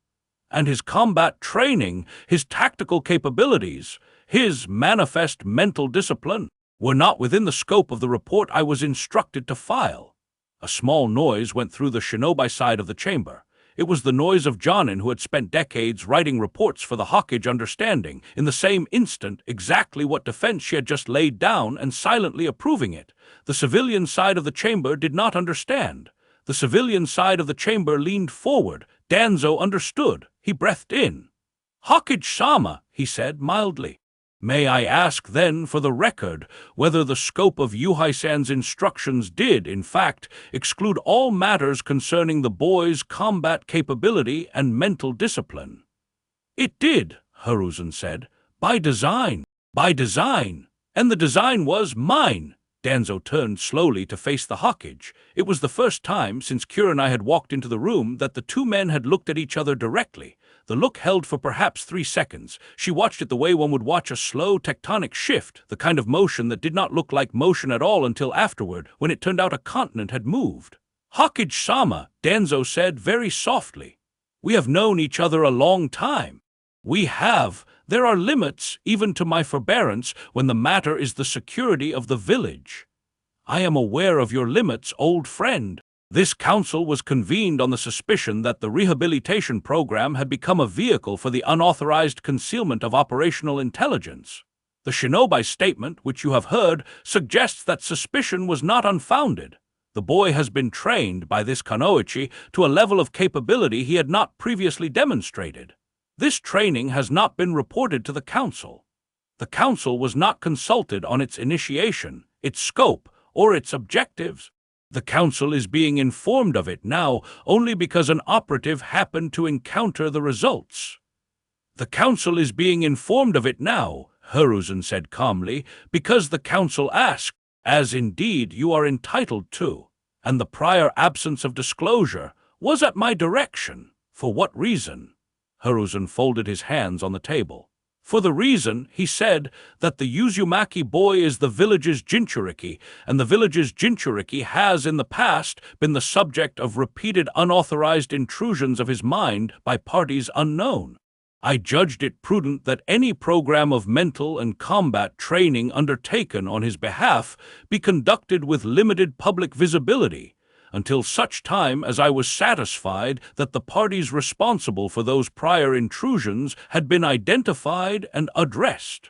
[SPEAKER 1] And his combat training, his tactical capabilities, his manifest mental discipline were not within the scope of the report I was instructed to file." A small noise went through the shinobi side of the chamber. It was the noise of jonin who had spent decades writing reports for the Hokage, understanding, in the same instant, exactly what defense she had just laid down and silently approving it. The civilian side of the chamber did not understand. The civilian side of the chamber leaned forward. Danzo understood. He breathed in. "Hokage-sama," he said mildly. "May I ask, then, for the record, whether the scope of Yuhei-san's instructions did, in fact, exclude all matters concerning the boy's combat capability and mental discipline?" It did, Hiruzen said. By design. By design. And the design was mine. Danzo turned slowly to face the Hokage. It was the first time since Kurenai had walked into the room that the two men had looked at each other directly. The look held for perhaps 3 seconds. She watched it the way one would watch a slow tectonic shift, the kind of motion that did not look like motion at all until afterward, when it turned out a continent had moved. Hokage-sama, Danzo said very softly. We have known each other a long time. We have. There are limits, even to my forbearance, when the matter is the security of the village. I am aware of your limits, old friend. This council was convened on the suspicion that the rehabilitation program had become a vehicle for the unauthorized concealment of operational intelligence. The shinobi's statement, which you have heard, suggests that suspicion was not unfounded. The boy has been trained by this Kunoichi to a level of capability he had not previously demonstrated. This training has not been reported to the council. The council was not consulted on its initiation, its scope, or its objectives. The council is being informed of it now only because an operative happened to encounter the results. The council is being informed of it now, Hiruzen said calmly, because the council asked, as indeed you are entitled to, and the prior absence of disclosure was at my direction. For what reason? Hiruzen folded his hands on the table. For the reason, he said, that the Uzumaki boy is the village's Jinchuriki, and the village's Jinchuriki has in the past been the subject of repeated unauthorized intrusions of his mind by parties unknown. I judged it prudent that any program of mental and combat training undertaken on his behalf be conducted with limited public visibility, until such time as I was satisfied that the parties responsible for those prior intrusions had been identified and addressed.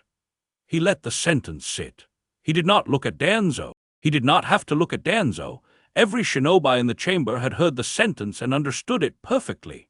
[SPEAKER 1] He let the sentence sit. He did not look at Danzo. He did not have to look at Danzo. Every shinobi in the chamber had heard the sentence and understood it perfectly.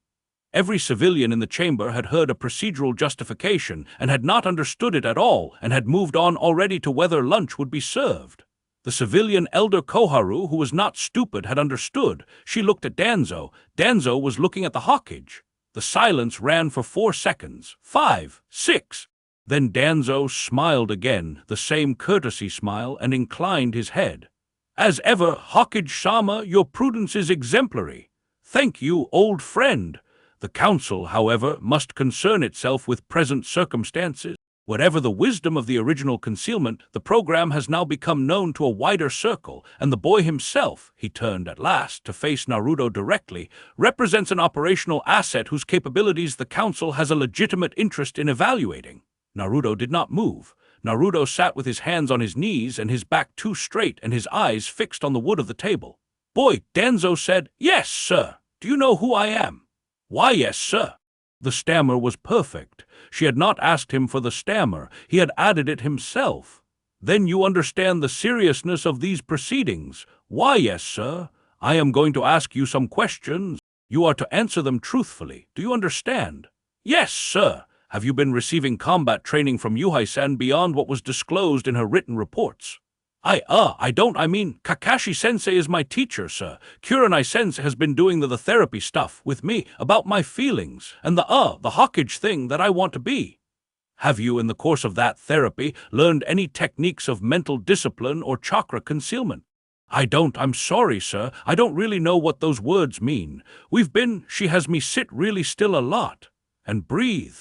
[SPEAKER 1] Every civilian in the chamber had heard a procedural justification and had not understood it at all and had moved on already to whether lunch would be served. The civilian elder Koharu, who was not stupid, had understood. She looked at Danzo. Danzo was looking at the Hokage. The silence ran for 4 seconds. 5, 6. Then Danzo smiled again, the same courtesy smile, and inclined his head. As ever, Hokage-sama, your prudence is exemplary. Thank you, old friend. The council, however, must concern itself with present circumstances. Whatever the wisdom of the original concealment, the program has now become known to a wider circle, and the boy himself, he turned at last to face Naruto directly, represents an operational asset whose capabilities the council has a legitimate interest in evaluating. Naruto did not move. Naruto sat with his hands on his knees and his back too straight and his eyes fixed on the wood of the table. Boy, Danzo said, "Yes, sir. Do you know who I am?" "Why, yes, sir." The stammer was perfect. She had not asked him for the stammer. He had added it himself. "Then you understand the seriousness of these proceedings." "Why, yes, sir. I am going to ask you some questions. You are to answer them truthfully. Do you understand?" "Yes, sir." "Have you been receiving combat training from Yuhai-san beyond what was disclosed in her written reports?" I don't. Kakashi-sensei is my teacher, sir. Kurenai-sensei has been doing the therapy stuff with me about my feelings and the Hokage thing that I want to be." "Have you, in the course of that therapy, learned any techniques of mental discipline or chakra concealment?" "I don't. I'm sorry, sir. I don't really know what those words mean. She has me sit really still a lot and breathe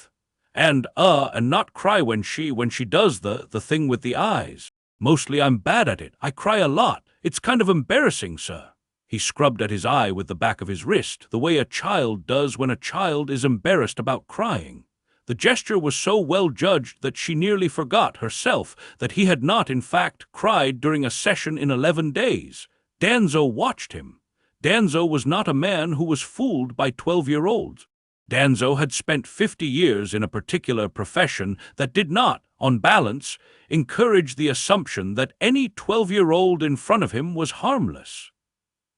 [SPEAKER 1] and not cry when she does the thing with the eyes. Mostly I'm bad at it. I cry a lot. It's kind of embarrassing, sir." He scrubbed at his eye with the back of his wrist, the way a child does when a child is embarrassed about crying. The gesture was so well judged that she nearly forgot herself that he had not, in fact, cried during a session in 11 days. Danzo watched him. Danzo was not a man who was fooled by 12-year-olds. Danzo had spent 50 years in a particular profession that did not, on balance, encourage the assumption that any 12-year-old in front of him was harmless.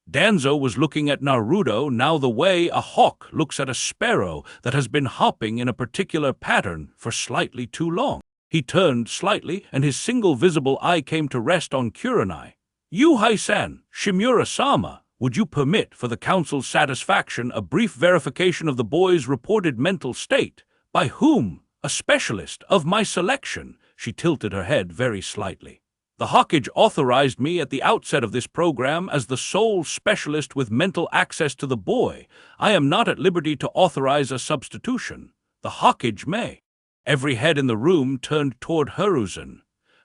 [SPEAKER 1] Danzo was looking at Naruto now the way a hawk looks at a sparrow that has been hopping in a particular pattern for slightly too long. He turned slightly, and his single visible eye came to rest on Kurenai. "Yuhai-san, Shimura-sama, would you permit, for the council's satisfaction, a brief verification of the boy's reported mental state? By whom? A specialist of my selection. She tilted her head very slightly. The Hawkage authorized me at the outset of this program as the sole specialist with mental access to the boy. I am not at liberty to authorize a substitution. The Hawkage may. Every head in the room turned toward Hiruzen.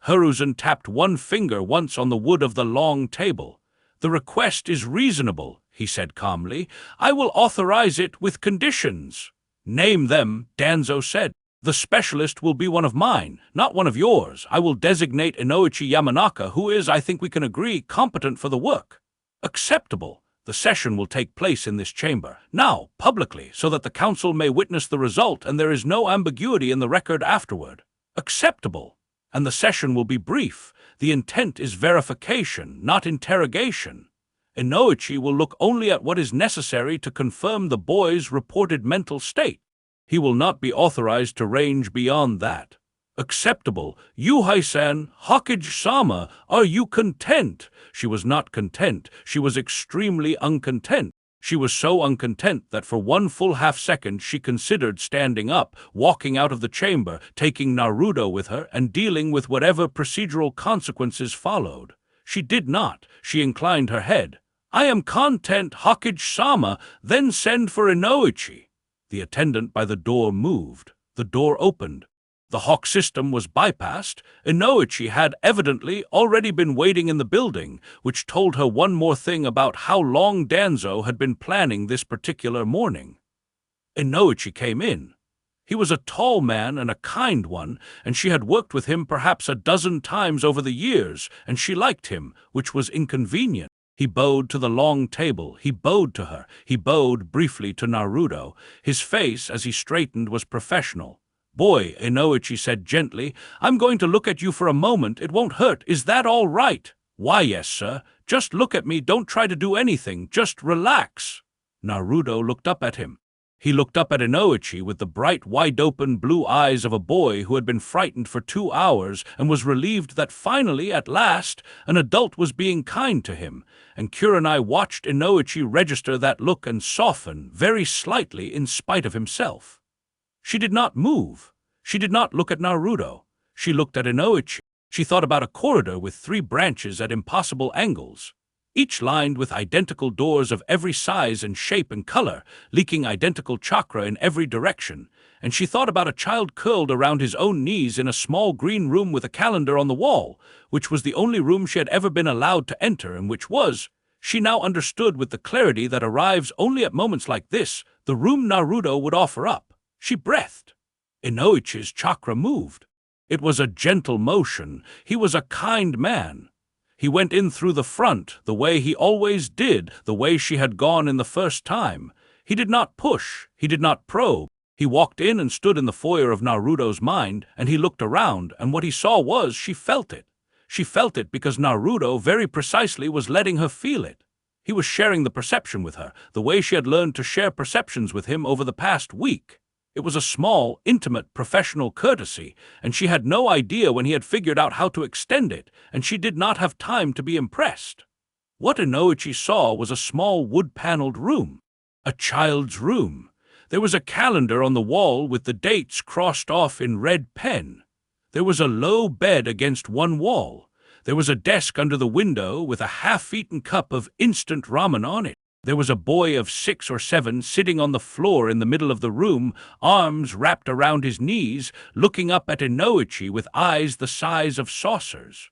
[SPEAKER 1] Hiruzen tapped one finger once on the wood of the long table. The request is reasonable, he said calmly. I will authorize it with conditions. Name them, Danzo said. The specialist will be one of mine, not one of yours. I will designate Inoichi Yamanaka, who is, I think we can agree, competent for the work. Acceptable. The session will take place in this chamber, now, publicly, so that the council may witness the result and there is no ambiguity in the record afterward. Acceptable. And the session will be brief. The intent is verification, not interrogation. Inoichi will look only at what is necessary to confirm the boy's reported mental state. He will not be authorized to range beyond that. Acceptable. Yuhai-san, Hokage-sama, are you content? She was not content. She was extremely uncontent. She was so uncontent that for one full half-second she considered standing up, walking out of the chamber, taking Naruto with her, and dealing with whatever procedural consequences followed. She did not. She inclined her head. I am content, Hokage-sama, then send for Inoichi. The attendant by the door moved. The door opened. The Hawk system was bypassed. Inoichi had evidently already been waiting in the building, which told her one more thing about how long Danzo had been planning this particular morning. Inoichi came in. He was a tall man and a kind one, and she had worked with him perhaps a dozen times over the years, and she liked him, which was inconvenient. He bowed to the long table. He bowed to her. He bowed briefly to Naruto. His face, as he straightened, was professional. Boy, Inoichi said gently, I'm going to look at you for a moment. It won't hurt. Is that all right? Why, yes, sir. Just look at me. Don't try to do anything. Just relax. Naruto looked up at him. He looked up at Inoichi with the bright, wide-open blue eyes of a boy who had been frightened for 2 hours and was relieved that finally, at last, an adult was being kind to him, and Kurenai watched Inoichi register that look and soften very slightly in spite of himself. She did not move. She did not look at Naruto. She looked at Inoichi. She thought about a corridor with 3 branches at impossible angles, each lined with identical doors of every size and shape and color, leaking identical chakra in every direction, and she thought about a child curled around his own knees in a small green room with a calendar on the wall, which was the only room she had ever been allowed to enter, and which was, she now understood with the clarity that arrives only at moments like this, the room Naruto would offer up. She breathed. Inoichi's chakra moved. It was a gentle motion. He was a kind man. He went in through the front, the way he always did, the way she had gone in the first time. He did not push. He did not probe. He walked in and stood in the foyer of Naruto's mind, and he looked around, and what he saw was she felt it. She felt it because Naruto very precisely was letting her feel it. He was sharing the perception with her, the way she had learned to share perceptions with him over the past week. It was a small, intimate, professional courtesy, and she had no idea when he had figured out how to extend it, and she did not have time to be impressed. What Inoichi saw was a small wood-paneled room. A child's room. There was a calendar on the wall with the dates crossed off in red pen. There was a low bed against one wall. There was a desk under the window with a half-eaten cup of instant ramen on it. There was a boy of 6 or 7 sitting on the floor in the middle of the room, arms wrapped around his knees, looking up at Inoichi with eyes the size of saucers.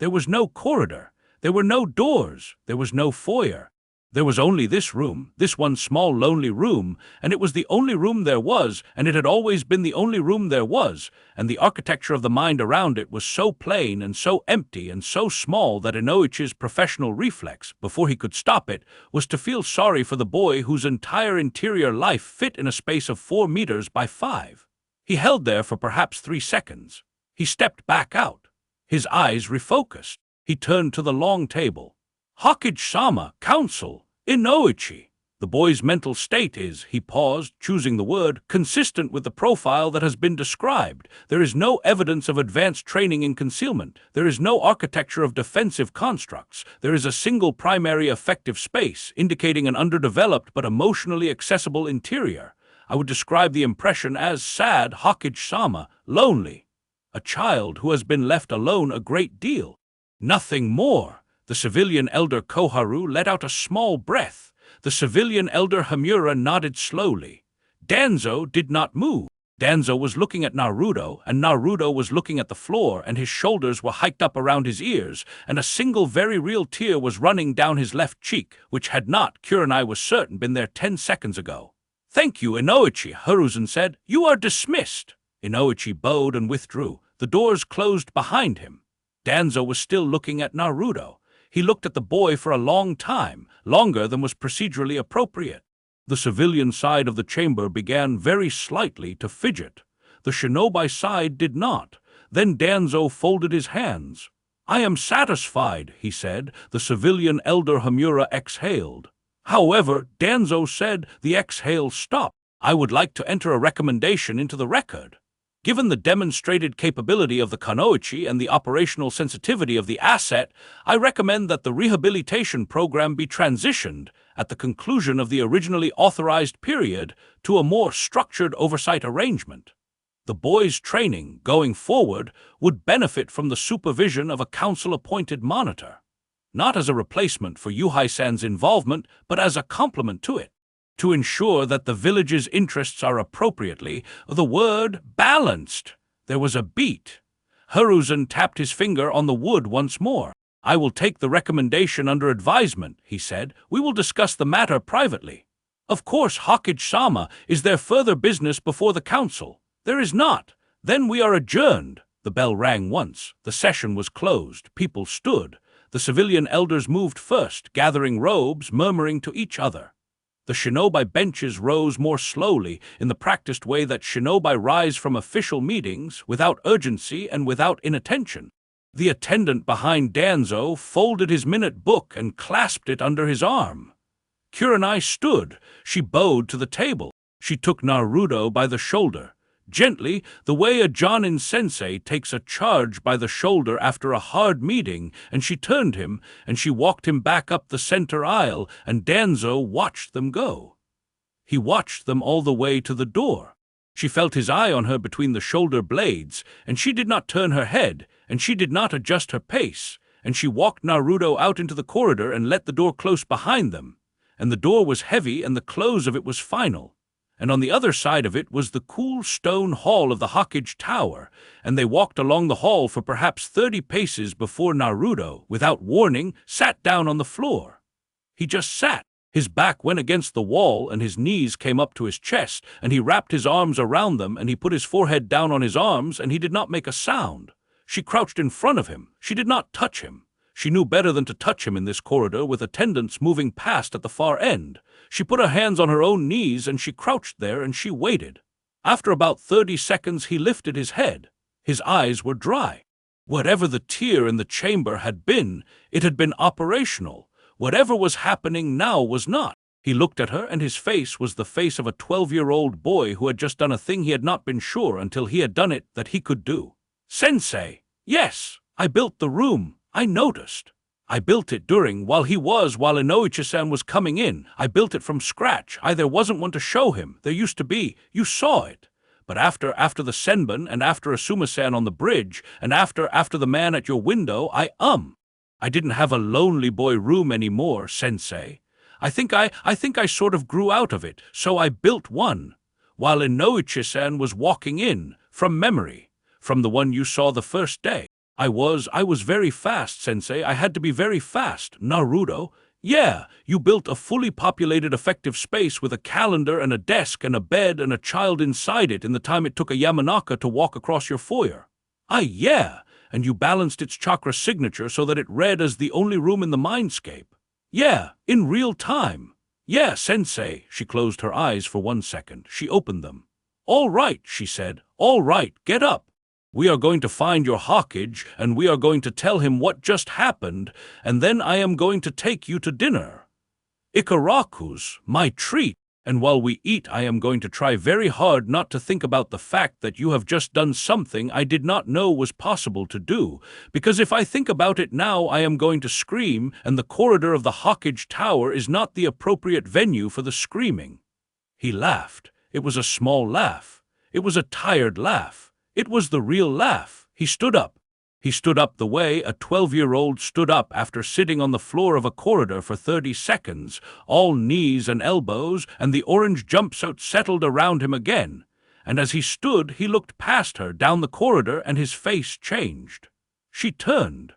[SPEAKER 1] There was no corridor. There were no doors. There was no foyer. There was only this room, this one small lonely room, and it was the only room there was, and it had always been the only room there was, and the architecture of the mind around it was so plain and so empty and so small that Inoichi's professional reflex, before he could stop it, was to feel sorry for the boy whose entire interior life fit in a space of 4 meters by 5. He held there for perhaps 3 seconds. He stepped back out. His eyes refocused. He turned to the long table. Hokage-sama, counsel, Inoichi. The boy's mental state is, he paused, choosing the word, consistent with the profile that has been described. There is no evidence of advanced training in concealment. There is no architecture of defensive constructs. There is a single primary effective space, indicating an underdeveloped but emotionally accessible interior. I would describe the impression as sad, Hokage-sama, lonely. A child who has been left alone a great deal. Nothing more. The civilian elder Koharu let out a small breath. The civilian elder Hamura nodded slowly. Danzo did not move. Danzo was looking at Naruto, and Naruto was looking at the floor, and his shoulders were hiked up around his ears, and a single very real tear was running down his left cheek, which had not, Kurenai was certain, been there 10 seconds ago. "Thank you, Inoichi," Hiruzen said. "You are dismissed." Inoichi bowed and withdrew. The doors closed behind him. Danzo was still looking at Naruto. He looked at the boy for a long time, longer than was procedurally appropriate. The civilian side of the chamber began very slightly to fidget. The shinobi side did not. Then Danzo folded his hands. "I am satisfied," he said. The civilian elder Hamura exhaled. However, Danzo said, the exhale stopped. "I would like to enter a recommendation into the record. Given the demonstrated capability of the Kunoichi and the operational sensitivity of the asset, I recommend that the rehabilitation program be transitioned, at the conclusion of the originally authorized period, to a more structured oversight arrangement. The boy's training, going forward, would benefit from the supervision of a council-appointed monitor, not as a replacement for Yuhai-san's involvement, but as a complement to it, to ensure that the village's interests are appropriately, the word, balanced." There was a beat. Hiruzen tapped his finger on the wood once more. "I will take the recommendation under advisement," he said. "We will discuss the matter privately." "Of course, Hokage-sama, is there further business before the council?" "There is not." "Then we are adjourned." The bell rang once. The session was closed. People stood. The civilian elders moved first, gathering robes, murmuring to each other. The shinobi benches rose more slowly, in the practiced way that shinobi rise from official meetings, without urgency and without inattention. The attendant behind Danzo folded his minute book and clasped it under his arm. Kurenai stood. She bowed to the table. She took Naruto by the shoulder. Gently, the way a Jonin sensei takes a charge by the shoulder after a hard meeting, and she turned him, and she walked him back up the center aisle, and Danzo watched them go. He watched them all the way to the door. She felt his eye on her between the shoulder blades, and she did not turn her head, and she did not adjust her pace, and she walked Naruto out into the corridor and let the door close behind them. And the door was heavy, and the close of it was final. And on the other side of it was the cool stone hall of the Hokage Tower, and they walked along the hall for perhaps 30 paces before Naruto, without warning, sat down on the floor. He just sat. His back went against the wall, and his knees came up to his chest, and he wrapped his arms around them, and he put his forehead down on his arms, and he did not make a sound. She crouched in front of him. She did not touch him. She knew better than to touch him in this corridor, with attendants moving past at the far end. She put her hands on her own knees, and she crouched there, and she waited. After about 30 seconds he lifted his head. His eyes were dry. Whatever the tear in the chamber had been, it had been operational. Whatever was happening now was not. He looked at her, and his face was the face of a 12-year-old boy who had just done a thing he had not been sure until he had done it that he could do. "Sensei, yes, I built the room. I noticed. I built it while Inoichi-san was coming in. I built it from scratch. There wasn't one to show him. There used to be. You saw it. But after the senbon, and after Asuma-san on the bridge, and after the man at your window, I didn't have a lonely boy room anymore, Sensei. I think I sort of grew out of it, so I built one. While Inoichi-san was walking in, from memory, from the one you saw the first day. I was very fast, Sensei. I had to be very fast. Naruto. Yeah, you built a fully populated effective space with a calendar and a desk and a bed and a child inside it in the time it took a Yamanaka to walk across your foyer. Yeah, and you balanced its chakra signature so that it read as the only room in the mindscape. Yeah, in real time. Yeah, Sensei. She closed her eyes for 1 second. She opened them. All right, she said. All right, get up. We are going to find your Hokage, and we are going to tell him what just happened, and then I am going to take you to dinner. Ikaraku's, my treat, and while we eat I am going to try very hard not to think about the fact that you have just done something I did not know was possible to do, because if I think about it now I am going to scream, and the corridor of the Hokage Tower is not the appropriate venue for the screaming." He laughed. It was a small laugh. It was a tired laugh. It was the real laugh. He stood up. He stood up the way a 12-year-old stood up after sitting on the floor of a corridor for 30 seconds, all knees and elbows, and the orange jumpsuit settled around him again. And as he stood, he looked past her down the corridor and his face changed. She turned.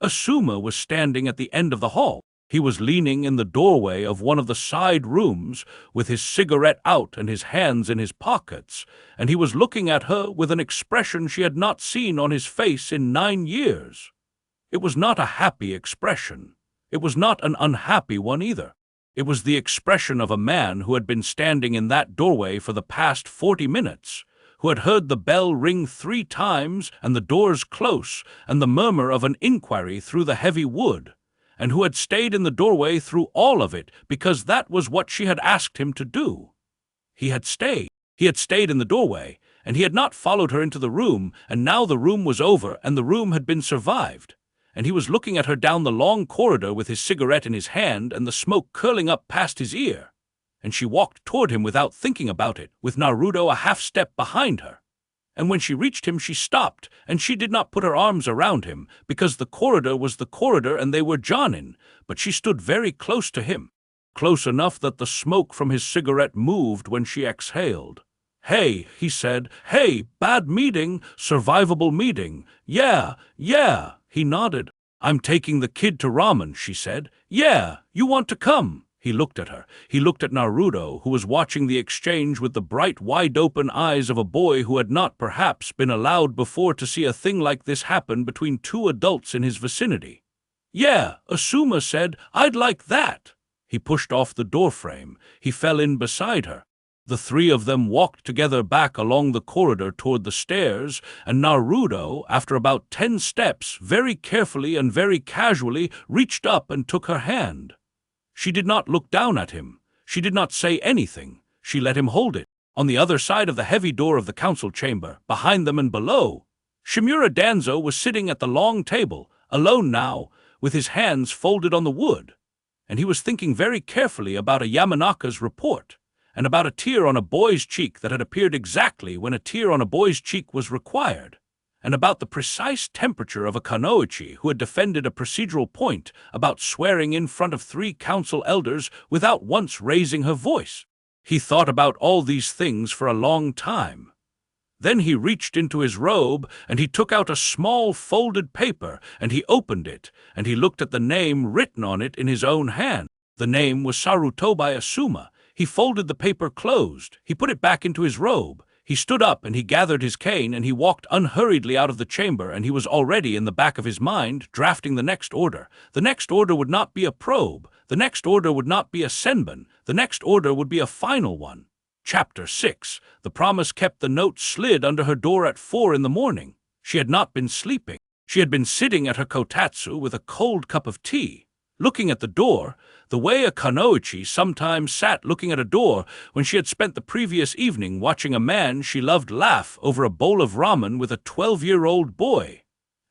[SPEAKER 1] Asuma was standing at the end of the hall. He was leaning in the doorway of one of the side rooms with his cigarette out and his hands in his pockets, and he was looking at her with an expression she had not seen on his face in 9 years. It was not a happy expression. It was not an unhappy one either. It was the expression of a man who had been standing in that doorway for the past 40 minutes, who had heard the bell ring 3 times and the doors close and the murmur of an inquiry through the heavy wood, and who had stayed in the doorway through all of it because that was what she had asked him to do. He had stayed. He had stayed in the doorway, and he had not followed her into the room, and now the room was over and the room had been survived. And he was looking at her down the long corridor with his cigarette in his hand and the smoke curling up past his ear. And she walked toward him without thinking about it, with Naruto a half-step behind her. And when she reached him, she stopped, and she did not put her arms around him, because the corridor was the corridor and they were jonin, but she stood very close to him, close enough that the smoke from his cigarette moved when she exhaled. "Hey," he said. "Hey, bad meeting, survivable meeting. Yeah. He nodded. "I'm taking the kid to ramen," she said. "Yeah, you want to come?" He looked at her. He looked at Naruto, who was watching the exchange with the bright, wide-open eyes of a boy who had not perhaps been allowed before to see a thing like this happen between 2 adults in his vicinity. "Yeah," Asuma said, "I'd like that." He pushed off the doorframe. He fell in beside her. The 3 of them walked together back along the corridor toward the stairs, and Naruto, after about 10 steps, very carefully and very casually reached up and took her hand. She did not look down at him. She did not say anything. She let him hold it. On the other side of the heavy door of the council chamber, behind them and below, Shimura Danzo was sitting at the long table, alone now, with his hands folded on the wood. And he was thinking very carefully about a Yamanaka's report, and about a tear on a boy's cheek that had appeared exactly when a tear on a boy's cheek was required, and about the precise temperature of a Kurenai who had defended a procedural point about swearing in front of 3 council elders without once raising her voice. He thought about all these things for a long time. Then he reached into his robe, and he took out a small folded paper, and he opened it, and he looked at the name written on it in his own hand. The name was Naruto by Asuma. He folded the paper closed. He put it back into his robe. He stood up and he gathered his cane and he walked unhurriedly out of the chamber, and he was already in the back of his mind drafting the next order. The next order would not be a probe. The next order would not be a senbon. The next order would be a final one. Chapter 6. The promise kept. The note slid under her door at 4 in the morning. She had not been sleeping. She had been sitting at her kotatsu with a cold cup of tea, looking at the door, the way a Kurenai sometimes sat looking at a door when she had spent the previous evening watching a man she loved laugh over a bowl of ramen with a 12-year-old boy,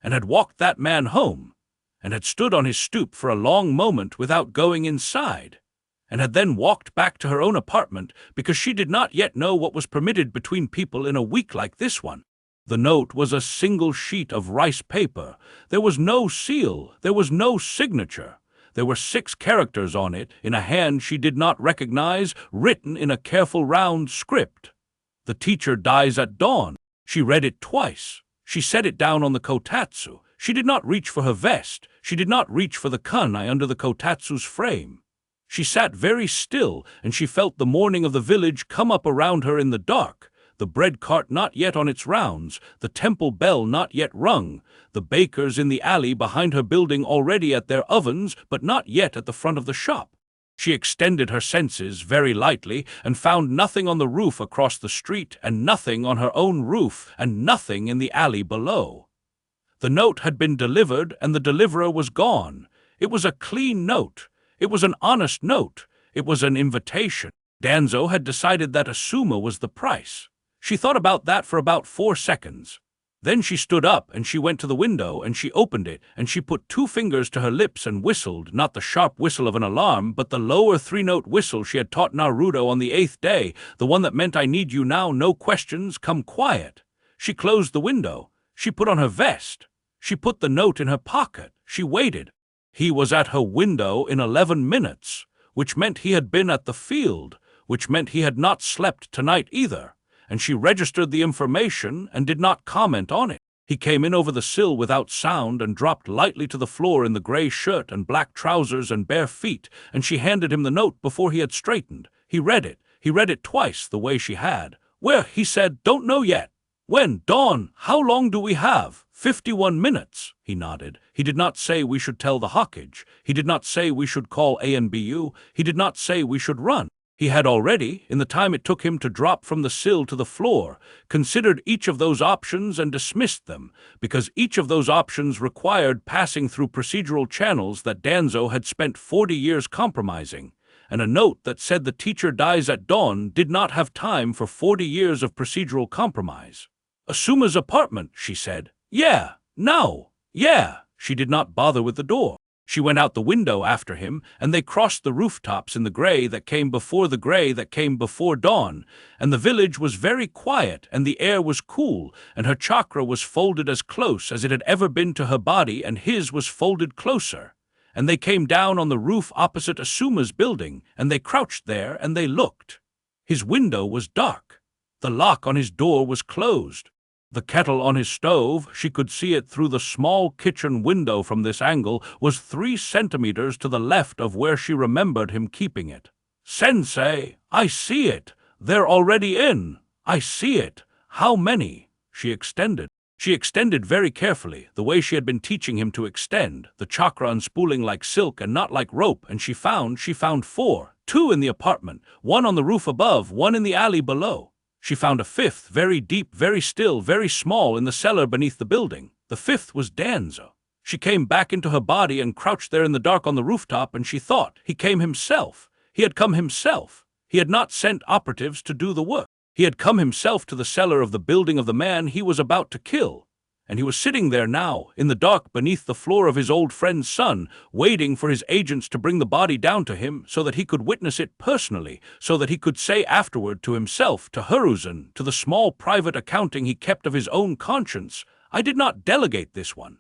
[SPEAKER 1] and had walked that man home, and had stood on his stoop for a long moment without going inside, and had then walked back to her own apartment because she did not yet know what was permitted between people in a week like this one. The note was a single sheet of rice paper. There was no seal. There was no signature. There were 6 characters on it, in a hand she did not recognize, written in a careful round script. "The teacher dies at dawn." She read it twice. She set it down on the kotatsu. She did not reach for her vest. She did not reach for the kunai under the kotatsu's frame. She sat very still, and she felt the morning of the village come up around her in the dark. The bread cart not yet on its rounds, the temple bell not yet rung, the bakers in the alley behind her building already at their ovens, but not yet at the front of the shop. She extended her senses very lightly and found nothing on the roof across the street, and nothing on her own roof, and nothing in the alley below. The note had been delivered, and the deliverer was gone. It was a clean note. It was an honest note. It was an invitation. Danzo had decided that Asuma was the price. She thought about that for about 4 seconds. Then she stood up and she went to the window and she opened it and she put 2 fingers to her lips and whistled, not the sharp whistle of an alarm, but the lower 3-note whistle she had taught Naruto on the 8th day, the one that meant I need you now, no questions, come quiet. She closed the window. She put on her vest. She put the note in her pocket. She waited. He was at her window in 11 minutes, which meant he had been at the field, which meant he had not slept tonight either. And she registered the information and did not comment on it. He came in over the sill without sound and dropped lightly to the floor in the gray shirt and black trousers and bare feet, and she handed him the note before he had straightened. He read it. He read it twice the way she had. Where, he said, don't know yet. When, Dawn, how long do we have? 51 minutes, he nodded. He did not say we should tell the Hawkage. He did not say we should call ANBU. He did not say we should run. He had already, in the time it took him to drop from the sill to the floor, considered each of those options and dismissed them, because each of those options required passing through procedural channels that Danzo had spent 40 years compromising, and a note that said the teacher dies at dawn did not have time for 40 years of procedural compromise. Asuma's apartment, she said. Yeah, no, yeah. She did not bother with the door. She went out the window after him, and they crossed the rooftops in the gray that came before the gray that came before dawn, and the village was very quiet, and the air was cool, and her chakra was folded as close as it had ever been to her body, and his was folded closer. And they came down on the roof opposite Asuma's building, and they crouched there, and they looked. His window was dark. The lock on his door was closed. The kettle on his stove, she could see it through the small kitchen window from this angle, was 3 centimeters to the left of where she remembered him keeping it. Sensei, I see it. They're already in. I see it. How many? She extended. She extended very carefully, the way she had been teaching him to extend, the chakra unspooling like silk and not like rope, and she found 4. 2 in the apartment, 1 on the roof above, 1 in the alley below. She found a 5th, very deep, very still, very small, in the cellar beneath the building. The 5th was Danzo. She came back into her body and crouched there in the dark on the rooftop, and she thought, he came himself. He had come himself. He had not sent operatives to do the work. He had come himself to the cellar of the building of the man he was about to kill. And he was sitting there now, in the dark beneath the floor of his old friend's son, waiting for his agents to bring the body down to him so that he could witness it personally, so that he could say afterward to himself, to Hiruzen, to the small private accounting he kept of his own conscience, I did not delegate this one.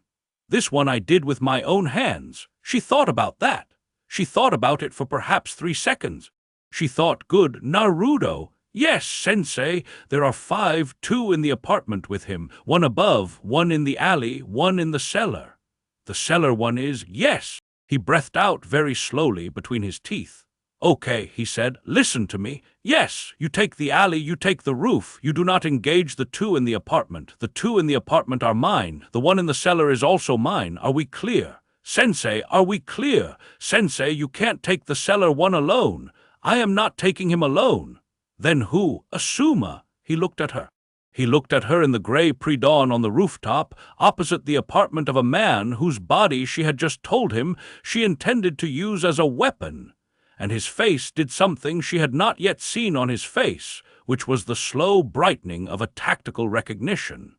[SPEAKER 1] This one I did with my own hands. She thought about that. She thought about it for perhaps 3 seconds. She thought, good Naruto. Yes, Sensei, there are 5, 2 in the apartment with him, 1 above, 1 in the alley, 1 in the cellar. The cellar one is, yes. He breathed out very slowly between his teeth. Okay, he said, listen to me. Yes, you take the alley, you take the roof. You do not engage the 2 in the apartment. The 2 in the apartment are mine. The 1 in the cellar is also mine. Are we clear? Sensei, are we clear? Sensei, you can't take the cellar one alone. I am not taking him alone. Then who? Asuma. He looked at her. He looked at her in the gray pre-dawn on the rooftop, opposite the apartment of a man whose body she had just told him she intended to use as a weapon. And his face did something she had not yet seen on his face, which was the slow brightening of a tactical recognition.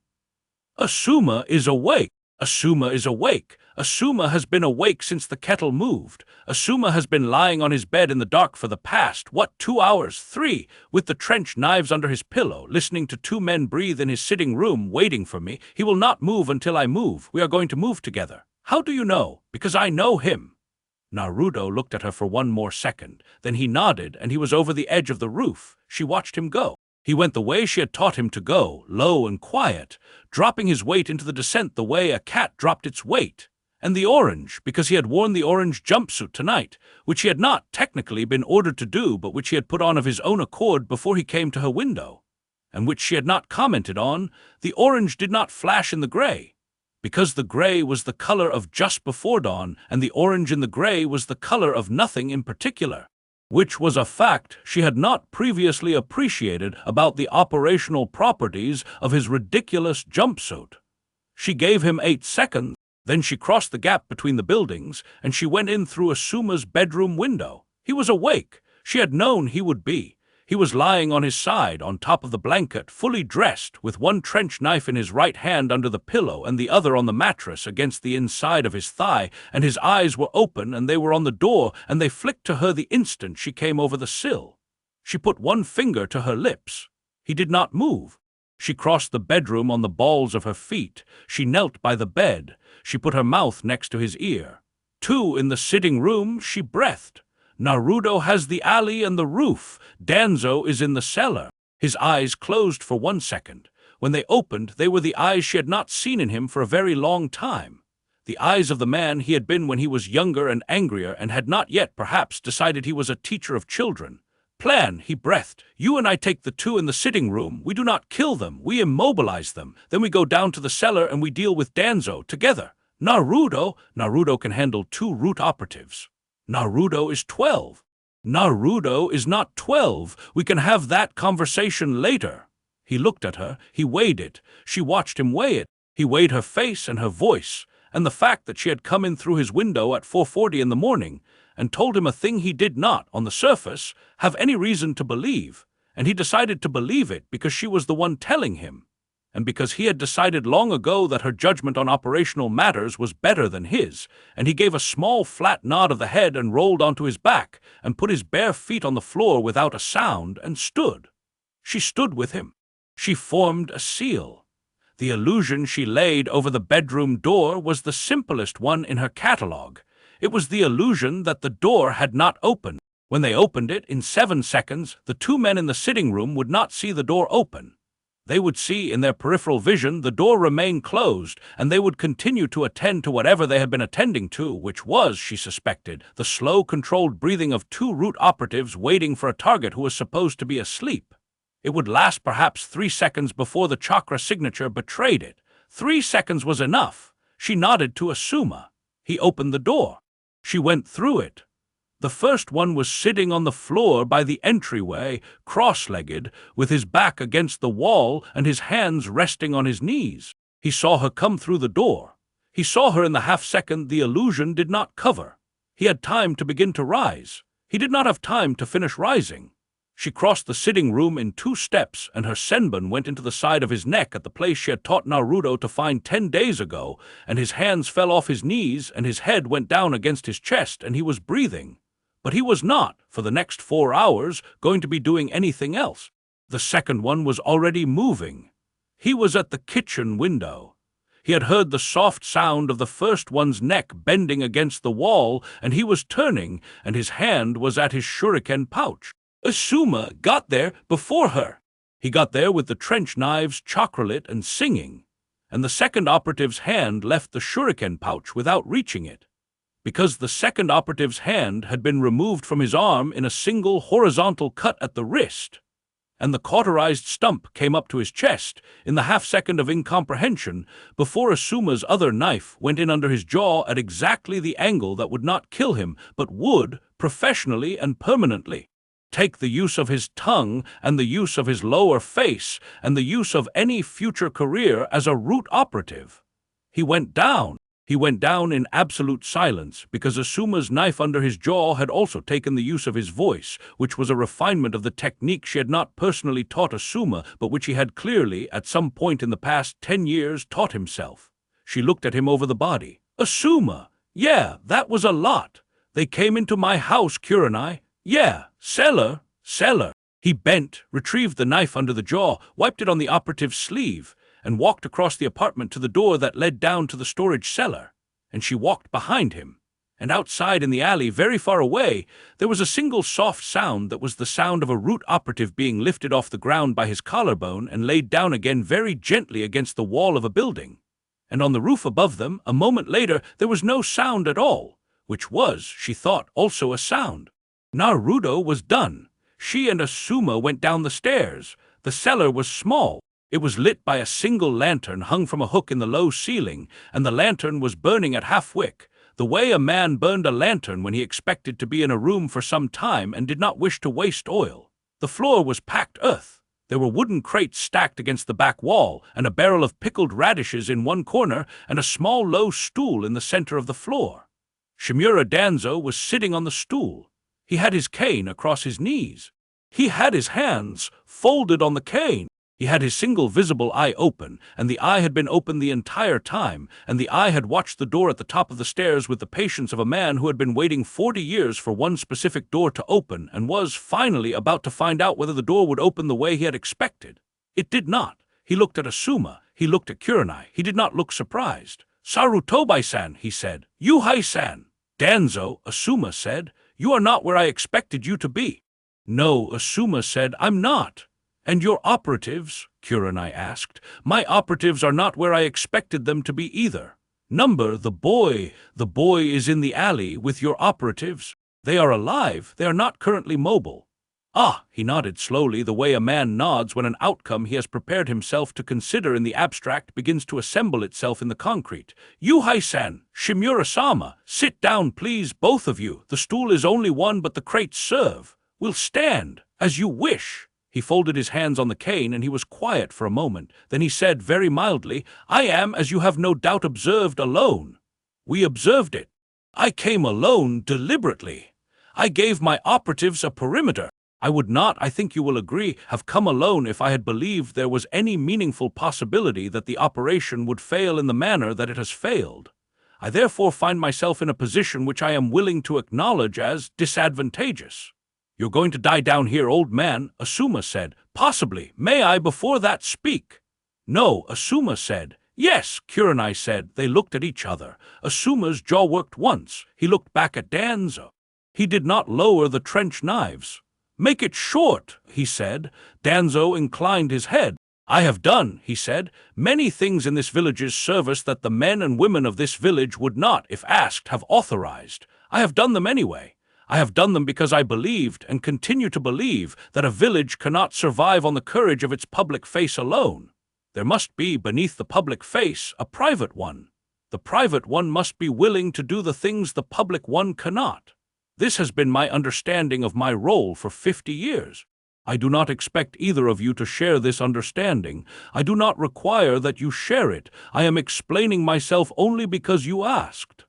[SPEAKER 1] Asuma is awake. Asuma is awake. Asuma has been awake since the kettle moved. Asuma has been lying on his bed in the dark for the past, 2 hours? 3, with the trench knives under his pillow, listening to 2 men breathe in his sitting room, waiting for me. He will not move until I move. We are going to move together. How do you know? Because I know him. Naruto looked at her for 1 more second. Then he nodded, and he was over the edge of the roof. She watched him go. He went the way she had taught him to go, low and quiet, dropping his weight into the descent the way a cat dropped its weight. And the orange, because he had worn the orange jumpsuit tonight, which he had not technically been ordered to do, but which he had put on of his own accord before he came to her window, and which she had not commented on, the orange did not flash in the gray, because the gray was the color of just before dawn, and the orange in the gray was the color of nothing in particular, which was a fact she had not previously appreciated about the operational properties of his ridiculous jumpsuit. She gave him 8 seconds. Then she crossed the gap between the buildings, and she went in through Asuma's bedroom window. He was awake. She had known he would be. He was lying on his side, on top of the blanket, fully dressed, with one trench knife in his right hand under the pillow and the other on the mattress against the inside of his thigh, and his eyes were open and they were on the door, and they flicked to her the instant she came over the sill. She put one finger to her lips. He did not move. She crossed the bedroom on the balls of her feet. She knelt by the bed. She put her mouth next to his ear. 2 in the sitting room, she breathed. Naruto has the alley and the roof. Danzo is in the cellar. His eyes closed for 1 second. When they opened, they were the eyes she had not seen in him for a very long time. The eyes of the man he had been when he was younger and angrier and had not yet, perhaps, decided he was a teacher of children. Plan, he breathed. You and I take the 2 in the sitting room. We do not kill them. We immobilize them. Then we go down to the cellar and we deal with Danzo together. Naruto can handle 2 root operatives. Naruto is 12. Naruto is not 12. We can have that conversation later. He looked at her. He weighed it. She watched him weigh it. He weighed her face and her voice, and the fact that she had come in through his window at 4:40 in the morning and told him a thing he did not, on the surface, have any reason to believe, and he decided to believe it because she was the one telling him, and because he had decided long ago that her judgment on operational matters was better than his, and he gave a small flat nod of the head and rolled onto his back and put his bare feet on the floor without a sound and stood. She stood with him. She formed a seal. The illusion she laid over the bedroom door was the simplest one in her catalogue. It was the illusion that the door had not opened. When they opened it, in 7 seconds, the 2 men in the sitting room would not see the door open. They would see in their peripheral vision the door remain closed, and they would continue to attend to whatever they had been attending to, which was, she suspected, the slow, controlled breathing of 2 root operatives waiting for a target who was supposed to be asleep. It would last perhaps 3 seconds before the chakra signature betrayed it. 3 seconds was enough. She nodded to Asuma. He opened the door. She went through it. The first one was sitting on the floor by the entryway, cross-legged, with his back against the wall and his hands resting on his knees. He saw her come through the door. He saw her in the half-second the illusion did not cover. He had time to begin to rise. He did not have time to finish rising. She crossed the sitting room in 2 steps, and her senbon went into the side of his neck at the place she had taught Naruto to find 10 days ago, and his hands fell off his knees, and his head went down against his chest, and he was breathing. But he was not, for the next 4 hours, going to be doing anything else. The second one was already moving. He was at the kitchen window. He had heard the soft sound of the first one's neck bending against the wall, and he was turning, and his hand was at his shuriken pouch. Asuma got there before her. He got there with the trench knives chakra-lit and singing, and the second operative's hand left the shuriken pouch without reaching it, because the second operative's hand had been removed from his arm in a single horizontal cut at the wrist, and the cauterized stump came up to his chest in the half-second of incomprehension before Asuma's other knife went in under his jaw at exactly the angle that would not kill him, but would, professionally and permanently, take the use of his tongue and the use of his lower face and the use of any future career as a root operative. He went down. He went down in absolute silence, because Asuma's knife under his jaw had also taken the use of his voice, which was a refinement of the technique she had not personally taught Asuma, but which he had clearly, at some point in the past 10 years, taught himself. She looked at him over the body. Asuma! Yeah, that was a lot. They came into my house, Kurenai. Yeah, cellar. He bent, retrieved the knife under the jaw, wiped it on the operative's sleeve, and walked across the apartment to the door that led down to the storage cellar. And she walked behind him. And outside in the alley, very far away, there was a single soft sound that was the sound of a root operative being lifted off the ground by his collarbone and laid down again very gently against the wall of a building. And on the roof above them, a moment later, there was no sound at all, which was, she thought, also a sound. Naruto was done. She and Asuma went down the stairs. The cellar was small. It was lit by a single lantern hung from a hook in the low ceiling, and the lantern was burning at half-wick, the way a man burned a lantern when he expected to be in a room for some time and did not wish to waste oil. The floor was packed earth. There were wooden crates stacked against the back wall, and a barrel of pickled radishes in one corner, and a small low stool in the center of the floor. Shimura Danzo was sitting on the stool. He had his cane across his knees. He had his hands folded on the cane. He had his single visible eye open, and the eye had been open the entire time, and the eye had watched the door at the top of the stairs with the patience of a man who had been waiting 40 years for one specific door to open, and was, finally, about to find out whether the door would open the way he had expected. It did not. He looked at Asuma. He looked at Kurenai. He did not look surprised. "Sarutobi-san," he said. "Yuhai-san." "Danzo," Asuma said. "You are not where I expected you to be." "No," Asuma said, "I'm not." "And your operatives?" Kurenai asked. "My operatives are not where I expected them to be either." The boy is in the alley with your operatives. They are alive. They are not currently mobile." "Ah," he nodded slowly, the way a man nods when an outcome he has prepared himself to consider in the abstract begins to assemble itself in the concrete. "Yuhai-san, Shimura-sama, sit down please, both of you. The stool is only one, but the crates serve. We'll stand, as you wish." He folded his hands on the cane, and he was quiet for a moment. Then he said very mildly, "I am, as you have no doubt observed, alone." "We observed it. I came alone deliberately. I gave my operatives a perimeter. I would not, I think you will agree, have come alone if I had believed there was any meaningful possibility that the operation would fail in the manner that it has failed. I therefore find myself in a position which I am willing to acknowledge as disadvantageous." "You're going to die down here, old man," Asuma said. "Possibly. May I before that speak?" "No," Asuma said. "Yes," Kurenai said. They looked at each other. Asuma's jaw worked once. He looked back at Danzo. He did not lower the trench knives. "Make it short," he said. Danzo inclined his head. "I have done," he said, "many things in this village's service that the men and women of this village would not, if asked, have authorized. I have done them anyway. I have done them because I believed, and continue to believe, that a village cannot survive on the courage of its public face alone. There must be, beneath the public face, a private one. The private one must be willing to do the things the public one cannot. This has been my understanding of my role for 50 years. I do not expect either of you to share this understanding. I do not require that you share it. I am explaining myself only because you asked."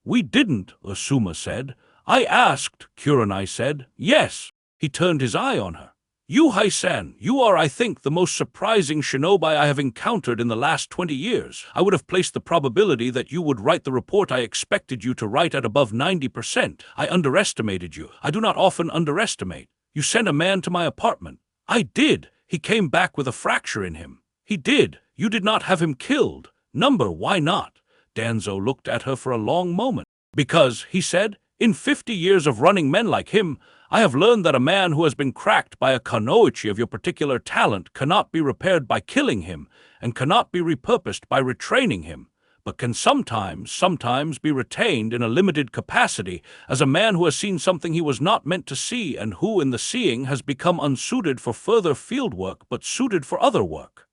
[SPEAKER 1] "We didn't," Asuma said. "I asked," Kurenai said. "Yes." He turned his eye on her. "Yuhai-san, you are, I think, the most surprising shinobi I have encountered in the last 20 years. I would have placed the probability that you would write the report I expected you to write at above 90%. I underestimated you. I do not often underestimate. You sent a man to my apartment." "I did. He came back with a fracture in him." "He did. You did not have him killed." Why not?" Danzo looked at her for a long moment. "Because," he said, "in 50 years of running men like him, I have learned that a man who has been cracked by a kunoichi of your particular talent cannot be repaired by killing him, and cannot be repurposed by retraining him, but can sometimes be retained in a limited capacity as a man who has seen something he was not meant to see, and who, in the seeing, has become unsuited for further field work but suited for other work.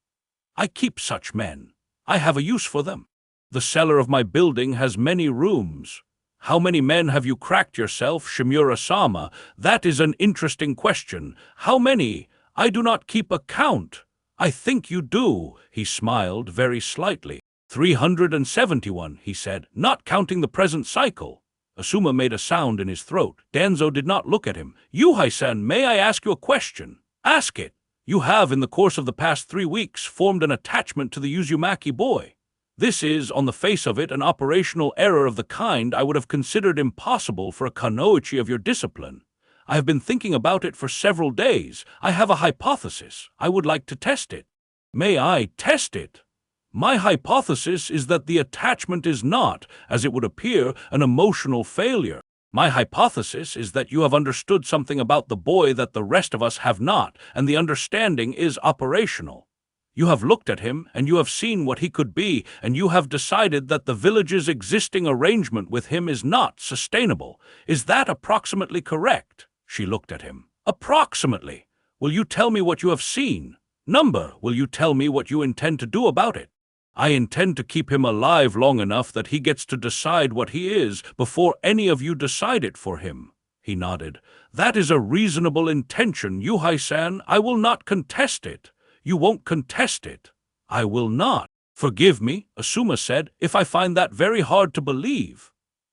[SPEAKER 1] I keep such men. I have a use for them. The cellar of my building has many rooms. How many men have you cracked yourself, Shimura-sama? That is an interesting question. How many? I do not keep account." "I think you do," he smiled very slightly. 371, he said, "not counting the present cycle." Asuma made a sound in his throat. Danzo did not look at him. "Yuhai-san, may I ask you a question?" "Ask it." "You have, in the course of the past 3 weeks, formed an attachment to the Uzumaki boy. This is, on the face of it, an operational error of the kind I would have considered impossible for a kunoichi of your discipline. I have been thinking about it for several days. I have a hypothesis. I would like to test it." "May I test it?" "My hypothesis is that the attachment is not, as it would appear, an emotional failure. My hypothesis is that you have understood something about the boy that the rest of us have not, and the understanding is operational. You have looked at him, and you have seen what he could be, and you have decided that the village's existing arrangement with him is not sustainable. Is that approximately correct?" She looked at him. "Approximately. Will you tell me what you have seen? Will you tell me what you intend to do about it?" "I intend to keep him alive long enough that he gets to decide what he is before any of you decide it for him." He nodded. "That is a reasonable intention, Yuhai-san. I will not contest it." "You won't contest it." "I will not." "Forgive me," Asuma said, "if I find that very hard to believe."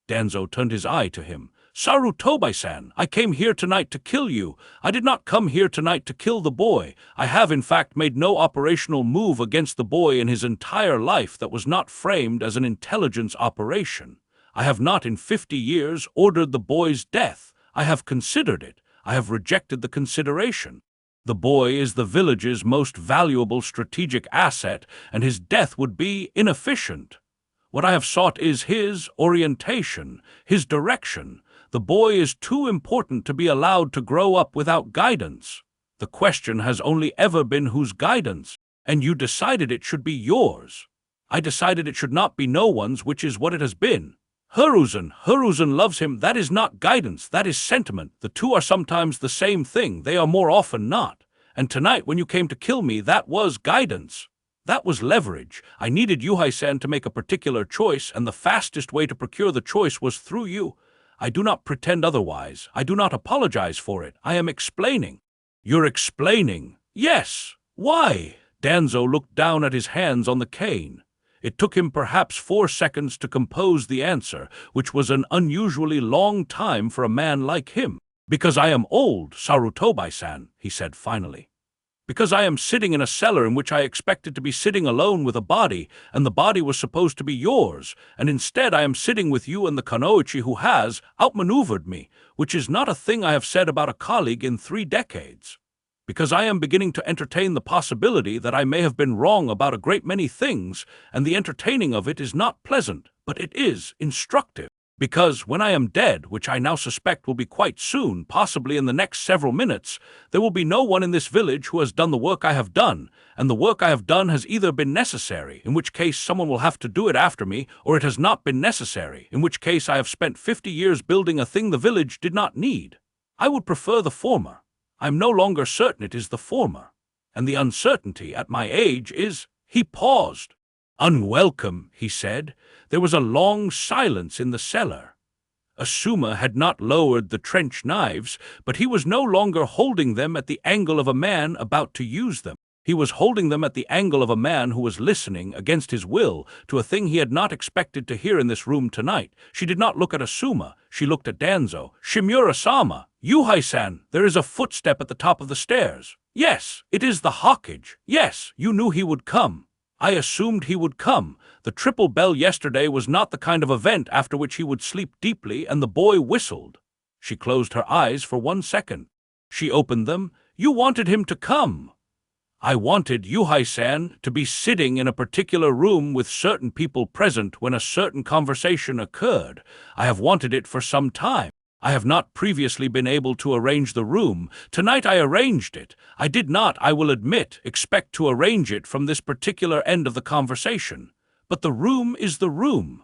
[SPEAKER 1] Danzo turned his eye to him. Sarutobi-san, I came here tonight to kill you. I did not come here tonight to kill the boy. I have in fact made no operational move against the boy in his entire life that was not framed as an intelligence operation. I have not in 50 years ordered the boy's death. I have considered it. I have rejected the consideration. The boy is the village's most valuable strategic asset, and his death would be inefficient. What I have sought is his orientation, his direction. The boy is too important to be allowed to grow up without guidance. The question has only ever been whose guidance, and you decided it should be yours. I decided it should not be no one's, which is what it has been. Hiruzen loves him. That is not guidance, that is sentiment. The two are sometimes the same thing, they are more often not. And tonight when you came to kill me, that was guidance. That was leverage. I needed Yuhai-san to make a particular choice, and the fastest way to procure the choice was through you. I do not pretend otherwise. I do not apologize for it. I am explaining. You're explaining? Yes. Why? Danzo looked down at his hands on the cane. It took him perhaps 4 seconds to compose the answer, which was an unusually long time for a man like him. Because I am old, Sarutobi-san, he said finally. Because I am sitting in a cellar in which I expected to be sitting alone with a body, and the body was supposed to be yours, and instead I am sitting with you and the Kunoichi who has outmaneuvered me, which is not a thing I have said about a colleague in 3 decades. Because I am beginning to entertain the possibility that I may have been wrong about a great many things, and the entertaining of it is not pleasant, but it is instructive. Because when I am dead, which I now suspect will be quite soon, possibly in the next several minutes, there will be no one in this village who has done the work I have done, and the work I have done has either been necessary, in which case someone will have to do it after me, or it has not been necessary, in which case I have spent 50 years building a thing the village did not need. I would prefer the former. I am no longer certain it is the former. And the uncertainty at my age is— He paused. Unwelcome, he said. There was a long silence in the cellar. Asuma had not lowered the trench knives, but he was no longer holding them at the angle of a man about to use them. He was holding them at the angle of a man who was listening, against his will, to a thing he had not expected to hear in this room tonight. She did not look at Asuma. She looked at Danzo. Shimura-sama, Yuhai-san, there is a footstep at the top of the stairs. Yes, it is the Hawkage. Yes, you knew he would come. I assumed he would come. The triple bell yesterday was not the kind of event after which he would sleep deeply, and the boy whistled. She closed her eyes for 1 second. She opened them. You wanted him to come. I wanted Yuhai-san to be sitting in a particular room with certain people present when a certain conversation occurred. I have wanted it for some time. I have not previously been able to arrange the room. Tonight I arranged it. I did not, I will admit, expect to arrange it from this particular end of the conversation. But the room is the room.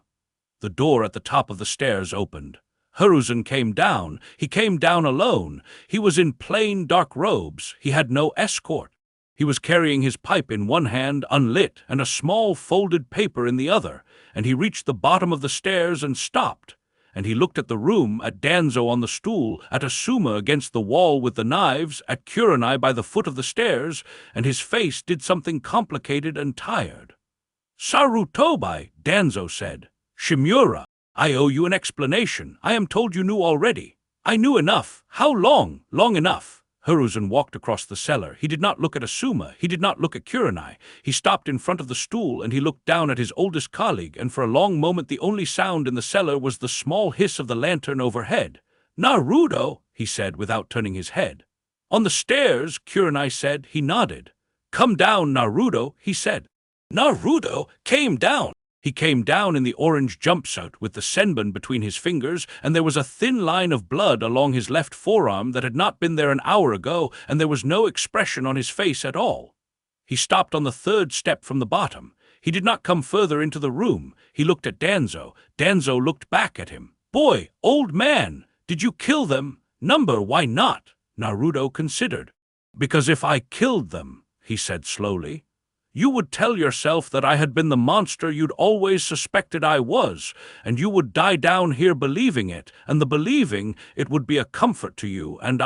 [SPEAKER 1] The door at the top of the stairs opened. Hiruzen came down. He came down alone. He was in plain dark robes. He had no escort. He was carrying his pipe in one hand, unlit, and a small folded paper in the other, and he reached the bottom of the stairs and stopped. And he looked at the room, at Danzo on the stool, at Asuma against the wall with the knives, at Kurenai by the foot of the stairs, and his face did something complicated and tired. Sarutobi, Danzo said. Shimura, I owe you an explanation. I am told you knew already. I knew enough. How long? Long enough. Hiruzen walked across the cellar. He did not look at Asuma. He did not look at Kurenai. He stopped in front of the stool and he looked down at his oldest colleague, and for a long moment the only sound in the cellar was the small hiss of the lantern overhead. Naruto, he said without turning his head. On the stairs, Kurenai said. He nodded. Come down, Naruto, he said. Naruto came down. He came down in the orange jumpsuit with the senbon between his fingers, and there was a thin line of blood along his left forearm that had not been there an hour ago, and there was no expression on his face at all. He stopped on the 3rd step from the bottom. He did not come further into the room. He looked at Danzo. Danzo looked back at him. Boy, old man, did you kill them? Number, why not? Naruto considered. Because if I killed them, he said slowly, you would tell yourself that I had been the monster you'd always suspected I was, and you would die down here believing it, and the believing, it would be a comfort to you, and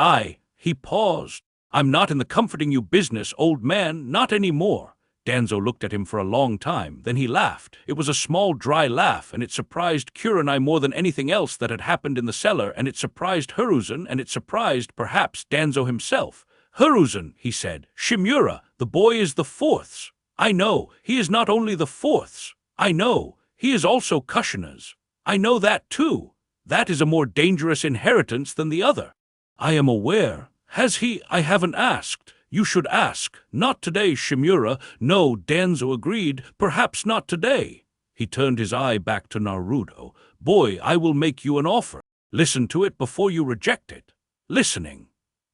[SPEAKER 1] he paused. I'm not in the comforting you business, old man, not any more. Danzo looked at him for a long time, then he laughed. It was a small, dry laugh, and it surprised Kurenai more than anything else that had happened in the cellar, and it surprised Hiruzen, and it surprised, perhaps, Danzo himself. "Hiruzen," he said, "Shimura, the boy is the fourth's. I know, he is not only the fourth's. I know, he is also Kushina's. I know that too. That is a more dangerous inheritance than the other." "I am aware. Has he? I haven't asked." "You should ask. Not today, Shimura." "No," Danzo agreed. "Perhaps not today." He turned his eye back to Naruto. "Boy, I will make you an offer. Listen to it before you reject it." Listening.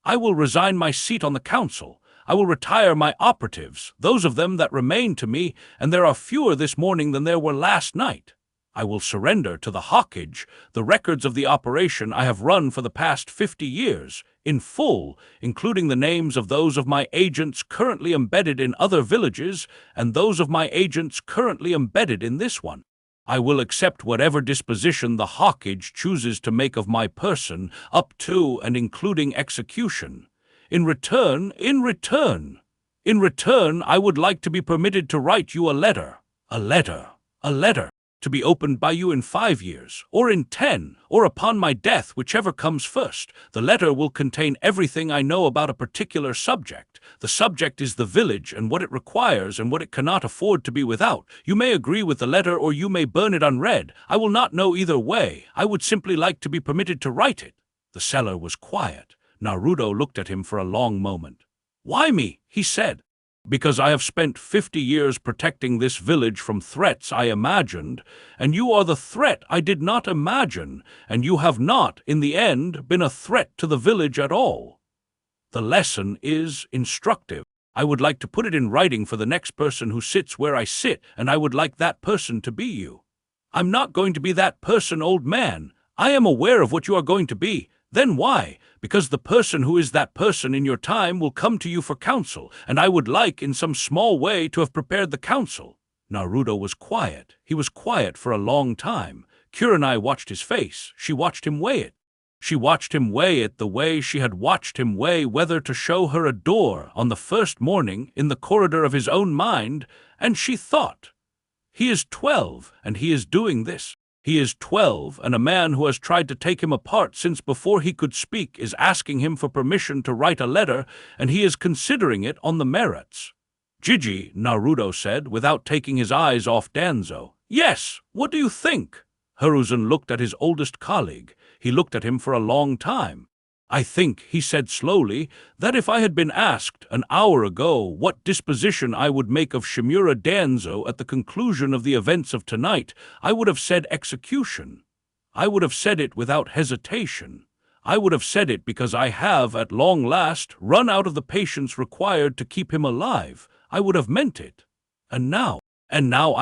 [SPEAKER 1] "I will resign my seat on the council. I will retire my operatives, those of them that remain to me, and there are fewer this morning than there were last night. I will surrender to the Hawkage the records of the operation I have run for the past 50 years, in full, including the names of those of my agents currently embedded in other villages and those of my agents currently embedded in this one. I will accept whatever disposition the Hawkage chooses to make of my person, up to and including execution. In return, I would like to be permitted to write you a letter, to be opened by you in 5 years, or in 10, or upon my death, whichever comes first. The letter will contain everything I know about a particular subject. The subject is the village and what it requires and what it cannot afford to be without. You may agree with the letter or you may burn it unread. I will not know either way. I would simply like to be permitted to write it." The seller was quiet. Naruto looked at him for a long moment. "Why me?" he said. "Because I have spent 50 years protecting this village from threats I imagined, and you are the threat I did not imagine, and you have not, in the end, been a threat to the village at all. The lesson is instructive. I would like to put it in writing for the next person who sits where I sit, and I would like that person to be you." "I'm not going to be that person, old man. I am aware of what you are going to be. Then why? Because the person who is that person in your time will come to you for counsel, and I would like, in some small way, to have prepared the counsel." Naruto was quiet. He was quiet for a long time. Kurenai watched his face. She watched him weigh it. She watched him weigh it the way she had watched him weigh whether to show her a door on the first morning in the corridor of his own mind, and she thought, "He is 12, and he is doing this. He is 12, and a man who has tried to take him apart since before he could speak is asking him for permission to write a letter, and he is considering it on the merits." "Jiji," Naruto said, without taking his eyes off Danzo. "Yes, what do you think?" Hiruzen looked at his oldest colleague. He looked at him for a long time. "I think," he said slowly, "that if I had been asked an hour ago what disposition I would make of Shimura Danzo at the conclusion of the events of tonight, I would have said execution. I would have said it without hesitation. I would have said it because I have, at long last, run out of the patience required to keep him alive. I would have meant it. And now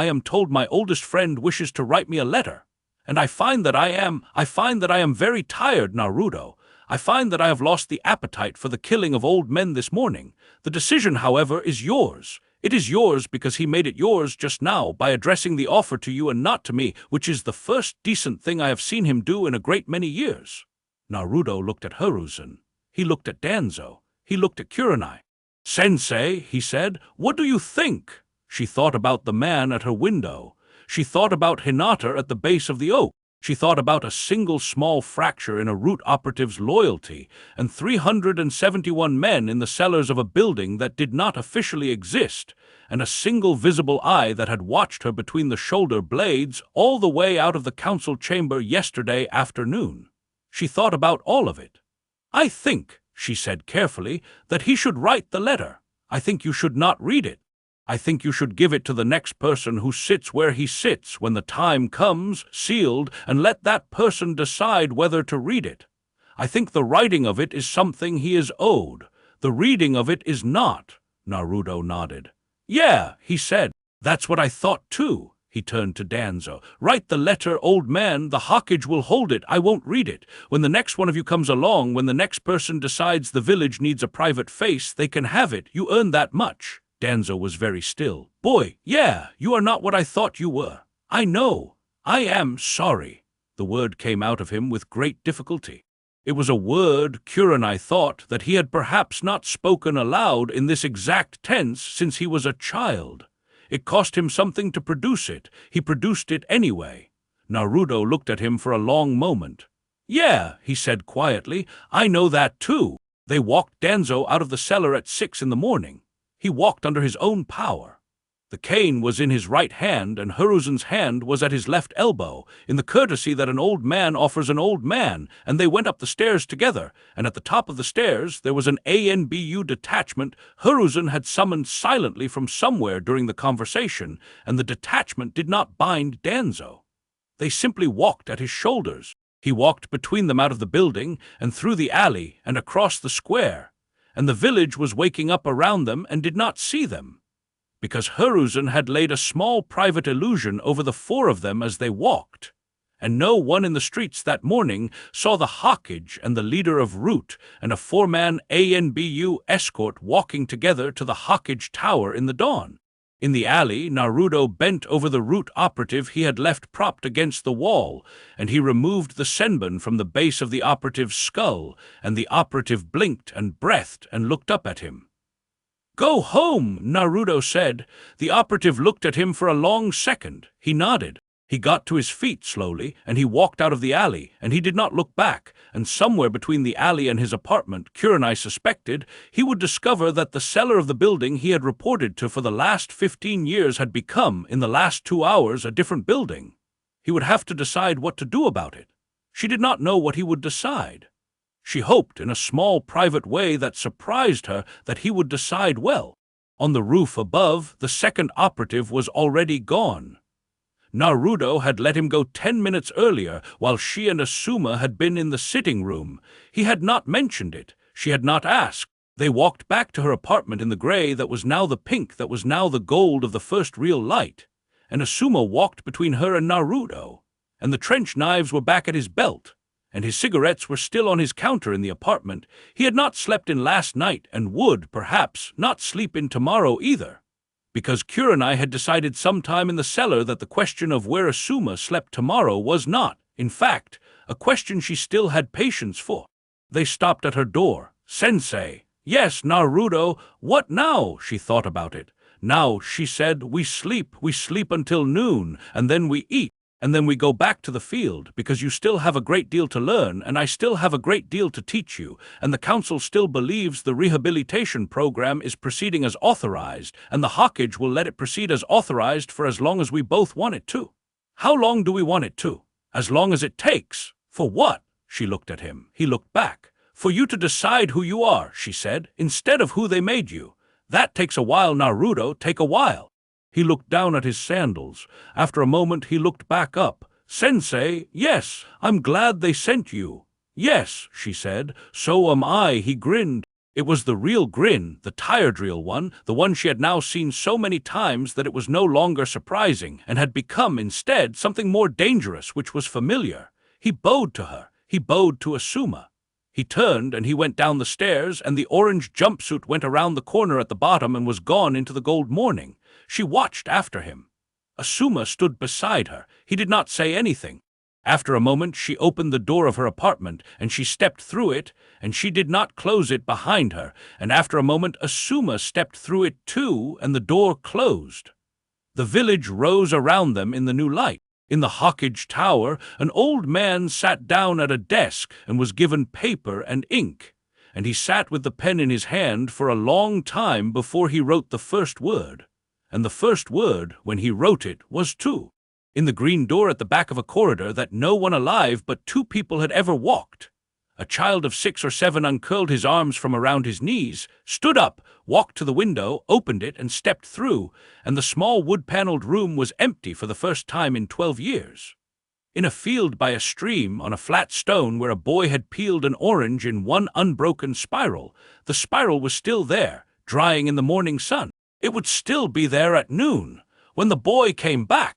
[SPEAKER 1] I am told my oldest friend wishes to write me a letter. And I find that I am very tired, Naruto. I find that I have lost the appetite for the killing of old men this morning. The decision, however, is yours. It is yours because he made it yours just now by addressing the offer to you and not to me, which is the first decent thing I have seen him do in a great many years." Naruto looked at Hiruzen. He looked at Danzo. He looked at Kurenai. "Sensei," he said, "what do you think?" She thought about the man at her window. She thought about Hinata at the base of the oak. She thought about a single small fracture in a root operative's loyalty, and 371 men in the cellars of a building that did not officially exist, and a single visible eye that had watched her between the shoulder blades all the way out of the council chamber yesterday afternoon. She thought about all of it. "I think," she said carefully, "that he should write the letter. I think you should not read it. I think you should give it to the next person who sits where he sits when the time comes, sealed, and let that person decide whether to read it. I think the writing of it is something he is owed. The reading of it is not." Naruto nodded. "Yeah," he said. "That's what I thought too." He turned to Danzo. "Write the letter, old man. The Hawkage will hold it. I won't read it. When the next one of you comes along, when the next person decides the village needs a private face, they can have it. You earn that much." Danzo was very still. "Boy, yeah, you are not what I thought you were. I know. I am sorry." The word came out of him with great difficulty. It was a word Kurenai thought that he had perhaps not spoken aloud in this exact tense since he was a child. It cost him something to produce it. He produced it anyway. Naruto looked at him for a long moment. "Yeah," he said quietly, "I know that too. They walked Danzo out of the cellar at 6 in the morning. He walked under his own power." The cane was in his right hand, and Hiruzen's hand was at his left elbow, in the courtesy that an old man offers an old man, and they went up the stairs together, and at the top of the stairs there was an ANBU detachment Hiruzen had summoned silently from somewhere during the conversation, and the detachment did not bind Danzo. They simply walked at his shoulders. He walked between them out of the building, and through the alley, and across the square, and the village was waking up around them and did not see them, because Hiruzen had laid a small private illusion over the four of them as they walked, and no one in the streets that morning saw the Hokage and the leader of Root and a four-man ANBU escort walking together to the Hokage Tower in the dawn. In the alley, Naruto bent over the Root operative he had left propped against the wall, and he removed the senbon from the base of the operative's skull, and the operative blinked and breathed and looked up at him. "Go home," Naruto said. The operative looked at him for a long second. He nodded. He got to his feet slowly, and he walked out of the alley, and he did not look back, and somewhere between the alley and his apartment, Kurenai suspected, he would discover that the cellar of the building he had reported to for the last 15 years had become, in the last 2 hours, a different building. He would have to decide what to do about it. She did not know what he would decide. She hoped in a small private way that surprised her that he would decide well. On the roof above, the second operative was already gone. Naruto had let him go 10 minutes earlier while she and Asuma had been in the sitting room. He had not mentioned it. She had not asked. They walked back to her apartment in the gray that was now the pink that was now the gold of the first real light. And Asuma walked between her and Naruto. And the trench knives were back at his belt. And his cigarettes were still on his counter in the apartment. He had not slept in last night and would, perhaps, not sleep in tomorrow either, because Kurenai had decided sometime in the cellar that the question of where Asuma slept tomorrow was not, in fact, a question she still had patience for. They stopped at her door. "Sensei." "Yes, Naruto." "What now?" She thought about it. "Now," she said, we sleep until noon, and then we eat. And then we go back to the field, because you still have a great deal to learn, and I still have a great deal to teach you, and the council still believes the rehabilitation program is proceeding as authorized, and the Hokage will let it proceed as authorized for as long as we both want it to." "How long do we want it to?" "As long as it takes." "For what?" She looked at him. He looked back. "For you to decide who you are," she said, "instead of who they made you. That takes a while, Naruto, take a while." He looked down at his sandals. After a moment he looked back up. "Sensei, yes, I'm glad they sent you." "Yes," she said, "so am I." He grinned. It was the real grin, the tired real one, the one she had now seen so many times that it was no longer surprising, and had become, instead, something more dangerous, which was familiar. He bowed to her. He bowed to Asuma. He turned and he went down the stairs, and the orange jumpsuit went around the corner at the bottom and was gone into the gold morning. She watched after him. Asuma stood beside her. He did not say anything. After a moment she opened the door of her apartment, and she stepped through it, and she did not close it behind her, and after a moment Asuma stepped through it too, and the door closed. The village rose around them in the new light. In the Hokage Tower, an old man sat down at a desk and was given paper and ink, and he sat with the pen in his hand for a long time before he wrote the first word. And the first word, when he wrote it, was "two." In the green door at the back of a corridor that no one alive but 2 people had ever walked. A child of 6 or 7 uncurled his arms from around his knees, stood up, walked to the window, opened it, and stepped through, and the small wood-paneled room was empty for the first time in 12 years. In a field by a stream, on a flat stone where a boy had peeled an orange in one unbroken spiral, the spiral was still there, drying in the morning sun. It would still be there at noon. When the boy came back,